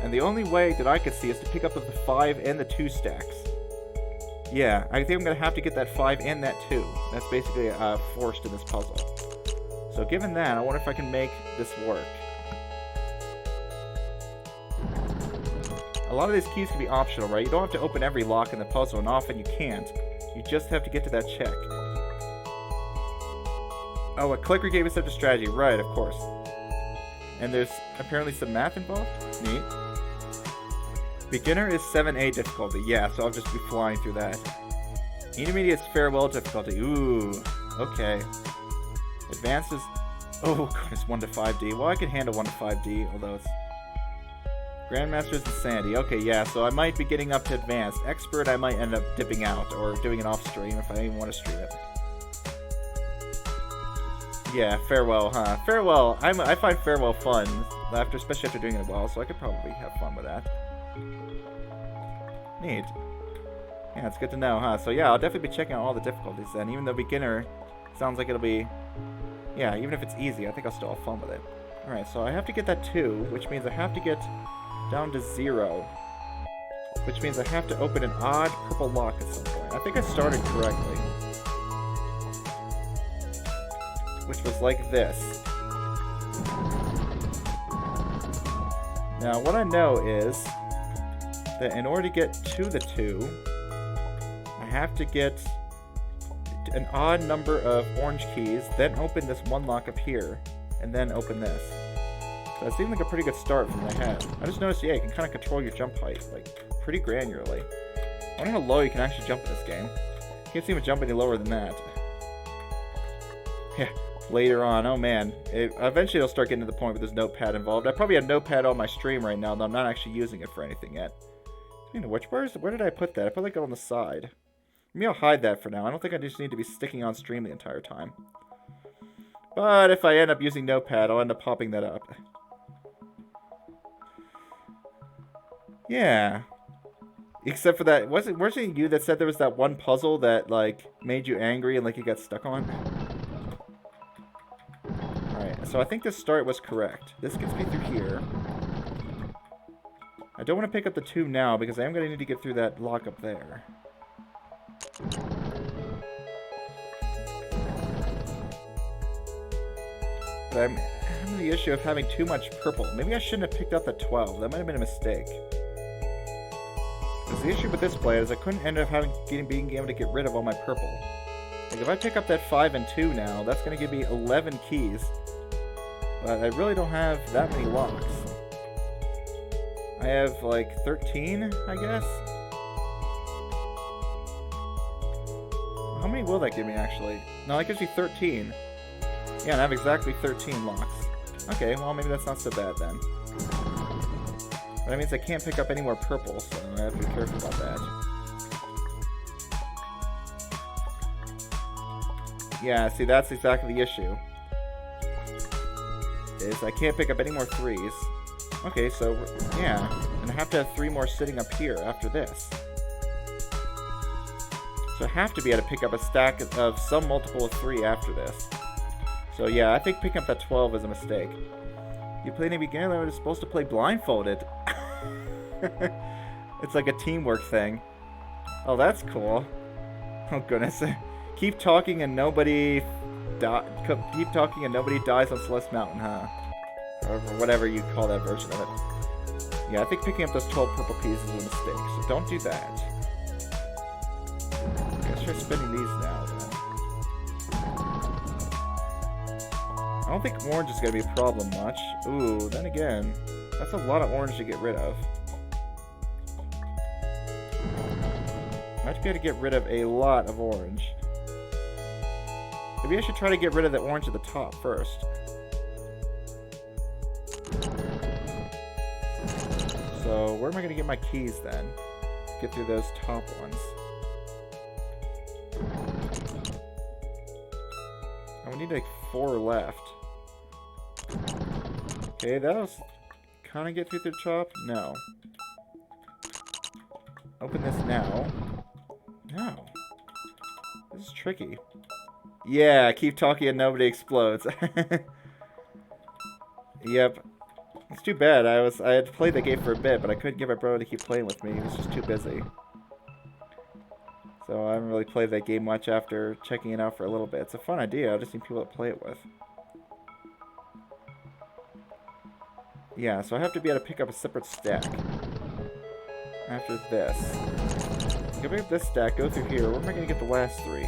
And the only way that I could see is to pick up the 5 and the 2 stacks. Yeah, I think I'm going to have to get that 5 and that 2. That's basically forced in this puzzle. So given that, I wonder if I can make this work. A lot of these keys can be optional, right? You don't have to open every lock in the puzzle, and often you can't. You just have to get to that check. Oh, a clicker gave us such a strategy. Right, of course. And there's apparently some math involved? Neat. Beginner is 7A difficulty. Yeah, so I'll just be flying through that. Intermediate is farewell difficulty. Ooh, okay. Advanced is... Oh, God, it's 1 to 5D. Well, I can handle 1 to 5D, although it's... Grandmaster is insanity. Okay, yeah, so I might be getting up to advanced. Expert, I might end up dipping out, or doing it off stream if I even want to stream it. Yeah, farewell, huh? Farewell. I find farewell fun, especially after doing it well, so I could probably have fun with that. Neat. Yeah, it's good to know, huh? So yeah, I'll definitely be checking out all the difficulties then. Even though beginner sounds like it'll be... Yeah, even if it's easy, I think I'll still have fun with it. Alright, so I have to get that 2, which means I have to get down to 0. Which means I have to open an odd purple lock at some point. I think I started correctly. Which was like this. Now, what I know is that in order to get to the 2, I have to get an odd number of orange keys, then open this one lock up here, and then open this. So it seemed like a pretty good start from the head. I just noticed, yeah, you can kind of control your jump height, like, pretty granularly. I wonder how low you can actually jump in this game. You can't seem to jump any lower than that. Yeah, later on, oh man. Eventually it'll start getting to the point where there's notepad involved. I probably have notepad on my stream right now, though I'm not actually using it for anything yet. Speaking of which, where did I put that? I put like it on the side. Maybe I'll hide that for now. I don't think I just need to be sticking on stream the entire time. But if I end up using notepad, I'll end up popping that up. Yeah. Except for that, wasn't it you that said there was that one puzzle that, like, made you angry and, like, you got stuck on? Alright, so I think this start was correct. This gets me through here. I don't want to pick up the 2 now, because I am going to need to get through that lock up there. But I'm having the issue of having too much purple. Maybe I shouldn't have picked up the 12. That might have been a mistake. Because the issue with this play is I couldn't end up being able to get rid of all my purple. Like if I pick up that 5 and 2 now, that's going to give me 11 keys. But I really don't have that many locks. I have like 13, I guess? How many will that give me actually? No, that gives me 13. Yeah, and I have exactly 13 locks. Okay, well maybe that's not so bad then. But that means I can't pick up any more purple, so I have to be careful about that. Yeah, see, that's exactly the issue. Is I can't pick up any more 3s. Okay, so, yeah. And I have to have 3 more sitting up here after this. So I have to be able to pick up a stack of some multiple of 3 after this. So yeah, I think picking up that 12 is a mistake. You play any beginner level, you're supposed to play blindfolded. It's like a teamwork thing. Oh, that's cool. Oh goodness. Keep talking and nobody dies on Celeste Mountain, huh? Or whatever you call that version of it. Yeah, I think picking up those 12 purple keys is a mistake, so don't do that. Let's try spinning these now, then. I don't think orange is going to be a problem much. Ooh, then again, that's a lot of orange to get rid of. I have to be able to get rid of a lot of orange. Maybe I should try to get rid of the orange at the top first. So, where am I going to get my keys then? Get through those top ones. I would need like 4 left. Okay, that'll kind of get through the top. No. Open this now. No. This is tricky. Yeah, keep talking and nobody explodes. Yep. It's too bad. I had played the game for a bit, but I couldn't get my brother to keep playing with me. He was just too busy. So I haven't really played that game much after checking it out for a little bit. It's a fun idea. I just need people to play it with. Yeah, so I have to be able to pick up a separate stack. After this. I'm gonna pick up this stack, go through here. Where am I gonna get the last 3?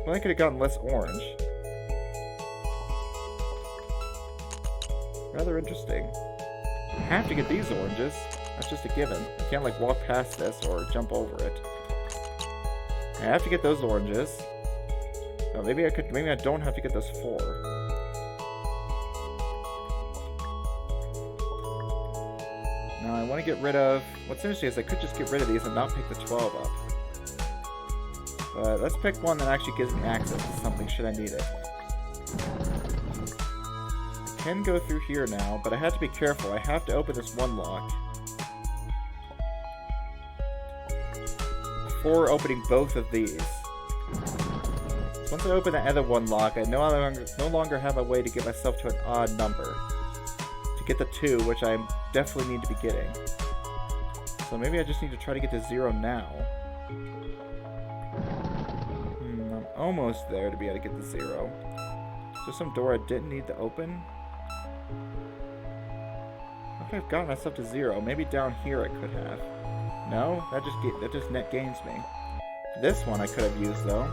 Well, I could have gotten less orange. Rather interesting. I have to get these oranges. That's just a given. I can't like walk past this or jump over it. I have to get those oranges. Oh, maybe I don't have to get those 4. Now I want to get rid of... What's interesting is I could just get rid of these and not pick the 12 up. But let's pick one that actually gives me access to something should I need it. I can go through here now, but I have to be careful. I have to open this one lock before opening both of these. So once I open the other one lock, I no longer have a way to get myself to an odd number. To get the 2, which I definitely need to be getting. So maybe I just need to try to get to 0 now. I'm almost there to be able to get to 0. Is there some door I didn't need to open? I think I've gotten myself to 0. Maybe down here I could have. No? That just net gains me. This one I could have used though.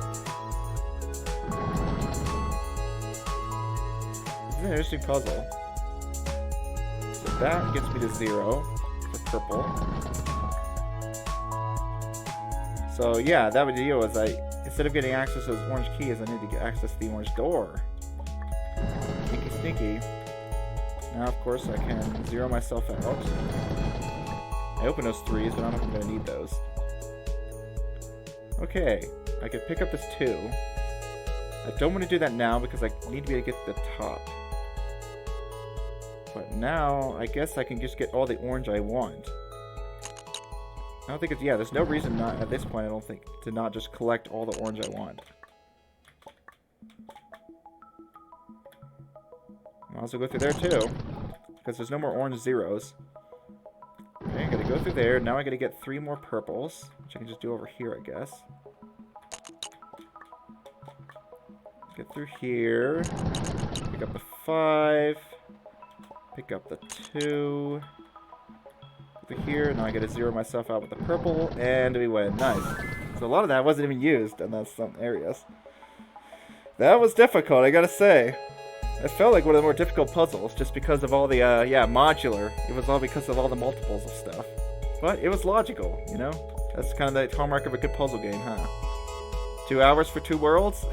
This is an interesting puzzle. So that gets me to 0 for purple. So yeah, that would deal was instead of getting access to those orange keys, I need to get access to the orange door. Sneaky, sneaky. Now, of course, I can 0 myself out. I open those 3s, but I don't know if I'm going to need those. Okay, I could pick up this 2. I don't want to do that now because I need to be able to get to the top. But now, I guess I can just get all the orange I want. I don't think it's... Yeah, there's no reason not, at this point, I don't think, to not just collect all the orange I want. I'll also go through there too, because there's no more orange 0s. Okay, I gotta go through there. Now I gotta get 3 more purples, which I can just do over here, I guess. Get through here. Pick up the 5. Pick up the 2. Over here. Now I gotta 0 myself out with the purple, and we win. Nice. So a lot of that wasn't even used in some areas. That was difficult, I gotta say. It felt like one of the more difficult puzzles, just because of all the, yeah, modular. It was all because of all the multiples of stuff. But it was logical, you know? That's kind of the hallmark of a good puzzle game, huh? 2 hours for 2 worlds?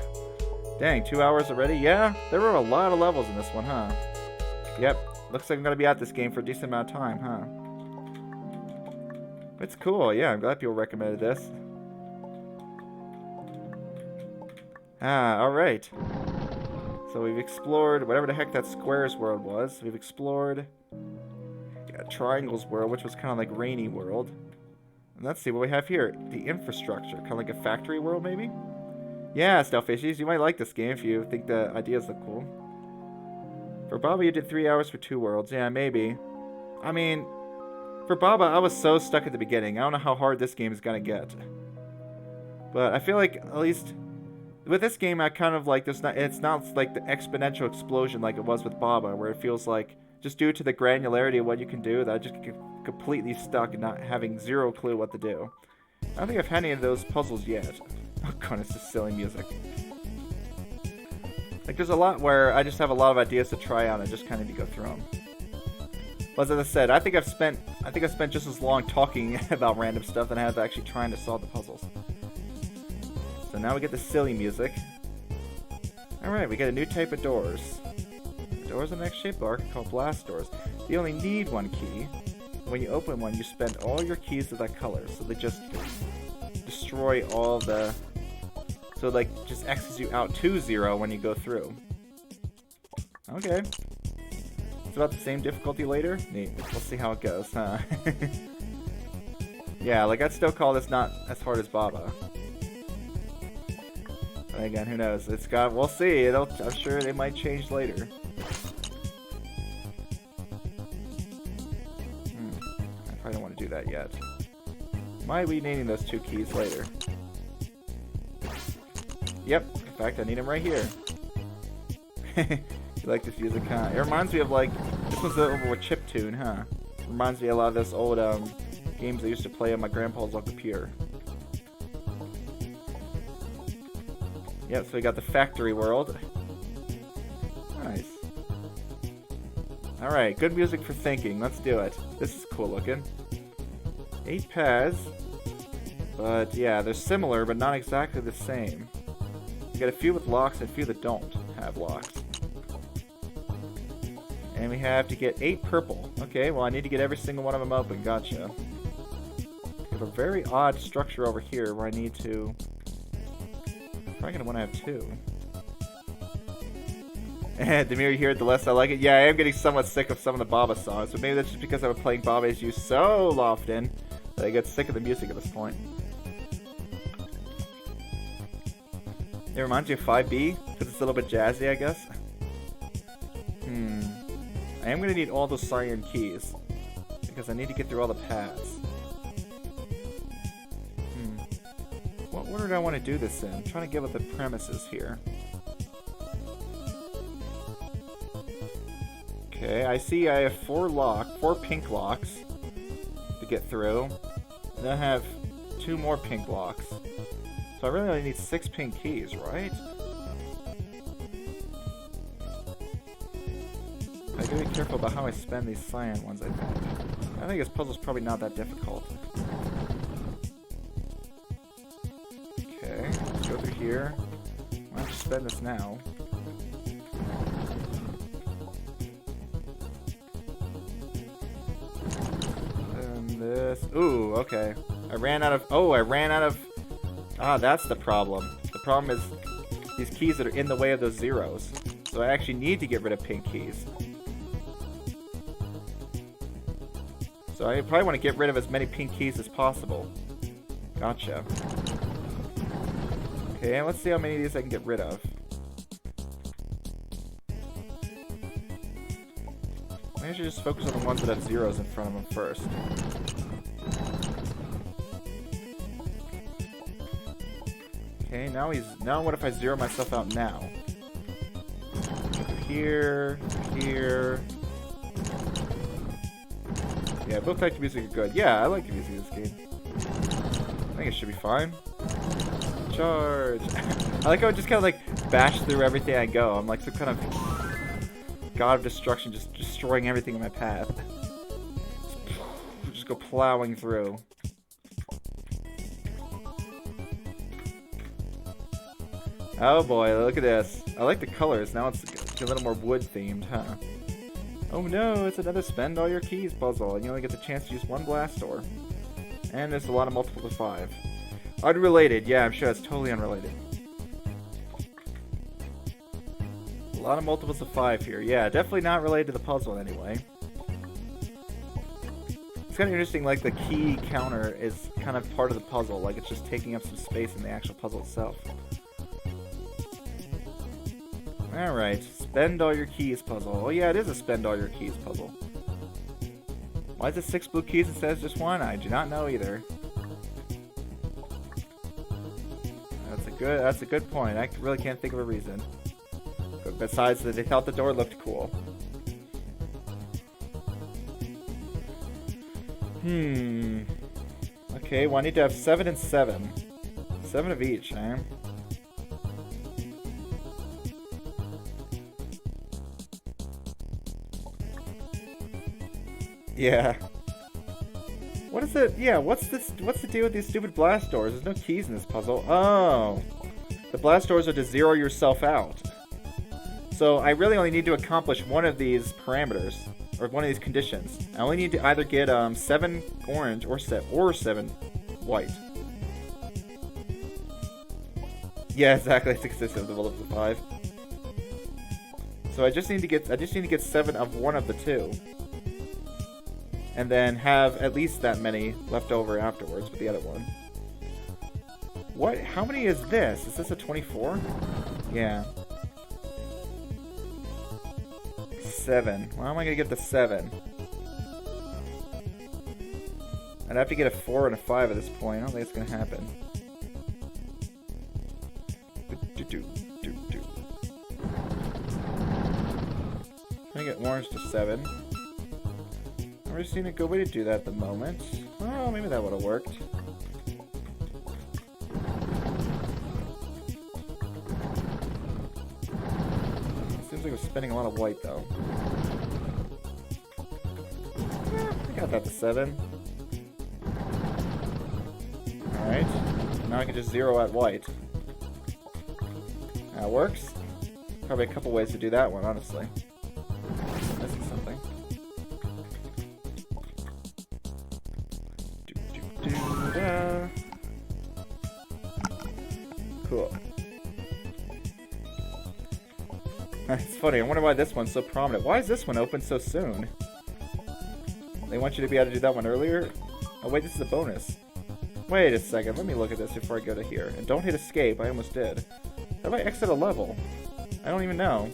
Dang, 2 hours already? Yeah, there were a lot of levels in this one, huh? Yep, looks like I'm gonna be at this game for a decent amount of time, huh? It's cool, yeah, I'm glad people recommended this. Ah, alright. So we've explored whatever the heck that squares world was. We've explored triangles world, which was kind of like rainy world. And let's see what we have here. The infrastructure, kind of like a factory world, maybe? Yeah, Stealthfishies, you might like this game if you think the ideas look cool. For Baba, you did 3 hours for 2 worlds. Yeah, maybe. I mean, for Baba, I was so stuck at the beginning. I don't know how hard this game is gonna get. But I feel like, at least... with this game, I kind of like, it's not like the exponential explosion like it was with Baba, where it feels like, just due to the granularity of what you can do, that I just get completely stuck and not having 0 clue what to do. I don't think I've had any of those puzzles yet. Oh god, it's just silly music. Like, there's a lot where I just have a lot of ideas to try out and just kind of need to go through them. But as I said, I think I've spent just as long talking about random stuff than I have actually trying to solve the puzzles. So now we get the silly music. Alright, we get a new type of doors. The doors in the next shape are called blast doors. You only need one key. When you open one, you spend all your keys of that color, so they just destroy all the... So it, like, just X's you out to 0 when you go through. Okay. It's about the same difficulty later? Neat. We'll see how it goes, huh? Yeah, like, I'd still call this not as hard as Baba. But again, who knows? It's got... We'll see. I'm sure they might change later. I don't want to do that yet. Might be needing those 2 keys later. Yep, in fact, I need them right here. You like this music, huh? It reminds me of, like, this was over with chiptune, huh? Reminds me a lot of those old games I used to play on my grandpa's old computer. Yep, so we got the factory world. Nice. Alright, good music for thinking. Let's do it. This is cool looking. 8 paths. But yeah, they're similar, but not exactly the same. You got a few with locks and a few that don't have locks. And we have to get 8 purple. Okay, well I need to get every single one of them open. Gotcha. We have a very odd structure over here where I need to... I'm probably going to want to have 2. And the more you hear it, the less I like it. Yeah, I am getting somewhat sick of some of the Baba songs, but maybe that's just because I've been playing Baba Is You so often that I get sick of the music at this point. It reminds you of 5B, because it's a little bit jazzy, I guess. I am going to need all those cyan keys, because I need to get through all the paths. What order do I want to do this in? I'm trying to get what the premise is here. Okay, I see I have 4 pink locks to get through. And I have 2 more pink locks. So I really only need 6 pink keys, right? I gotta be careful about how I spend these cyan ones, I think. I think this puzzle's probably not that difficult. Okay, let's go through here. Why don't you spend this now? This. Ooh, okay. I ran out of... Ah, that's the problem. The problem is these keys that are in the way of those zeros. So I actually need to get rid of pink keys. So I probably want to get rid of as many pink keys as possible. Gotcha. Okay, let's see how many of these I can get rid of. Maybe I should just focus on the ones that have zeros in front of them first. Okay, now what if I zero myself out now? Here, here. Yeah, both types of music are good. Yeah, I like the music of this game. I think it should be fine. Charge! I like how I just kind of like bash through everything I go. I'm like some kind of god of destruction, just destroying everything in my path. Just go plowing through. Oh boy, look at this. I like the colors. Now it's a little more wood themed, huh? Oh no, it's another spend all your keys puzzle, and you only get the chance to use 1 blast door. And there's a lot of multiples of 5. Unrelated, yeah, I'm sure that's totally unrelated. A lot of multiples of 5 here. Yeah, definitely not related to the puzzle in any way. It's kind of interesting, like the key counter is kind of part of the puzzle, like it's just taking up some space in the actual puzzle itself. Alright, spend all your keys puzzle. Oh yeah, it is a spend all your keys puzzle. Why is it 6 blue keys instead of just 1? I do not know either. That's a good point. I really can't think of a reason. But besides that they thought the door looked cool. Okay, well I need to have 7 and 7. 7 of each, eh? Yeah. What is it? Yeah, what's this? What's the deal with these stupid blast doors? There's no keys in this puzzle. Oh. The blast doors are to zero yourself out. So I really only need to accomplish one of these parameters, or one of these conditions. I only need to either get 7 orange or 7 white. Yeah, exactly. It's consistent with the level 5. So I just need to get 7 of one of the two, and then have at least that many left over afterwards with the other one. What? How many is this? Is this a 24? Yeah. 7. Well, how am I gonna get the 7? I'd have to get a 4 and a 5 at this point. I don't think it's gonna happen. Can I get orange to 7? I've never seen a good way to do that at the moment. Oh, maybe that would have worked. Seems like we're spending a lot of white, though. I got that to 7. Alright. Now I can just zero out white. That works. Probably a couple ways to do that one, honestly. Missing something. Do-do-do-da. Cool. It's funny, I wonder why this one's so prominent. Why is this one open so soon? They want you to be able to do that one earlier? Oh wait, this is a bonus. Wait a second, let me look at this before I go to here. And don't hit escape, I almost did. How do I exit a level? I don't even know.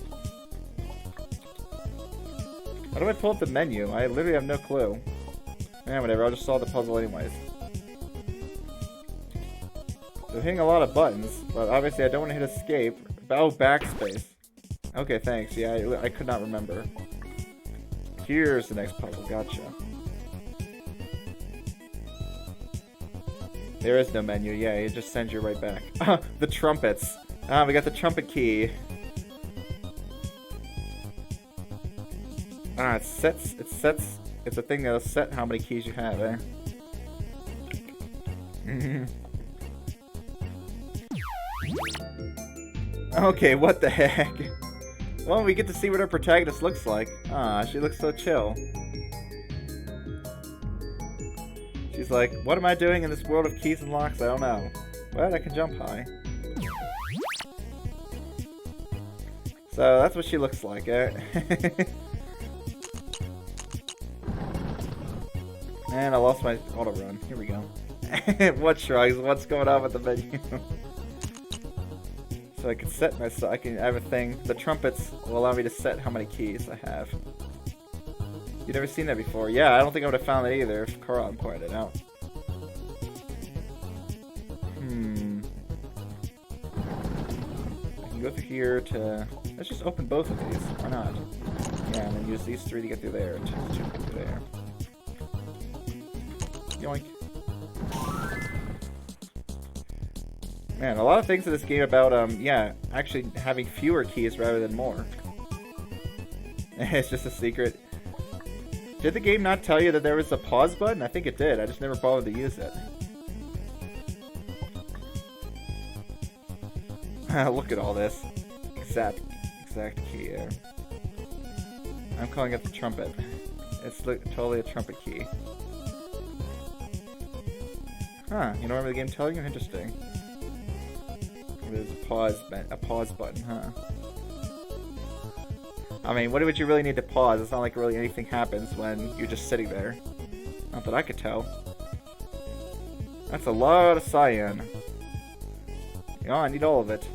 How do I pull up the menu? I literally have no clue. Yeah, whatever, I'll just solve the puzzle anyways. So hitting a lot of buttons, but obviously I don't want to hit escape. Oh, backspace. Okay, thanks. Yeah, I could not remember. Here's the next puzzle. Gotcha. There is no menu. Yeah, it just sends you right back. The trumpets. We got the trumpet key. It sets. It's a thing that'll set how many keys you have, eh? Okay, what the heck? Well, we get to see what our protagonist looks like. She looks so chill. She's like, what am I doing in this world of keys and locks? I don't know. But I can jump high. So that's what she looks like, eh? And I lost my auto run. Here we go. What shrugs? What's going on with the menu? So I can set myself. I have a thing. The trumpets will allow me to set how many keys I have. You've never seen that before? Yeah, I don't think I would have found that either if Carl pointed it out. I can go through here to. Let's just open both of these. Why not? Yeah, and then use these 3 to get through there, and choose 2 to get through there. Yoink. Man, a lot of things in this game about, yeah, actually having fewer keys rather than more. It's just a secret. Did the game not tell you that there was a pause button? I think it did. I just never bothered to use it. Look at all this. Exact key there. I'm calling it the trumpet. It's totally a trumpet key. Huh, you don't remember the game telling you? Interesting. There's a pause button, huh? I mean, what would you really need to pause? It's not like really anything happens when you're just sitting there. Not that I could tell. That's a lot of cyan. Oh, I need all of it.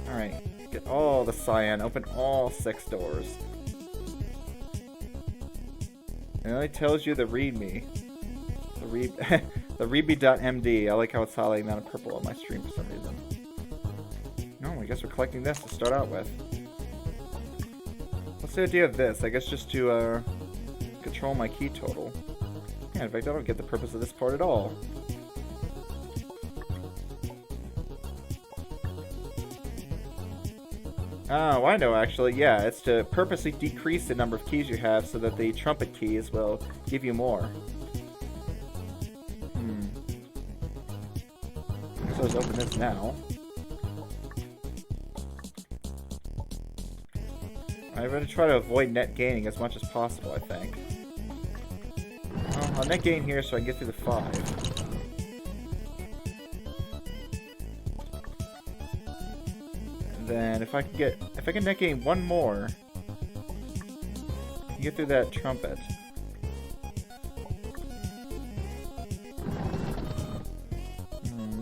Alright, get all the cyan. Open all 6 doors. It only tells you the readme. The readme.md. I like how it's highlighting that in purple on my stream for some reason. No, I guess we're collecting this to start out with. What's the idea of this? I guess just to control my key total. Yeah, in fact, I don't get the purpose of this part at all. Oh, I know actually. Yeah, it's to purposely decrease the number of keys you have so that the trumpet keys will give you more. So let's open this now. I'm going to try to avoid net gaining as much as possible, I think. Well, I'll net gain here so I can get through the 5. And then if I can net gain one more, I can get through that trumpet.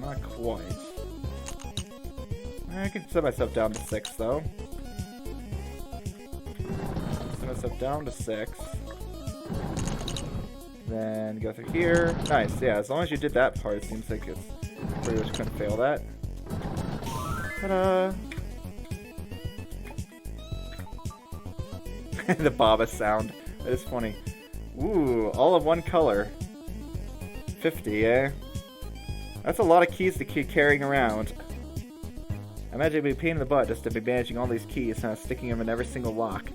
Not quite. I can set myself down to 6 though. Set myself down to 6. Then go through here. Nice, yeah, as long as you did that part, it seems like it's pretty much couldn't fail that. Ta-da! The Baba sound. That is funny. Ooh, all of one color. 50, eh? That's a lot of keys to keep carrying around. I imagine it'd be a pain in the butt just to be managing all these keys and sticking them in every single lock.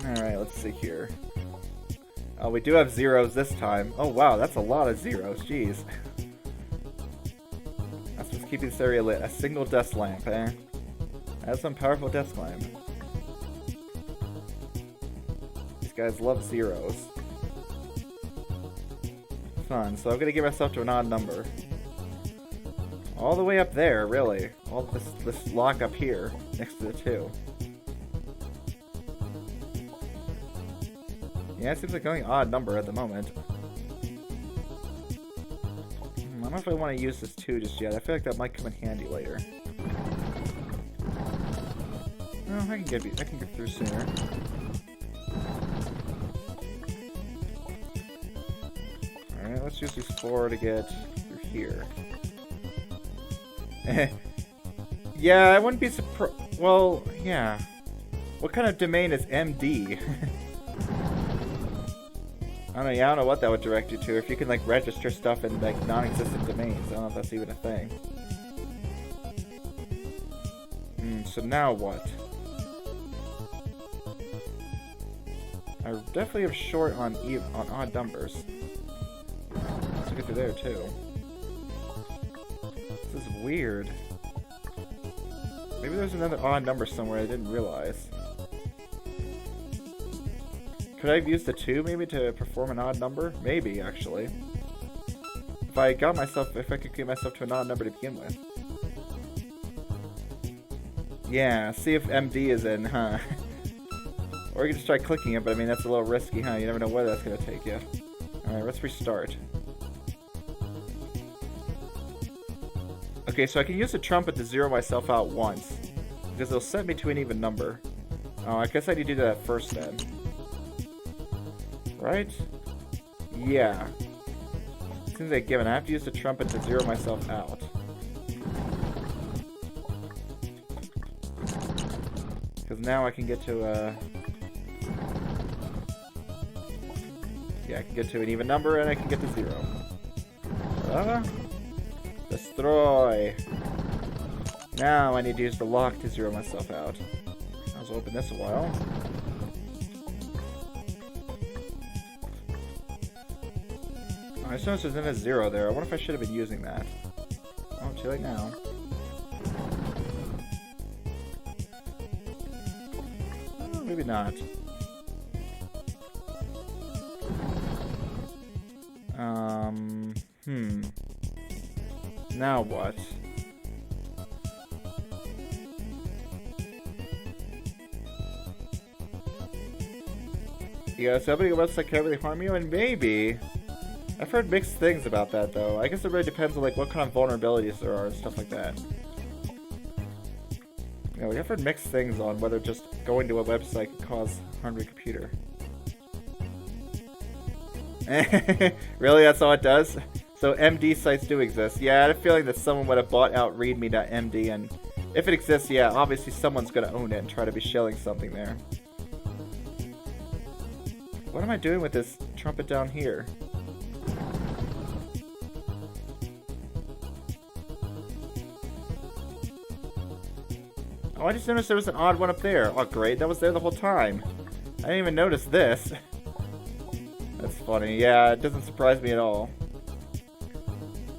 Alright, let's see here. Oh, we do have zeros this time. Oh wow, that's a lot of zeros, jeez. That's what's keeping this area lit. A single desk lamp, eh? That's some powerful desk lamp. These guys love zeros. Fun, so I'm gonna give myself to an odd number. All the way up there, really. All this lock up here, next to the 2. Yeah, it seems like going odd number at the moment. I don't know if I want to use this 2 just yet. I feel like that might come in handy later. No, I can get through sooner. Alright, let's use these 4 to get through here. Yeah, I wouldn't be surprised. Well, yeah. What kind of domain is MD? I don't know what that would direct you to. If you can, like, register stuff in, like, non-existent domains. I don't know if that's even a thing. So now what? I definitely am short on odd numbers. Let's get through there, too. This is weird. Maybe there's another odd number somewhere I didn't realize. Could I have used the 2 maybe to perform an odd number? Maybe, actually. If I could get myself to an odd number to begin with. Yeah, see if MD is in, huh? Or you can just try clicking it, but I mean that's a little risky, huh? You never know where that's gonna take you. Alright, let's restart. Okay, so I can use the trumpet to zero myself out once. Because it'll set me to an even number. Oh, I guess I need to do that first then. Right? Yeah. Seems like given. I have to use the trumpet to zero myself out. Because now I can get to yeah, I can get to an even number and I can get to 0. Destroy. Now I need to use the lock to zero myself out. I was open this a while. I just noticed there's a 0 there. I wonder if I should have been using that. Oh, too late now. Oh, maybe not. Now what? Yeah, somebody website can really harm you, and maybe. I've heard mixed things about that, though. I guess it really depends on like what kind of vulnerabilities there are and stuff like that. You know, I've heard mixed things on whether just going to a website can cause harm to your computer. Really, that's all it does? So MD sites do exist. Yeah, I had a feeling that someone would have bought out readme.md, and if it exists, yeah, obviously someone's gonna own it and try to be shelling something there. What am I doing with this trumpet down here? Oh, I just noticed there was an odd one up there. Oh, great. That was there the whole time. I didn't even notice this. That's funny. Yeah, it doesn't surprise me at all.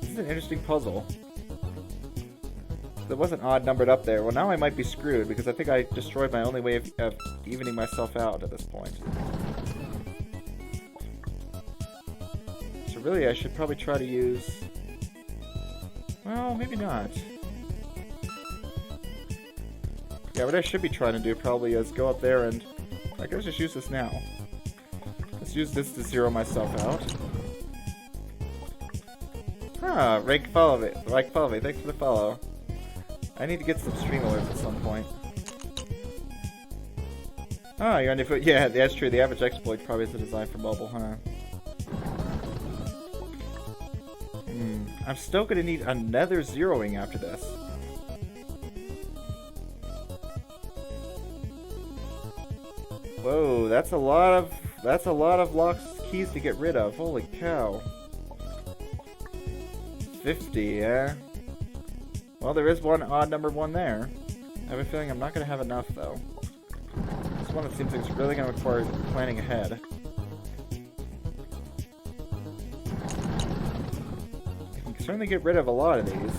This is an interesting puzzle. There was an odd numbered up there. Well, now I might be screwed because I think I destroyed my only way of evening myself out at this point. So really, I should probably try to use... Well, maybe not. Yeah, what I should be trying to do probably is go up there and... I guess just use this now. Let's use this to zero myself out. Huh, Rake follow me. Thanks for the follow. I need to get some stream alerts at some point. Oh, you're on your foot. Yeah, that's true. The average exploit probably is designed for mobile, huh? I'm still gonna need another zeroing after this. Whoa, that's a lot of locks keys to get rid of. Holy cow. 50, yeah. Well, there is one odd number one there. I have a feeling I'm not going to have enough, though. This one, it seems like it's really going to require planning ahead. I can certainly get rid of a lot of these.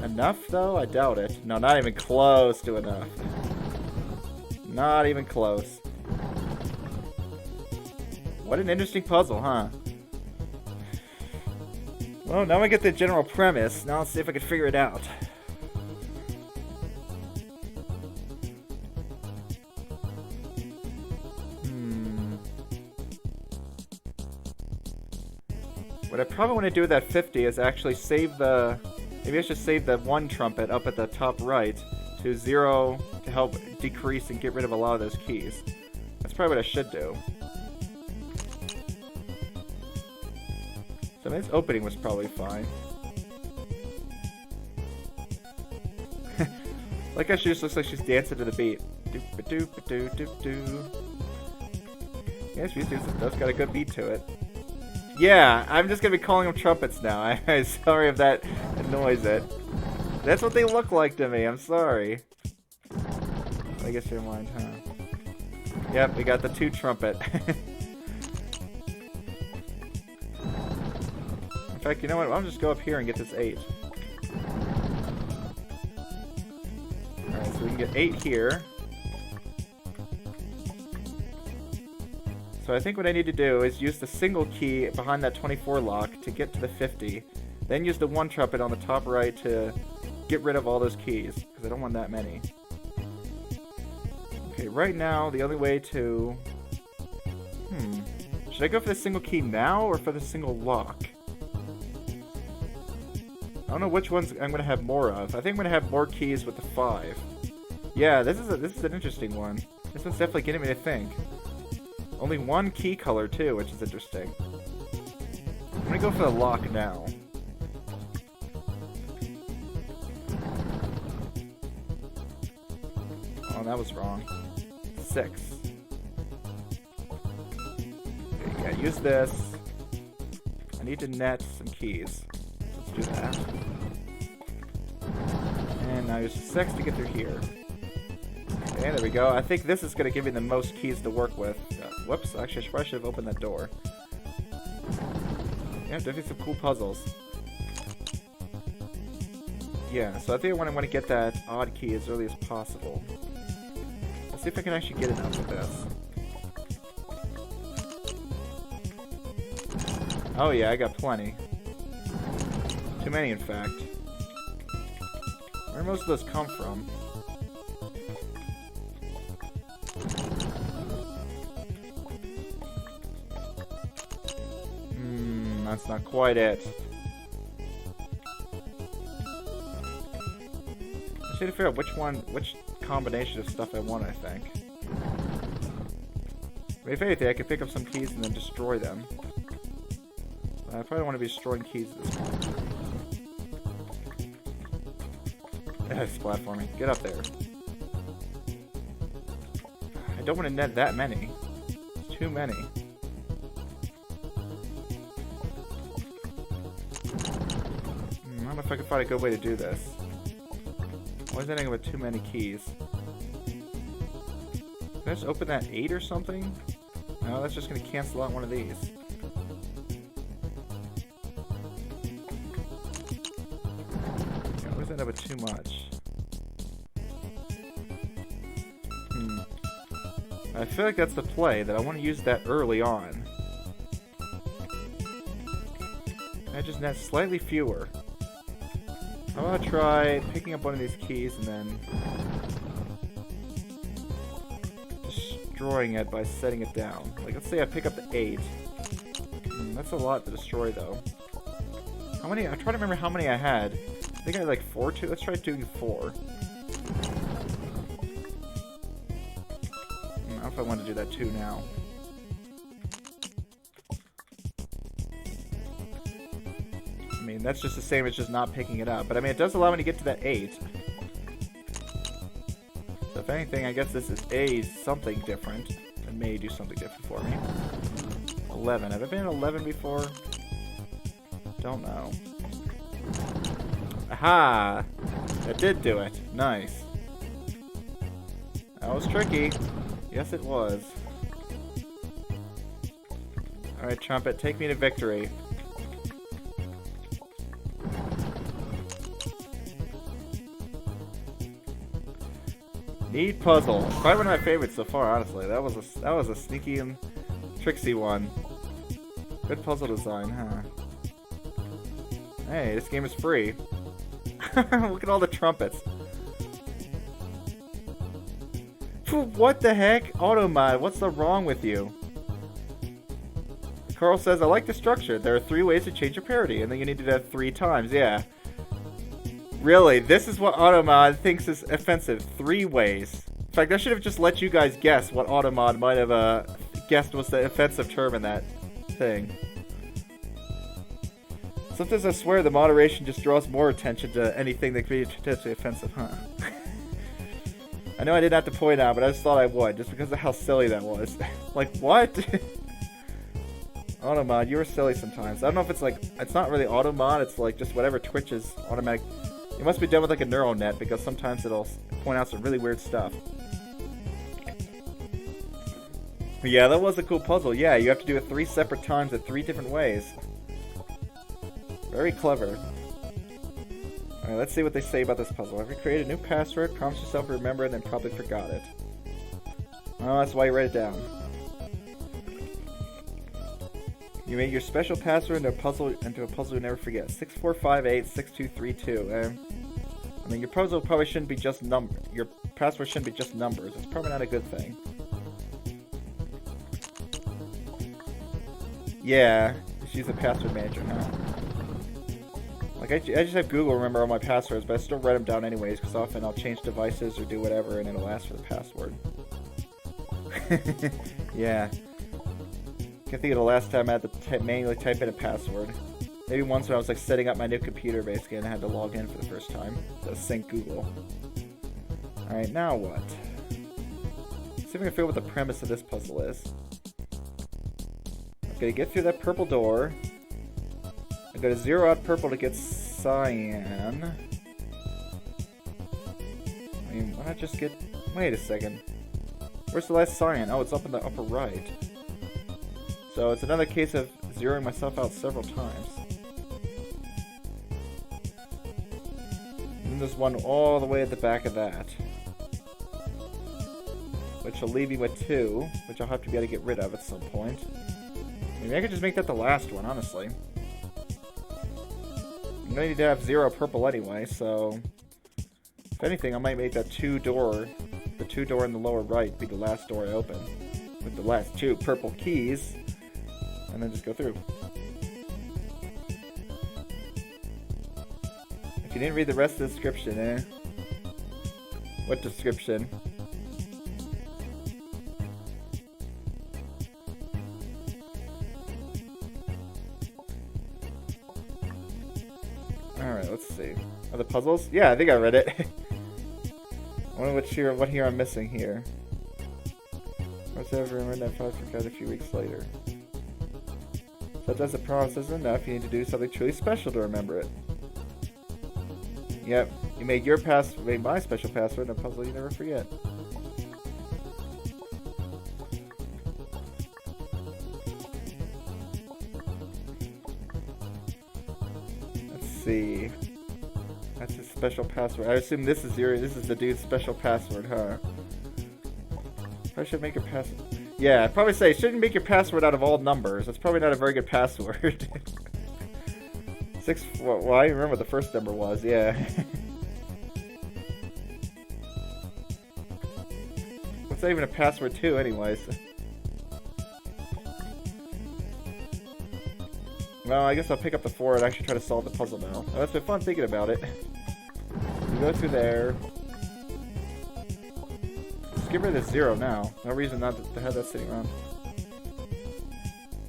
Enough, though? I doubt it. No, not even close to enough. Not even close. What an interesting puzzle, huh? Well, now I get the general premise. Now let's see if I can figure it out. What I probably want to do with that 50 is actually save the... Maybe I should save the one trumpet up at the top right to 0 to help decrease and get rid of a lot of those keys. That's probably what I should do. So this opening was probably fine. Like she just looks like she's dancing to the beat. Doop-a-doop-a-doo-doop-doo. Yeah, she does got a good beat to it. Yeah, I'm just gonna be calling them trumpets now. I'm sorry if that annoys it. That's what they look like to me, I'm sorry. I guess your mind, huh? Yep, we got the 2 trumpet. In fact, you know what? I'll just go up here and get this 8. Alright, so we can get 8 here. So I think what I need to do is use the single key behind that 24 lock to get to the 50. Then use the 1 trumpet on the top right to get rid of all those keys, because I don't want that many. Okay, right now, the only way to... Should I go for the single key now, or for the single lock? I don't know which ones I'm going to have more of. I think I'm going to have more keys with the 5. Yeah, this is an interesting one. This one's definitely getting me to think. Only 1 key color, too, which is interesting. I'm going to go for the lock now. Oh, that was wrong. 6. Okay, yeah, use this. I need to net some keys. Let's do that. And now use 6 to get through here. Okay, there we go. I think this is going to give me the most keys to work with. Whoops, actually I probably should have opened that door. Yeah, definitely some cool puzzles. Yeah, so I think I want to get that odd key as early as possible. Let's see if I can actually get enough of this. Oh yeah, I got plenty. Too many, in fact. Where do most of those come from? That's not quite it. I should figure out which combination of stuff I want, I think. But if anything, I could pick up some keys and then destroy them. But I probably want to be destroying keys at this point. It's platforming. Get up there. I don't want to net that many. It's too many. I don't know if I can find a good way to do this. Why is that ending with too many keys? Can I just open that 8 or something? No, that's just going to cancel out one of these. Yeah, why does that end up with too much? I feel like that's the play, that I want to use that early on. I just net slightly fewer. I'm gonna try picking up one of these keys and then destroying it by setting it down. Like, let's say I pick up the 8. That's a lot to destroy, though. How many? I try to remember how many I had. I think I had like 4 too. Let's try doing 4. I don't know if I want to do that 2 now. I mean, that's just the same as just not picking it up. But I mean, it does allow me to get to that 8. So if anything, I guess this is something different. It may do something different for me. 11. Have I been at 11 before? Don't know. Aha! That did do it. Nice. That was tricky. Yes, it was. Alright, Trumpet, take me to victory. Neat puzzle. Probably one of my favorites so far, honestly. That was a sneaky and tricksy one. Good puzzle design, huh? Hey, this game is free. Look at all the trumpets. What the heck? Automod, what's the wrong with you? Carl says, I like the structure. There are 3 ways to change a parody, and then you need to do that 3 times. Yeah. Really, this is what Automod thinks is offensive. 3 ways. In fact, I should have just let you guys guess what Automod might have guessed was the offensive term in that thing. Sometimes I swear the moderation just draws more attention to anything that could be potentially offensive, huh? I know I didn't have to point out, but I just thought I would, just because of how silly that was. Like, what? Automod, you were silly sometimes. I don't know if it's like, it's not really Automod, it's like just whatever Twitch's automatic. It must be done with like a neural net, because sometimes it'll point out some really weird stuff. But yeah, that was a cool puzzle. Yeah, you have to do it 3 separate times at 3 different ways. Very clever. Alright, let's see what they say about this puzzle. Have you created a new password, promised yourself to remember it, and then probably forgot it? Oh, that's why you write it down. You made your special password into a puzzle you never forget. 64586232. I mean, your puzzle probably shouldn't be just your password shouldn't be just numbers. It's probably not a good thing. Yeah, just use a password manager, huh? Like, I just have Google remember all my passwords, but I still write them down anyways, because often I'll change devices or do whatever, and it'll ask for the password. Yeah. Can't think of the last time I had to manually type in a password. Maybe once when I was like setting up my new computer, basically, and I had to log in for the first time. To sync Google. Alright, now what? Let's see if I can figure out what the premise of this puzzle is. Okay, get through that purple door. I gotta zero out purple to get cyan. I mean, why not just get... Wait a second. Where's the last cyan? Oh, it's up in the upper right. So it's another case of zeroing myself out several times. And there's one all the way at the back of that. Which will leave me with 2, which I'll have to be able to get rid of at some point. Maybe I could just make that the last one, honestly. I'm gonna need to have 0 purple anyway, so... If anything, I might make that 2-door, the 2-door in the lower right, be the last door I open. With the last 2 purple keys. And then just go through. If you didn't read the rest of the description, eh? What description? Alright, let's see. Are the puzzles? Yeah, I think I read it. I wonder what here I'm missing here. What's ever remembered that I forgot a few weeks later. Sometimes the promise isn't enough, you need to do something truly special to remember it. Yep, You made my special password in a puzzle you never forget. Let's see. That's his special password. I assume this is the dude's special password, huh? I should make a password. Yeah, I'd probably say shouldn't make your password out of all numbers. That's probably not a very good password. Well, I remember what the first number was, yeah. What's that even a password to, anyways? Well, I guess I'll pick up the 4 and actually try to solve the puzzle now. Oh, it's been fun thinking about it. You go through there. Just get rid of the 0 now. No reason not to have that sitting around.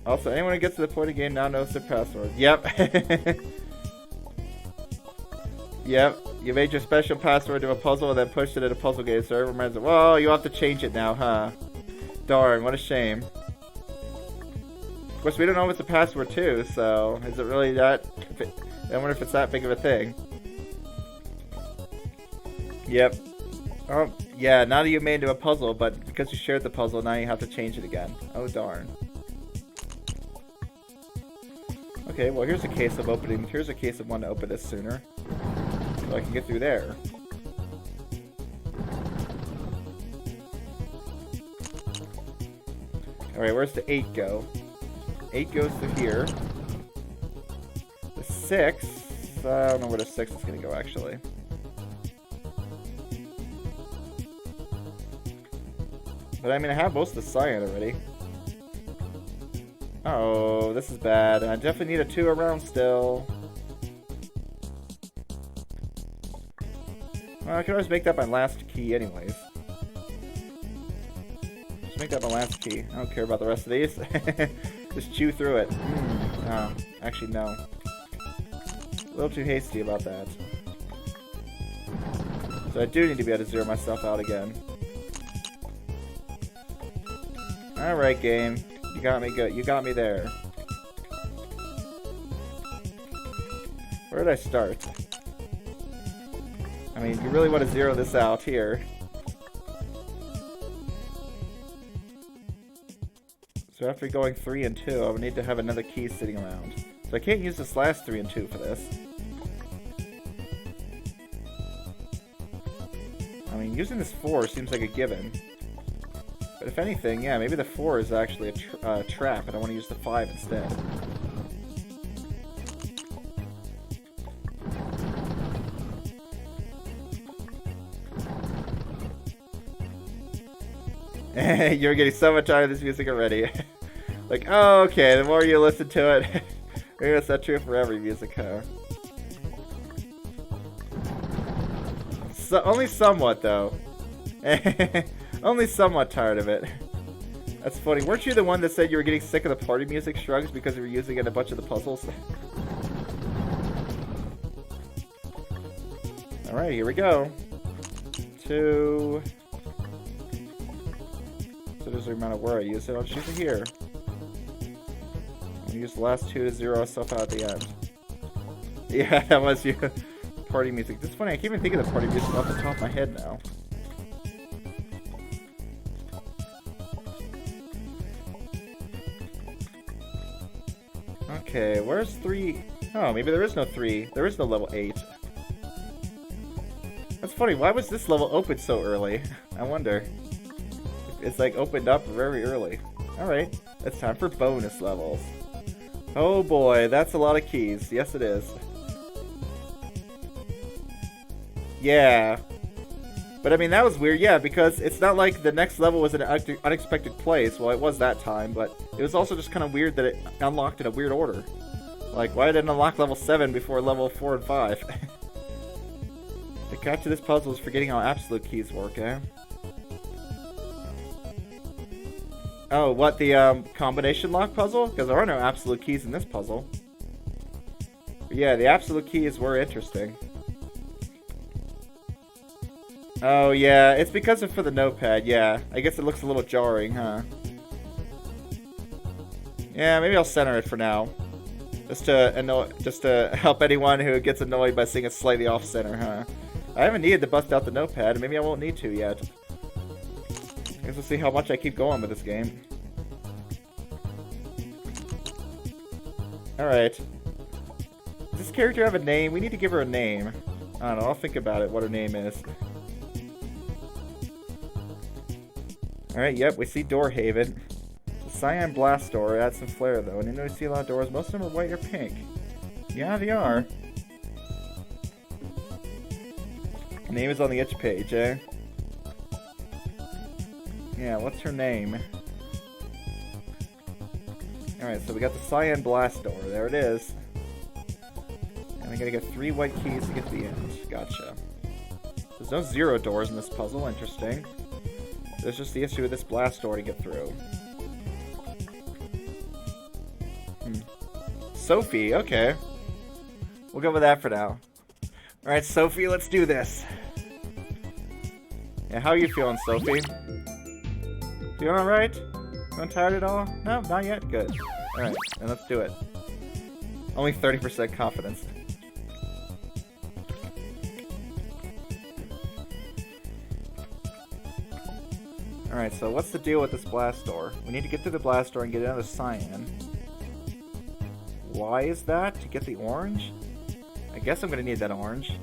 Also, anyone who gets to the point of the game now knows their password. Yep. Yep. You made your special password to a puzzle and then pushed it in a puzzle game, so everyone reminds it, well, you have to change it now, huh? Darn, what a shame. Of course, we don't know what's the password to, so is it really that? I wonder if it's that big of a thing. Yep. Oh, yeah, now that you made it into a puzzle, but because you shared the puzzle, now you have to change it again. Oh, darn. Okay, well, here's a case of wanting to open this sooner. So I can get through there. Alright, where's the 8 go? 8 goes through here. The 6... I don't know where the 6 is going to go, actually. But I mean, I have most of the cyan already. Oh, this is bad. I definitely need a 2 around still. Well, I can always make that my last key anyways. Just make that my last key. I don't care about the rest of these. Just chew through it. Oh, actually, no. A little too hasty about that. So I do need to be able to zero myself out again. Alright, game. You got me good. You got me there. Where did I start? I mean, you really want to zero this out here. So after going 3 and 2, I would need to have another key sitting around. So I can't use this last 3 and 2 for this. I mean, using this 4 seems like a given. But if anything, yeah, maybe the 4 is actually a trap, and I want to use the 5 instead. You're getting so much out of this music already. Like, oh, okay, the more you listen to it, maybe that's not true for every music, huh? So, only somewhat, though. Only somewhat tired of it. That's funny. Weren't you the one that said you were getting sick of the party music shrugs because you were using it in a bunch of the puzzles? Alright, here we go. 2... So there's the amount of where I use it. I'll just use it here. I'll use the last 2 to zero myself out at the end. Yeah, that was your party music. It's funny, I can't even think of the party music off the top of my head now. Okay, where's 3? Oh, maybe there is no 3. There is no level 8. That's funny, why was this level open so early? I wonder. It's like opened up very early. Alright, it's time for bonus levels. Oh boy, that's a lot of keys. Yes, it is. Yeah. But I mean, that was weird, yeah, because it's not like the next level was an unexpected place. Well, it was that time, but it was also just kind of weird that it unlocked in a weird order. Like, why didn't it unlock level 7 before level 4 and 5? The catch to this puzzle is forgetting how absolute keys work, eh? Oh, what, the combination lock puzzle? Because there are no absolute keys in this puzzle. But yeah, the absolute keys were interesting. Oh yeah, it's because of for the notepad, yeah. I guess it looks a little jarring, huh? Yeah, maybe I'll center it for now. Just to help anyone who gets annoyed by seeing it slightly off center, huh? I haven't needed to bust out the notepad. Maybe I won't need to yet. I guess we'll see how much I keep going with this game. Alright. Does this character have a name? We need to give her a name. I don't know, I'll think about it, what her name is. Alright, yep, we see Doorhaven. The Cyan Blast door adds some flair though, and you know we see a lot of doors. Most of them are white or pink. Yeah, they are. Name is on the itch page, eh? Yeah, what's her name? Alright, so we got the Cyan Blast door. There it is. And I gotta get 3 white keys to get to the end. Gotcha. There's no 0 doors in this puzzle. Interesting. There's just the issue with this blast door to get through. Sophie, okay. We'll go with that for now. Alright, Sophie, let's do this. Yeah, how are you feeling, Sophie? Feeling alright? Feeling tired at all? No, not yet? Good. Alright, then let's do it. Only 30% confidence. Alright, so what's the deal with this blast door? We need to get through the blast door and get another cyan. Why is that? To get the orange? I guess I'm gonna need that orange.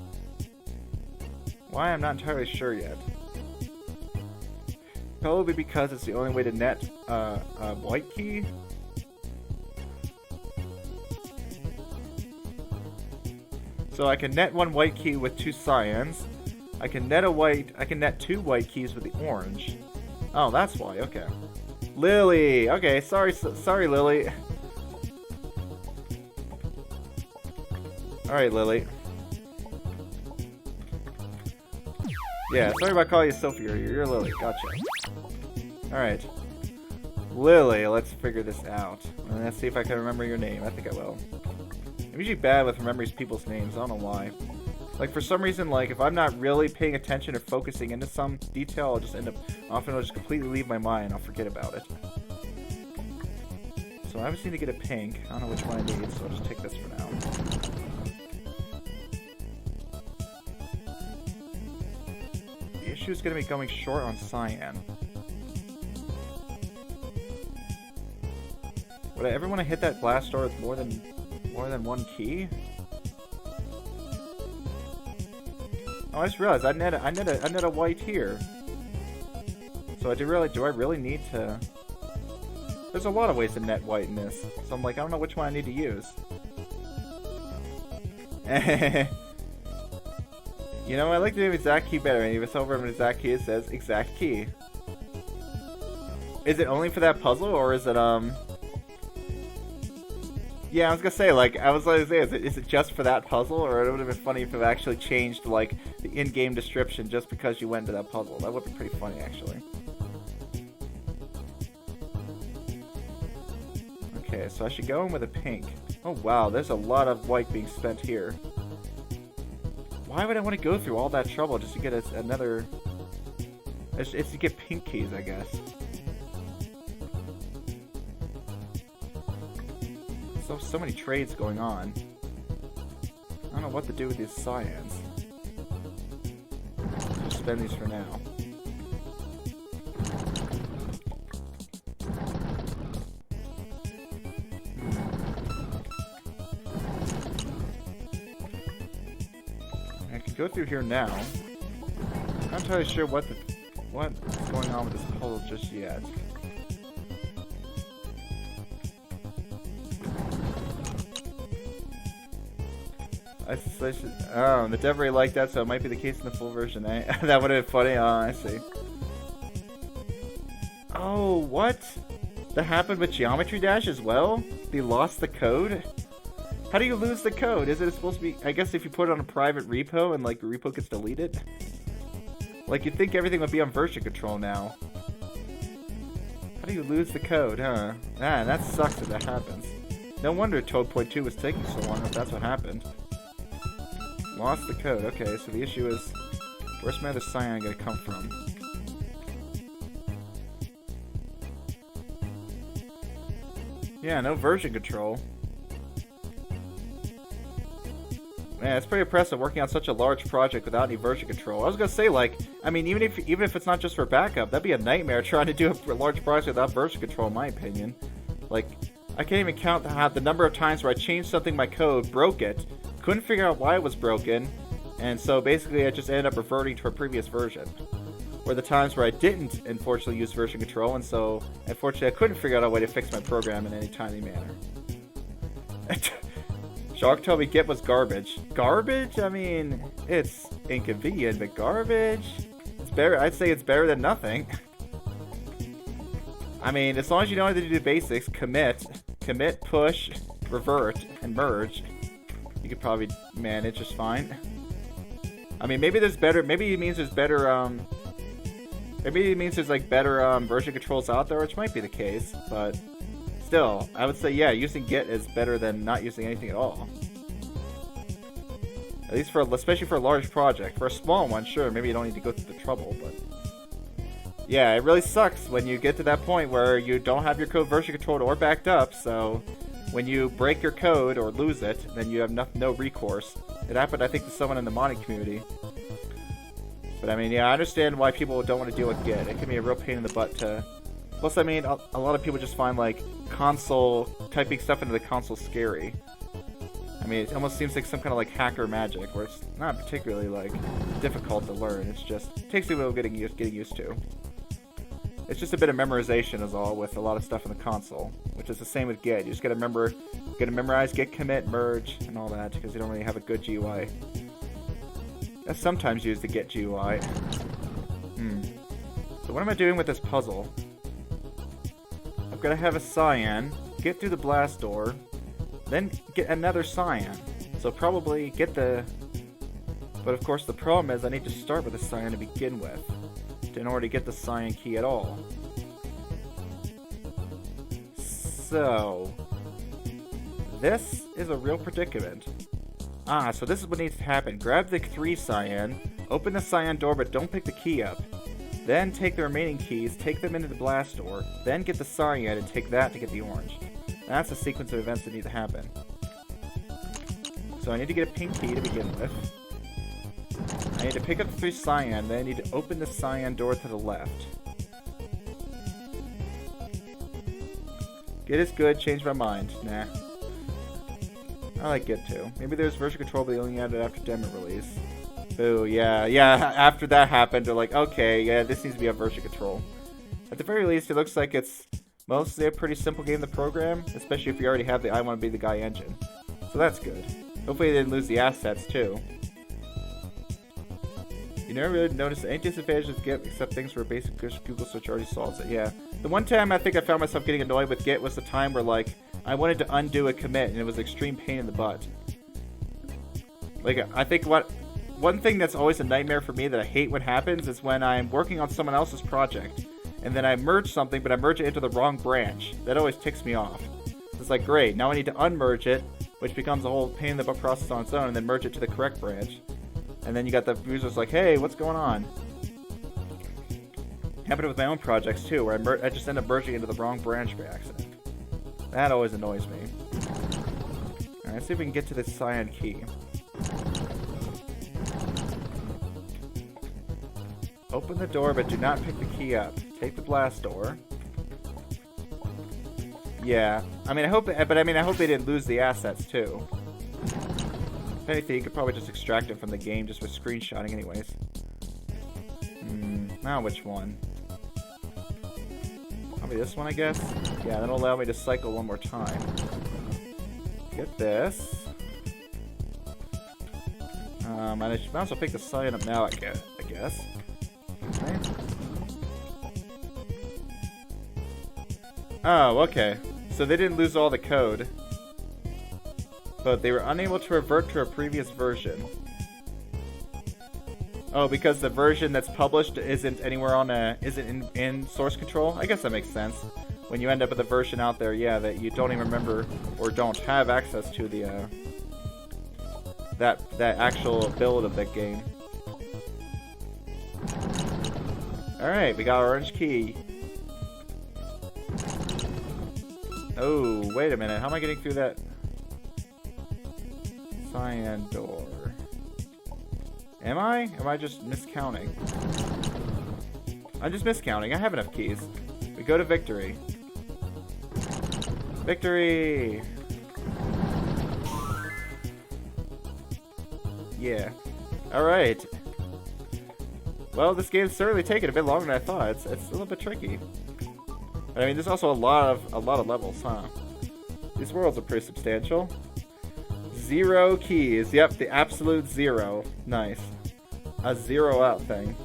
Why? I'm not entirely sure yet. Probably because it's the only way to net a white key. So I can net 1 white key with 2 cyans. I can net 2 white keys with the orange. Oh, that's why. Okay. Lily. Okay, sorry, Lily. All right, Lily. Yeah, sorry about calling you Sophie. You're Lily. Gotcha. All right, Lily. Let's figure this out. And let's see if I can remember your name. I think I will. I'm usually bad with remembering people's names. I don't know why. Like, for some reason, like, if I'm not really paying attention or focusing into some detail, I'll just end up... Often I'll just completely leave my mind. I'll forget about it. So I just need to get a pink. I don't know which one I need, so I'll just take this for now. The issue is going to be going short on cyan. Would I ever want to hit that blast door with more than 1 key? Oh, I just realized I net a white here. So do I really need to? There's a lot of ways to net white in this. So I'm like, I don't know which one I need to use. You know, I like the name exact key better. And if it's over an exact key, it says exact key. Is it only for that puzzle, or is it Yeah, I was gonna say, like, is it just for that puzzle, or it would have been funny if it actually changed, like, the in-game description just because you went to that puzzle. That would be pretty funny, actually. Okay, so I should go in with a pink. Oh, wow, there's a lot of white being spent here. Why would I want to go through all that trouble just to get another... It's to get pink keys, I guess. So many trades going on. I don't know what to do with these cyans. Just spend these for now. I can go through here now. I'm not entirely sure what's going on with this puzzle just yet. Oh, the dev really liked that, so it might be the case in the full version, eh? That would have been funny. Oh, I see. Oh, what? That happened with Geometry Dash as well? They lost the code? How do you lose the code? Is it supposed to be... I guess if you put it on a private repo and, like, the repo gets deleted? Like, you'd think everything would be on version control now. How do you lose the code, huh? Ah, that sucks if that happens. No wonder Toad.2 was taking so long if that's what happened. Lost the code. Okay, so the issue is, where's my other cyan gonna come from? Yeah, no version control. Man, it's pretty impressive working on such a large project without any version control. I was gonna say, like, I mean, even if it's not just for backup, that'd be a nightmare trying to do a large project without version control, in my opinion. Like, I can't even count the number of times where I changed something in my code, broke it, couldn't figure out why it was broken, and so basically I just ended up reverting to a previous version. Or the times where I didn't, unfortunately, use version control, and so, unfortunately, I couldn't figure out a way to fix my program in any timely manner. Shark told me Git was garbage. Garbage? I mean, it's inconvenient, but garbage? It's better. I'd say it's better than nothing. I mean, as long as you know how to do the basics, commit, push, revert, and merge, you could probably manage just fine. I mean, maybe there's better. Maybe it means there's better. Maybe it means there's like better version controls out there, which might be the case, but. Still, I would say, yeah, using Git is better than not using anything at all. At least especially for a large project. For a small one, sure, maybe you don't need to go through the trouble, but... Yeah, it really sucks when you get to that point where you don't have your code version controlled or backed up, so... When you break your code or lose it, then you have no recourse. It happened, I think, to someone in the modding community. But I mean, yeah, I understand why people don't want to deal with Git. It can be a real pain in the butt to... Plus, I mean, a lot of people just find, like, typing stuff into the console scary. I mean, it almost seems like some kind of, like, hacker magic, where it's not particularly, like, difficult to learn. It's just, it takes a little getting used to. It's just a bit of memorization is all with a lot of stuff in the console, which is the same with Git. You just gotta memorize Git commit, merge, and all that, because you don't really have a good GUI. I sometimes use the Git GUI. So what am I doing with this puzzle? I've got to have a cyan, get through the blast door, then get another cyan. So probably get the... But of course the problem is I need to start with a cyan to begin with, in order to get the cyan key at all. So... This is a real predicament. So this is what needs to happen. Grab the 3 cyan, open the cyan door but don't pick the key up. Then take the remaining keys, take them into the blast door, then get the cyan and take that to get the orange. That's the sequence of events that need to happen. So I need to get a pink key to begin with. I need to pick up the 3 cyan, then I need to open the cyan door to the left. Git is good, change my mind. Nah. I like Git too. Maybe there's version control, but they only added after demo release. Boo, yeah, after that happened, they're like, okay, yeah, this needs to be a version control. At the very least, it looks like it's mostly a pretty simple game to program, especially if you already have the I Want to Be the Guy engine. So that's good. Hopefully they didn't lose the assets, too. You never really noticed any disadvantages of Git, except things where basic Google search already solves it. Yeah. The one time I think I found myself getting annoyed with Git was the time where, like, I wanted to undo a commit, and it was an extreme pain in the butt. Like, I think one thing that's always a nightmare for me that I hate when happens is when I'm working on someone else's project, and then I merge something, but I merge it into the wrong branch. That always ticks me off. It's like, great, now I need to unmerge it, which becomes a whole pain in the butt process on its own, and then merge it to the correct branch. And then you got the users like, hey, what's going on? Happened with my own projects too, where I just end up merging into the wrong branch by accident. That always annoys me. Alright, let's see if we can get to this cyan key. Open the door, but do not pick the key up. Take the blast door. Yeah, I mean, I hope they didn't lose the assets too. If anything, you could probably just extract them from the game just with screenshotting, anyways. Now which one? Probably this one, I guess. Yeah, that'll allow me to cycle one more time. Get this. I might as well pick the cyan up now, I guess. Okay. Oh, okay. So they didn't lose all the code, but they were unable to revert to a previous version. Oh, because the version that's published isn't anywhere isn't in source control? I guess that makes sense. When you end up with a version out there, yeah, that you don't even remember or don't have access to the that actual build of that game. Alright, we got our orange key. Oh, wait a minute. How am I getting through that cyan door? Am I? Am I just miscounting? I'm just miscounting. I have enough keys. We go to victory. Victory! Yeah. Alright. Well, this game's certainly taken a bit longer than I thought. It's a little bit tricky. But, I mean, there's also a lot of levels, huh? These worlds are pretty substantial. 0 keys. Yep, the absolute 0. Nice. A 0 out thing.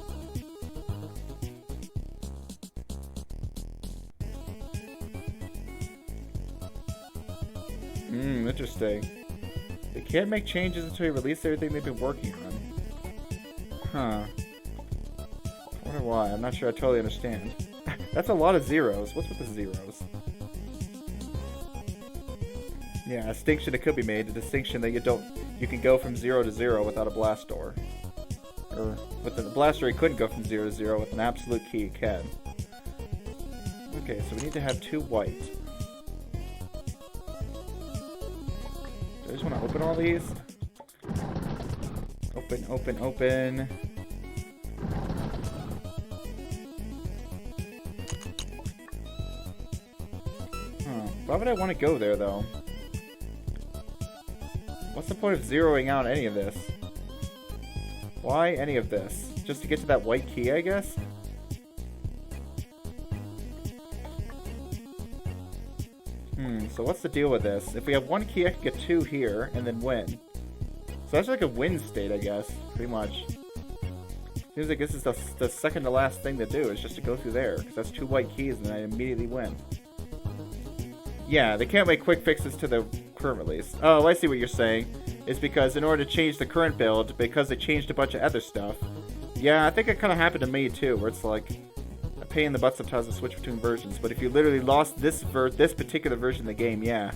Interesting. They can't make changes until you release everything they've been working on. Huh. I wonder why. I'm not sure I totally understand. That's a lot of zeros. What's with the zeros? Yeah, a distinction that could be made. A distinction that you can go from 0 to 0 without a blast door. Or, with the blast door, you couldn't go from 0 to 0. With an absolute key, you can. Okay, so we need to have 2 white. Do I just want to open all these? Open, open, open. Why would I want to go there, though? What's the point of zeroing out any of this? Why any of this? Just to get to that white key, I guess? So what's the deal with this? If we have 1 key, I can get 2 here, and then win. So that's like a win state, I guess. Pretty much. Seems like this is the second to last thing to do, is just to go through there. Because that's 2 white keys, and then I immediately win. Yeah, they can't make quick fixes to the current release. Oh, I see what you're saying. It's because in order to change the current build, because they changed a bunch of other stuff. Yeah, I think it kind of happened to me too, where it's like a pain in the butt sometimes to switch between versions. But if you literally lost this particular version of the game, yeah.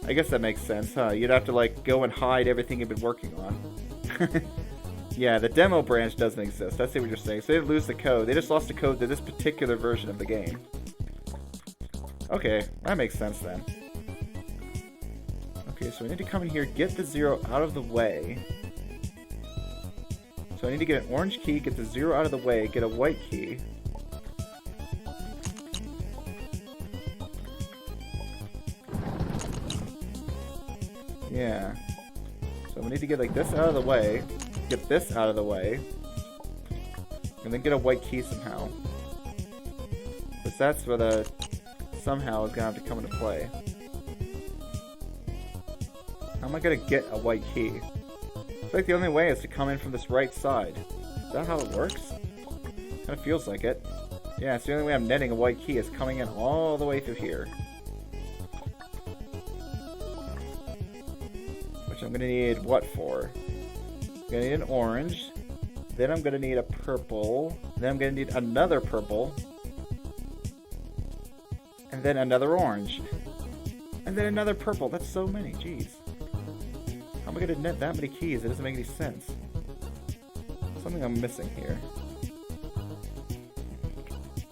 I guess that makes sense, huh? You'd have to like go and hide everything you've been working on. Yeah, the demo branch doesn't exist. I see what you're saying. So they didn't lose the code. They just lost the code to this particular version of the game. Okay, that makes sense then. Okay, so we need to come in here, get the 0 out of the way. So I need to get an orange key, get the 0 out of the way, get a white key. Yeah. So we need to get like this out of the way, get this out of the way, and then get a white key somehow. Because that's where the somehow is going to have to come into play. How am I going to get a white key? It's like the only way is to come in from this right side. Is that how it works? Kind of feels like it. Yeah, it's the only way I'm netting a white key is coming in all the way through here. Which I'm going to need what for? I'm going to need an orange. Then I'm going to need a purple. Then I'm going to need another purple. And then another orange. And then another purple. That's so many. Jeez. How am I going to net that many keys? It doesn't make any sense. Something I'm missing here.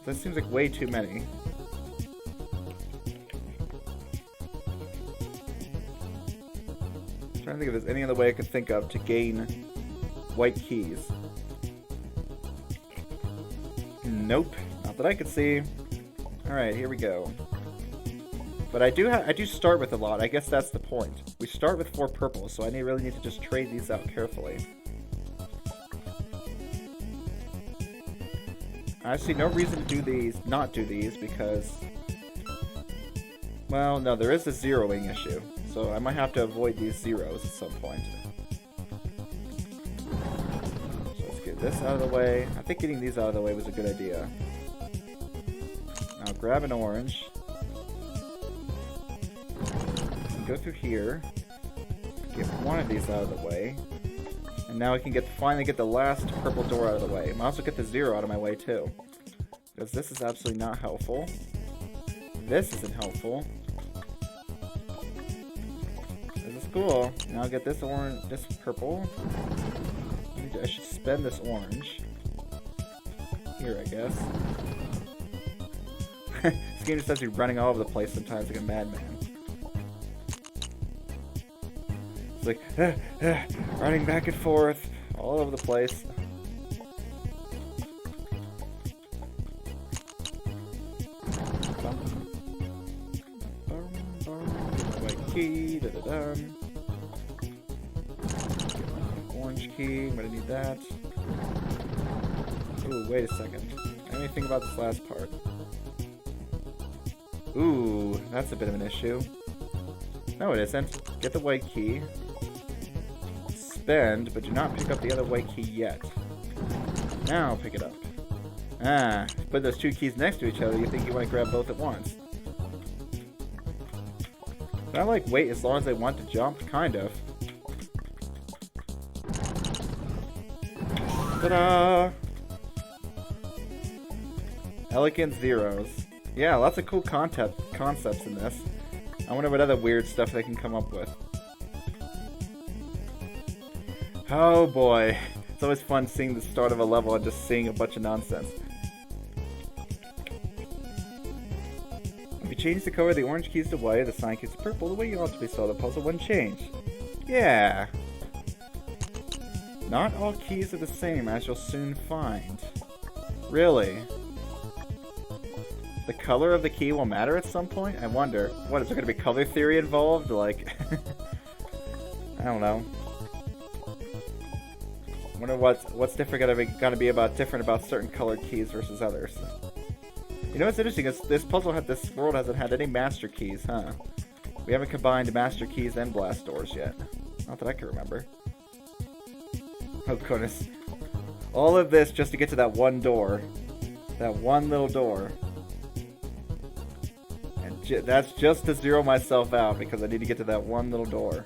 That seems like way too many. I'm trying to think if there's any other way I could think of to gain white keys. Nope. Not that I could see. Alright, here we go. But I do start with a lot. I guess that's the point. We start with 4 purple, so I really need to just trade these out carefully. I see no reason to not do these, because... Well, no, there is a zeroing issue. So I might have to avoid these zeros at some point. So let's get this out of the way. I think getting these out of the way was a good idea. Now grab an orange. Go through here. Get one of these out of the way. And now we can finally get the last purple door out of the way. I might also get the 0 out of my way too. Because this is absolutely not helpful. This isn't helpful. This is cool. Now I'll get this orange, this purple. I should spend this orange. Here, I guess. This game just has you running all over the place sometimes like a madman. It's like, running back and forth all over the place. White key, orange key, I'm gonna need that. Ooh, wait a second. Anything about this last part? Ooh, that's a bit of an issue. No, it isn't. Get the white key. Spend, but do not pick up the other white key yet. Now pick it up. Ah, put those two keys next to each other, you think you want to grab both at once. Can I, like, wait as long as I want to jump? Kind of. Ta-da! Elegant zeros. Yeah, lots of cool concepts in this. I wonder what other weird stuff they can come up with. Oh boy. It's always fun seeing the start of a level and just seeing a bunch of nonsense. If you change the color of the orange keys to white, the sign keys to purple, the way you ultimately saw the puzzle wouldn't change. Yeah. Not all keys are the same, as you'll soon find. Really? The color of the key will matter at some point? I wonder. What, is there going to be color theory involved? Like, I don't know. I wonder what's different going to be different about certain colored keys versus others. You know what's interesting is this world hasn't had any master keys, huh? We haven't combined master keys and blast doors yet. Not that I can remember. Oh goodness. All of this just to get to that one door. That one little door. And that's just to zero myself out because I need to get to that one little door.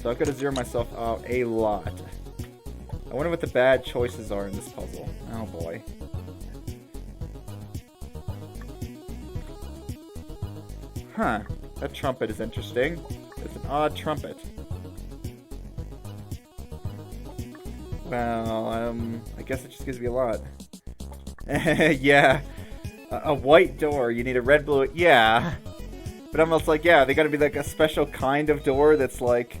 So I've got to zero myself out a lot. I wonder what the bad choices are in this puzzle. Oh boy. Huh. That trumpet is interesting. It's an odd trumpet. Well, I guess it just gives me a lot. Yeah. A white door, you need a red, blue... Yeah. But I'm almost like, yeah, they gotta be like a special kind of door that's like...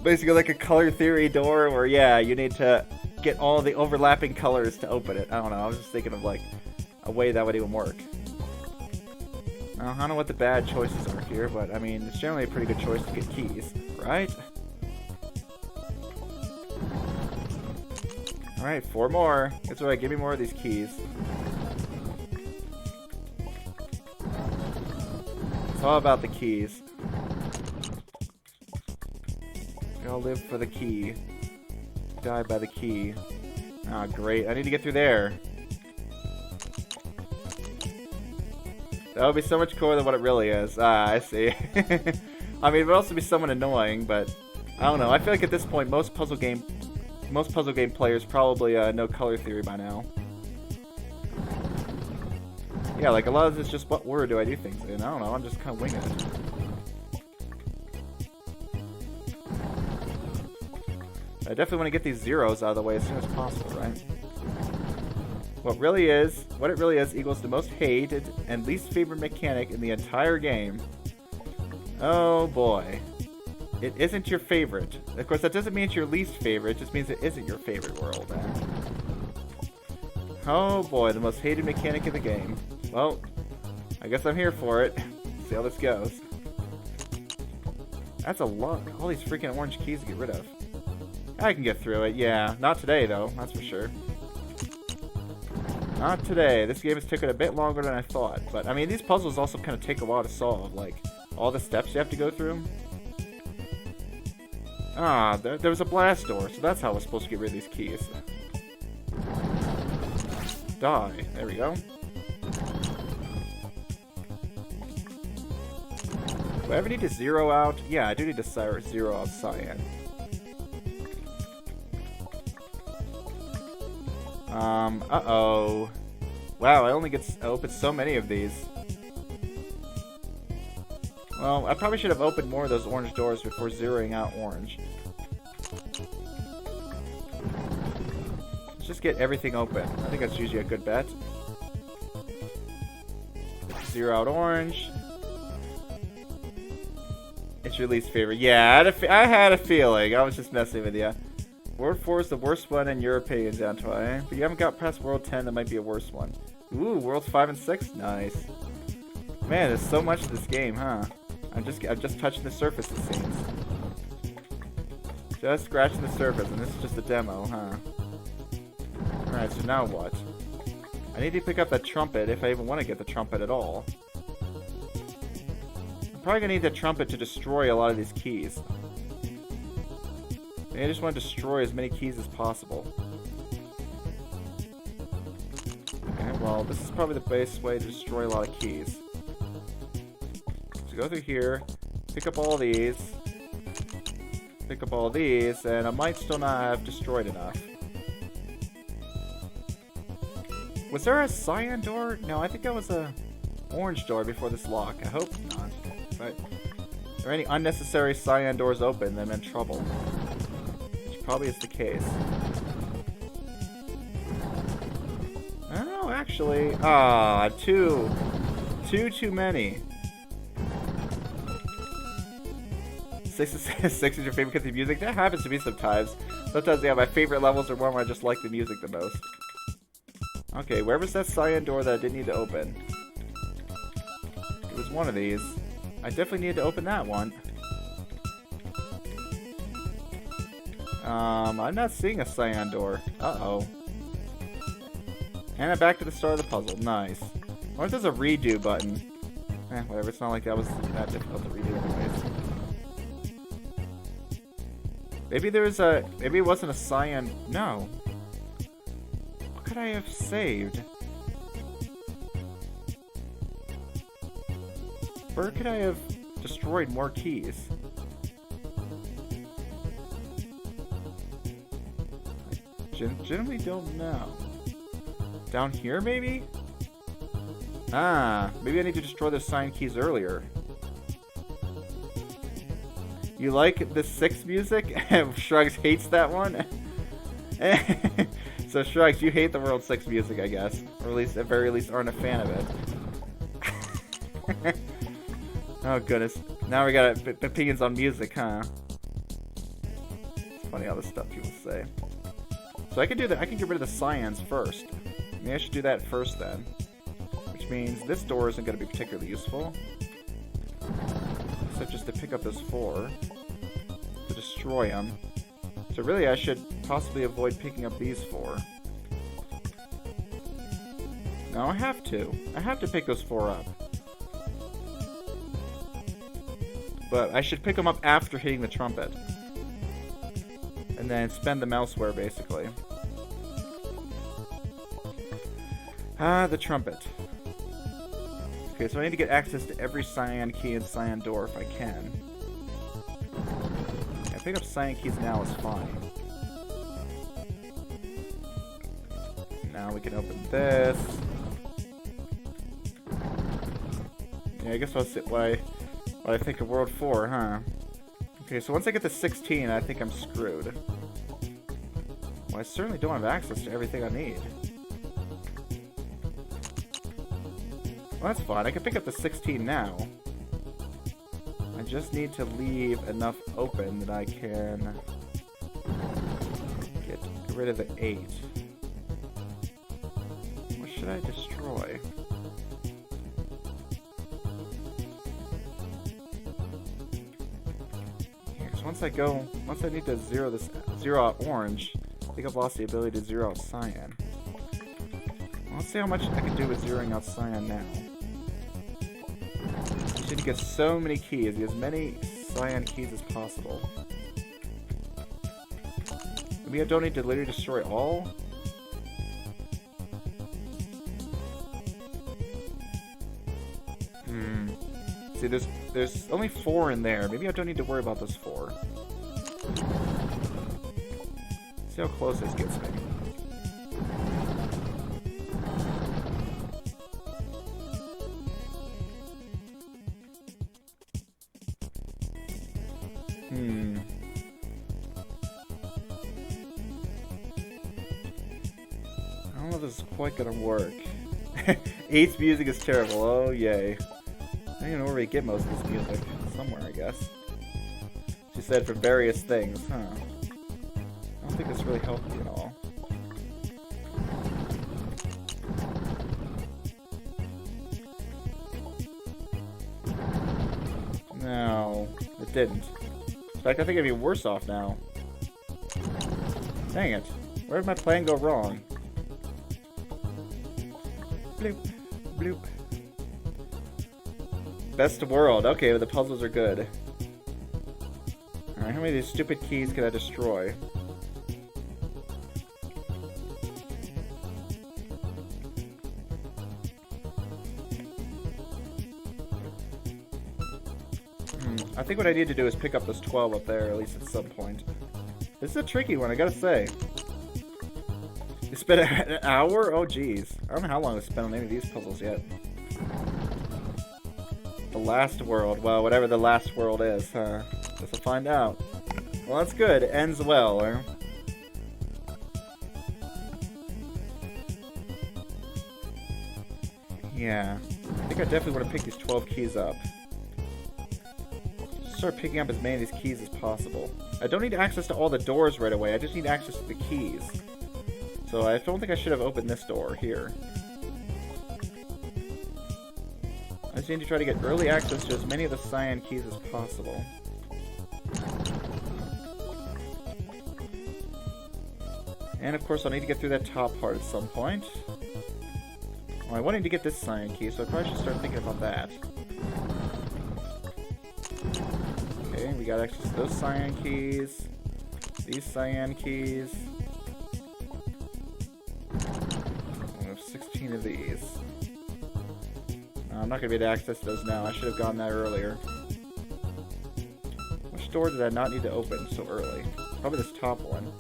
Basically like a color theory door where, yeah, you need to get all the overlapping colors to open it. I don't know, I was just thinking of like a way that would even work. I don't know what the bad choices are here, but I mean, it's generally a pretty good choice to get keys, right? Alright, 4 more. That's right, give me more of these keys. It's all about the keys. We all live for the key. Die by the key. Ah, great. I need to get through there. That would be so much cooler than what it really is. Ah, I see. I mean, it would also be somewhat annoying, but I don't know. I feel like at this point, most puzzle game players probably know color theory by now. Yeah, like a lot of this is just what word do I do things in. I don't know. I'm just kind of winging it. I definitely want to get these zeros out of the way as soon as possible, right? What it really is equals the most hated and least favorite mechanic in the entire game. Oh boy. It isn't your favorite. Of course, that doesn't mean it's your least favorite, it just means it isn't your favorite world. Oh boy, the most hated mechanic in the game. Well, I guess I'm here for it. See how this goes. That's a lot. All these freaking orange keys to get rid of. I can get through it, yeah. Not today, though, that's for sure. Not today. This game has taken a bit longer than I thought. But, I mean, these puzzles also kind of take a while to solve. Like, all the steps you have to go through. Ah, there was a blast door, so that's how I was supposed to get rid of these keys. Die. There we go. Do I ever need to zero out? Yeah, I do need to zero out cyan. Uh-oh. Wow, I only get to open so many of these. Well, I probably should have opened more of those orange doors before zeroing out orange. Let's just get everything open. I think that's usually a good bet. Zero out orange. It's your least favorite. Yeah, I had a feeling. I was just messing with you. World 4 is the worst one in your opinion, Dantoy. But you haven't got past World 10, that might be a worse one. Ooh, Worlds 5 and 6? Nice. Man, there's so much to this game, huh? I'm just touching the surface, it seems. Just scratching the surface, and this is just a demo, huh? Alright, so now what? I need to pick up that trumpet if I even want to get the trumpet at all. I'm probably going to need the trumpet to destroy a lot of these keys. I just want to destroy as many keys as possible. Okay, well, this is probably the best way to destroy a lot of keys. So go through here, pick up all these, pick up all these, and I might still not have destroyed enough. Was there a cyan door? No, I think that was a orange door before this lock. I hope not. But if there are any unnecessary cyan doors open, then I'm in trouble. Probably is the case. Oh, actually, too many. 6 is your favorite because of the music? That happens to me sometimes. Sometimes, yeah, my favorite levels are one where I just like the music the most. Okay, where was that cyan door that I didn't need to open? It was one of these. I definitely needed to open that one. I'm not seeing a cyan door. Uh-oh. And I'm back to the start of the puzzle. Nice. Or if there's a redo button. Whatever. It's not like that was that difficult to redo anyways. Maybe there's a... Maybe it wasn't a cyan... No. What could I have saved? Where could I have destroyed more keys? Generally don't know. Down here, maybe? Ah, maybe I need to destroy those cyan keys earlier. You like the 6 music? Shrugs hates that one? So Shrugs, you hate the World 6 music, I guess. Or at least, at very least, aren't a fan of it. Oh goodness. Now we got opinions on music, huh? It's funny all the stuff people say. So I can do that. I can get rid of the cyans first. Maybe I should do that first then. Which means this door isn't going to be particularly useful. Except just to pick up those 4. To destroy them. So really I should possibly avoid picking up these 4. No, I have to. I have to pick those 4 up. But I should pick them up after hitting the trumpet. And then spend them elsewhere, basically. The trumpet. Okay, so I need to get access to every cyan key and cyan door if I can. Yeah, pick up cyan keys now is fine. Now we can open this. Yeah, I guess that's what I think of World 4, huh? Okay, so once I get to 16, I think I'm screwed. Well, I certainly don't have access to everything I need. Well, that's fine. I can pick up the 16 now. I just need to leave enough open that I can get rid of the 8. What should I destroy? Once I need to zero out orange, I think I've lost the ability to zero out cyan. Well, let's see how much I can do with zeroing out cyan now. I should get so many keys, get as many cyan keys as possible. Maybe I don't need to literally destroy all? See, there's only 4 in there. Maybe I don't need to worry about those 4. See how close this gets me. I don't know if this is quite gonna work. 8's music is terrible. Oh, yay. I don't even know where we get most of this music. Somewhere, I guess. She said for various things, huh? I don't think keep this really healthy and all. No, it didn't. In fact, I think I'd be worse off now. Dang it. Where did my plan go wrong? Bloop. Bloop. Best world. Okay, but the puzzles are good. Alright, how many of these stupid keys can I destroy? I think what I need to do is pick up this 12 up there, at least at some point. This is a tricky one, I gotta say. You spent an hour? Oh, geez. I don't know how long I spent on any of these puzzles yet. The last world. Well, whatever the last world is, huh? Guess we'll find out. Well, that's good. It ends well, eh? Yeah. I think I definitely want to pick these 12 keys up. Start picking up as many of these keys as possible. I don't need access to all the doors right away. I just need access to the keys. So I don't think I should have opened this door here. I just need to try to get early access to as many of the cyan keys as possible. And of course I'll need to get through that top part at some point. Well, I wanted to get this cyan key, so I probably should start thinking about that. Okay, we got access to those cyan keys. These cyan keys. We have 16 of these. I'm not going to be able to access those now. I should have gone there earlier. Which door did I not need to open so early? Probably this top one.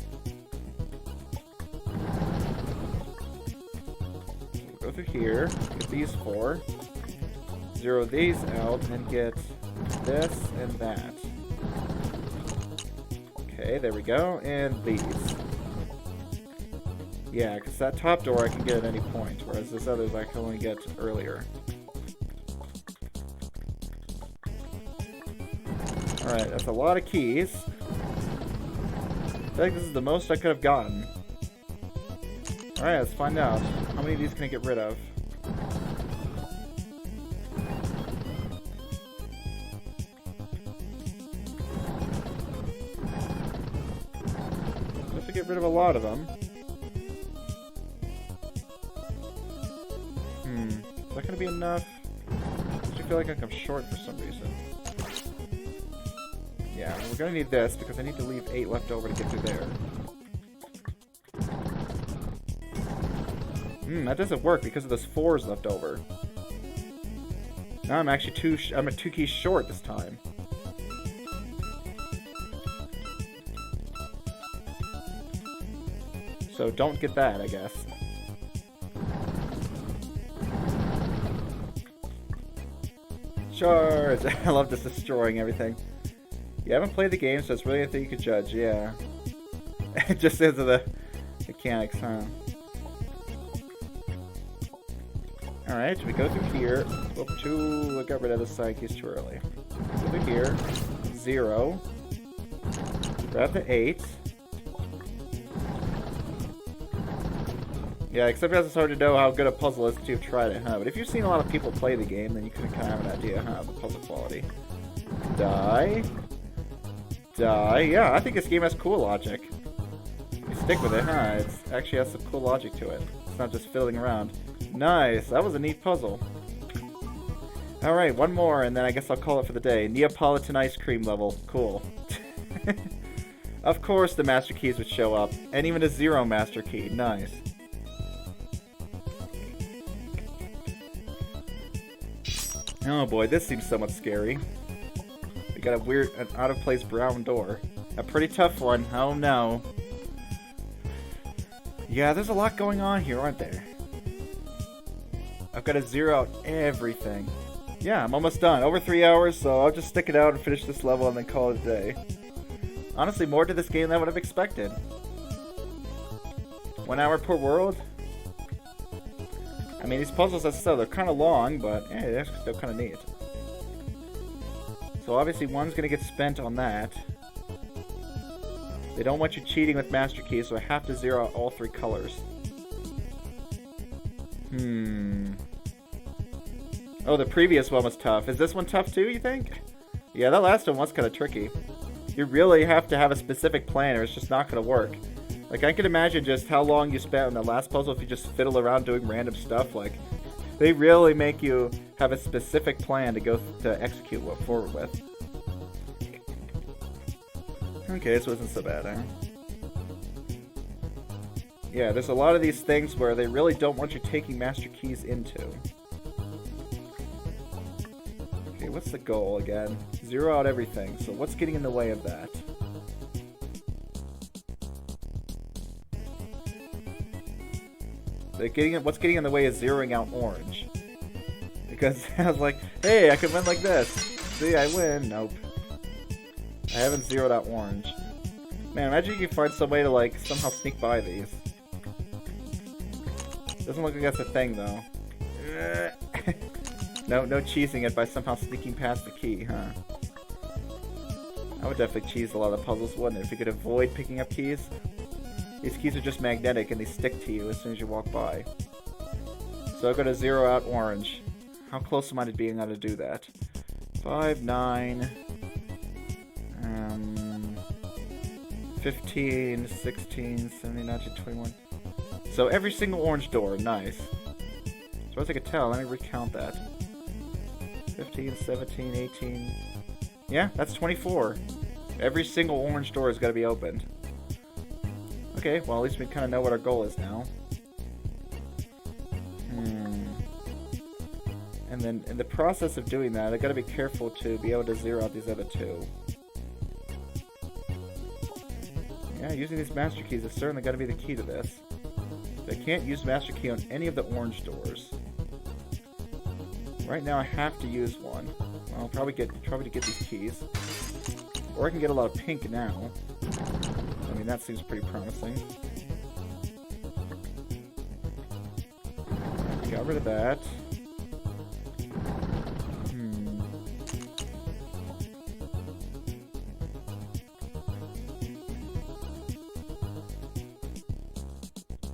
We'll go through here, get these 4, zero these out, and then get this and that. Okay, there we go, and these. Yeah, because that top door I can get at any point, whereas this others I can only get earlier. Alright, that's a lot of keys. I feel like this is the most I could have gotten. Alright, let's find out. How many of these can I get rid of? I have to get rid of a lot of them. Is that going to be enough? I feel like I'm short for some reason. Yeah, we're gonna need this because I need to leave 8 left over to get through there. That doesn't work because of those 4s left over. Now I'm actually I'm at 2 keys short this time. So don't get that, I guess. Sure, I love just destroying everything. You haven't played the game, so it's really anything you could judge, yeah. Just because of the mechanics, huh? Alright, we go through here. Whoop, 2, I got rid of the side keys too early. Go through here. 0. Grab the 8. Yeah, except because it's hard to know how good a puzzle is until you've tried it, huh? But if you've seen a lot of people play the game, then you can kind of have an idea, huh, of the puzzle quality. Die. Die. Yeah, I think this game has cool logic. You stick with it, huh? It actually has some cool logic to it. It's not just fiddling around. Nice. That was a neat puzzle. Alright, one more, and then I guess I'll call it for the day. Neapolitan ice cream level. Cool. Of course the master keys would show up. And even a 0 master key. Nice. Oh boy, this seems somewhat scary. We got a weird, an out-of-place brown door. A pretty tough one, oh no. Yeah, there's a lot going on here, aren't there? I've got to 0 out everything. Yeah, I'm almost done. Over 3 hours, so I'll just stick it out and finish this level and then call it a day. Honestly, more to this game than I would have expected. 1 hour per world? I mean, these puzzles, as I said, they're kind of long, but yeah, they're still kind of neat. So obviously one's going to get spent on that. They don't want you cheating with master keys, so I have to zero out all 3 colors. Oh, the previous one was tough. Is this one tough too, you think? Yeah, that last one was kind of tricky. You really have to have a specific plan or it's just not going to work. Like, I can imagine just how long you spent on the last puzzle if you just fiddle around doing random stuff. Like, they really make you have a specific plan to go to execute forward with. Okay, this wasn't so bad, huh? Yeah, there's a lot of these things where they really don't want you taking master keys into. Okay, what's the goal again? Zero out everything. So what's getting in the way of that? What's getting in the way is zeroing out orange. Because I was like, hey, I could win like this. See, I win. Nope. I haven't zeroed out orange. Man, imagine you can find some way to, like, somehow sneak by these. Doesn't look like that's a thing, though. No cheesing it by somehow sneaking past the key, huh? I would definitely cheese a lot of puzzles, wouldn't it? If you could avoid picking up keys. These keys are just magnetic and they stick to you as soon as you walk by. So I'm gonna zero out orange. How close am I to being able to do that? 5, 9... 15, 16, 17, 19, 21. So every single orange door, nice. So as I could tell, let me recount that. 15, 17, 18. Yeah, that's 24. Every single orange door has got to be opened. Okay, well at least we kind of know what our goal is now. And then in the process of doing that, I got to be careful to be able to zero out these other 2. Yeah, using these master keys is certainly got to be the key to this. I can't use master key on any of the orange doors. Right now I have to use one. Well, I'll probably to get these keys. Or I can get a lot of pink now. I mean, that seems pretty promising. Got rid of that.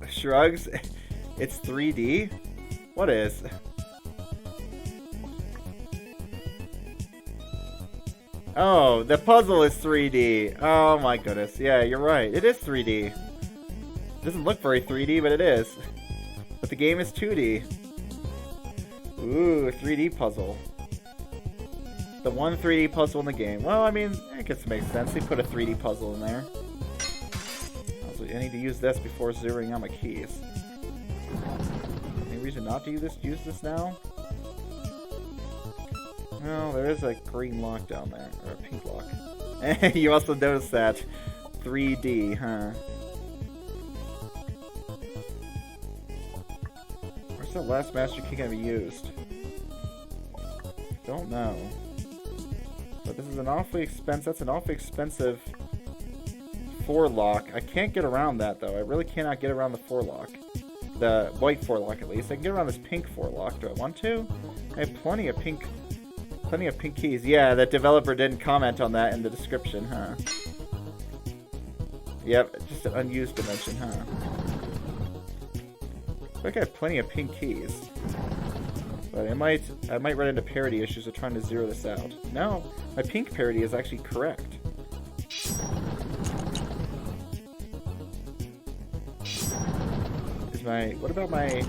Shrugs? It's 3D? What is? Oh, the puzzle is 3D. Oh my goodness. Yeah, you're right. It is 3D. It doesn't look very 3D, but it is. But the game is 2D. Ooh, 3D puzzle. The one 3D puzzle in the game. Well, I mean, I guess it makes sense. They put a 3D puzzle in there. I need to use this before zeroing out my keys. Any reason not to use this now? Well, there is a green lock down there, or a pink lock. You also noticed that 3D, huh? Where's the last master key gonna be used? Don't know. But this is an awfully expensive. That's an awfully expensive 4 lock. I can't get around that though. I really cannot get around the 4 lock. The white 4 lock at least. I can get around this pink 4 lock. Do I want to? I have plenty of pink keys. Yeah, that developer didn't comment on that in the description, huh? Yep, just an unused dimension, huh? I think I have plenty of pink keys. But I might run into parity issues of trying to zero this out. No, my pink parity is actually correct. What about my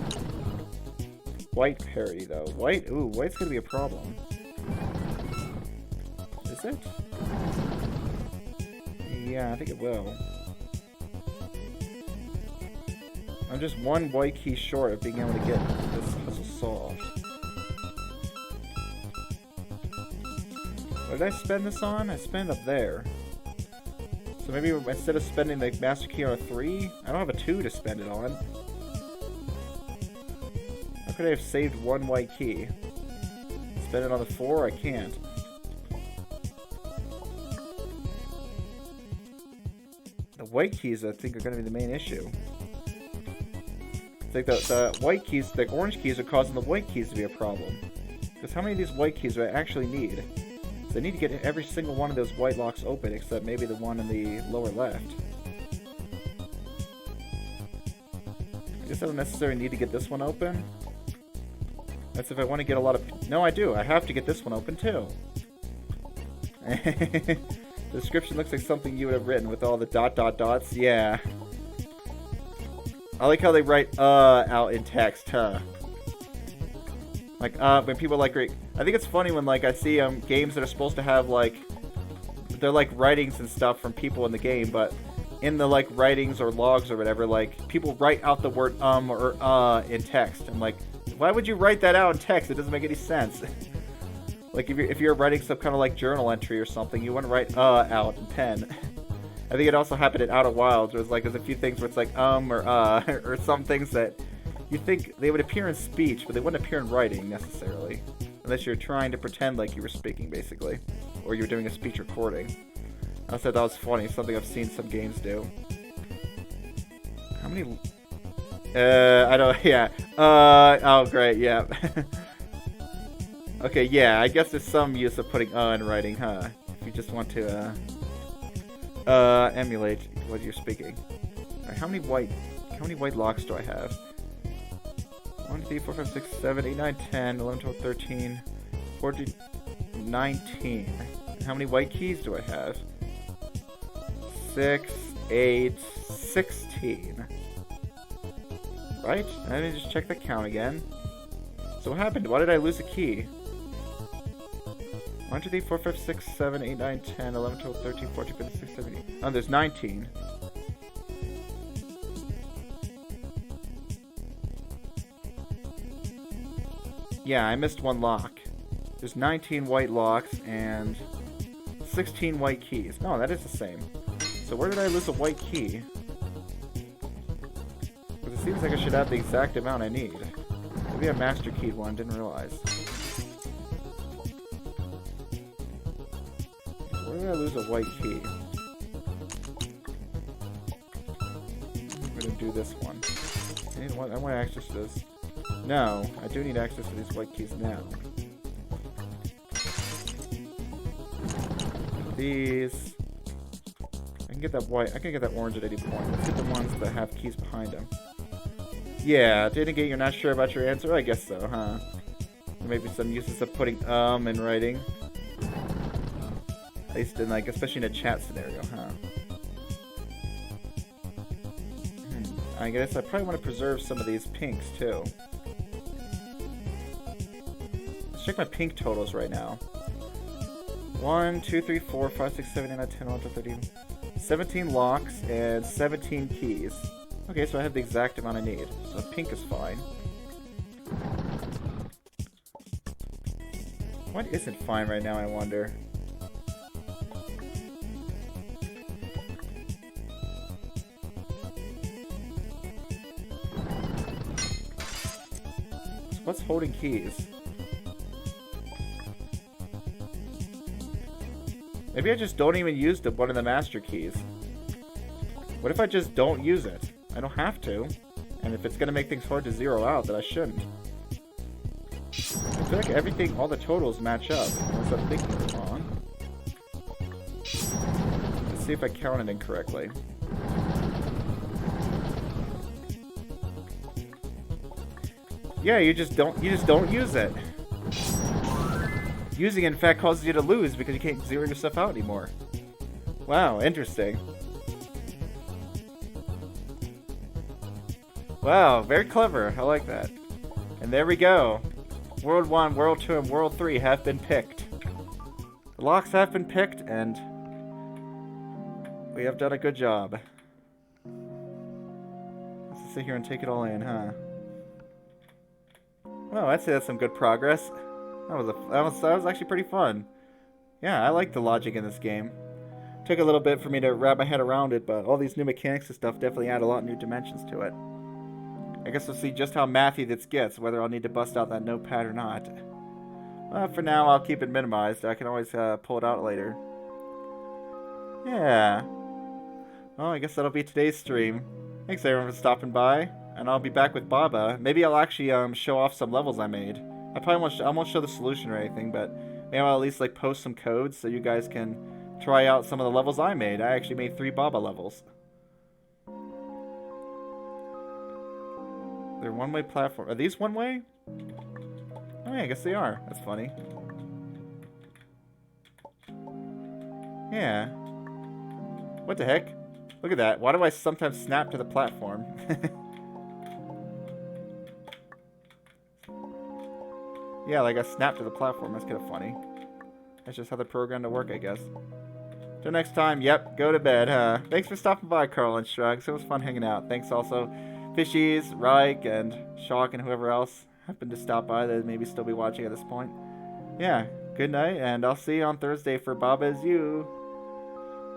white parity though? White's gonna be a problem. Is it? Yeah, I think it will. I'm just one white key short of being able to get this puzzle solved. What did I spend this on? I spent up there. So maybe instead of spending the master key on a 3, I don't have a 2 to spend it on. How could I have saved one white key? Spend it on the 4? I can't. The white keys, I think, are going to be the main issue. It's like the white keys, the orange keys are causing the white keys to be a problem. Because how many of these white keys do I actually need? So I need to get every single one of those white locks open, except maybe the one in the lower left. I guess I don't necessarily need to get this one open. That's if I want to get a lot of... No, I do. I have to get this one open, too. The description looks like something you would have written with all the dots. Yeah. I like how they write, out in text, huh? Like, when people like... I think it's funny when, like, I see, games that are supposed to have, like... They're, like, writings and stuff from people in the game, but... In the, like, writings or logs or whatever, like, people write out the word, or, in text. I'm like... Why would you write that out in text? It doesn't make any sense. Like, if you're writing some kind of, like, journal entry or something, you wouldn't write, out in pen. I think it also happened at Outer Wilds, where there's a few things where it's like, or, or some things that you think they would appear in speech, but they wouldn't appear in writing, necessarily. Unless you're trying to pretend like you were speaking, basically. Or you're doing a speech recording. I said that was funny, something I've seen some games do. How many... I don't... Yeah. Oh, great, yeah. Okay, yeah, I guess there's some use of putting in writing, huh? If you just want to, emulate what you're speaking. Alright, how many white locks do I have? 1, 2, 3, 4, 5, 6, 7, 8, 9, 10, 11, 12, 13, 14, 19. And how many white keys do I have? 6, 8, 16. Right? Let me just check the count again. So what happened? Why did I lose a key? 1, 2, 3, 4, 5, 6, 7, 8, 9, 10, 11, 12, 13, 14, 15, 16, 17. Oh, there's 19. Yeah, I missed one lock. There's 19 white locks and 16 white keys. No, that is the same. So where did I lose a white key? Because it seems like I should have the exact amount I need. Maybe I master keyed one, didn't realize. Where did I lose a white key? I'm gonna do this one. I want access to this. No, I do need access to these white keys now. These. I can get that white. I can get that orange at any point. Let's get the ones that have keys behind them. Yeah, didn't get. You're not sure about your answer? I guess so, huh? Maybe some uses of putting in writing. At least in, like, especially in a chat scenario, huh? I guess I probably want to preserve some of these pinks too. Let's check my pink totals right now. 1, 2, 3, 4, 5, 6, 7, 8, 9, 10, 11, 12, 13, 17 locks and 17 keys. Okay, so I have the exact amount I need. So pink is fine. What isn't fine right now, I wonder? What's holding keys? Maybe I just don't even use one of the master keys. What if I just don't use it? I don't have to. And if it's gonna make things hard to zero out, then I shouldn't. I feel like everything, all the totals match up. Unless I'm thinking it wrong. Let's see if I counted incorrectly. Yeah, you just don't use it. Using it, in fact, causes you to lose because you can't zero yourself out anymore. Wow, interesting. Wow, very clever. I like that. And there we go. World 1, World 2, and World 3 have been picked. The locks have been picked, and we have done a good job. Let's sit here and take it all in, huh? Well, I'd say that's some good progress. That was actually pretty fun. Yeah, I like the logic in this game. Took a little bit for me to wrap my head around it, but all these new mechanics and stuff definitely add a lot of new dimensions to it. I guess we'll see just how mathy this gets, whether I'll need to bust out that notepad or not. Well, for now, I'll keep it minimized. I can always pull it out later. Yeah. Well, I guess that'll be today's stream. Thanks everyone for stopping by. And I'll be back with Baba. Maybe I'll actually show off some levels I made. I won't show the solution or anything, but maybe I'll at least like post some codes so you guys can try out some of the levels I made. I actually made 3 Baba levels. They're one-way platform. Are these one-way? Oh yeah, I guess they are. That's funny. Yeah. What the heck? Look at that. Why do I sometimes snap to the platform? Yeah, like I snapped to the platform. That's kind of funny. That's just how the program to work, I guess. Till next time, yep, go to bed, huh? Thanks for stopping by, Carl and Shrugs. It was fun hanging out. Thanks also, Fishies, Reich, and Shock, and whoever else happened to stop by that maybe still be watching at this point. Yeah, good night, and I'll see you on Thursday for Baba Is You.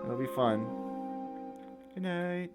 It'll be fun. Good night.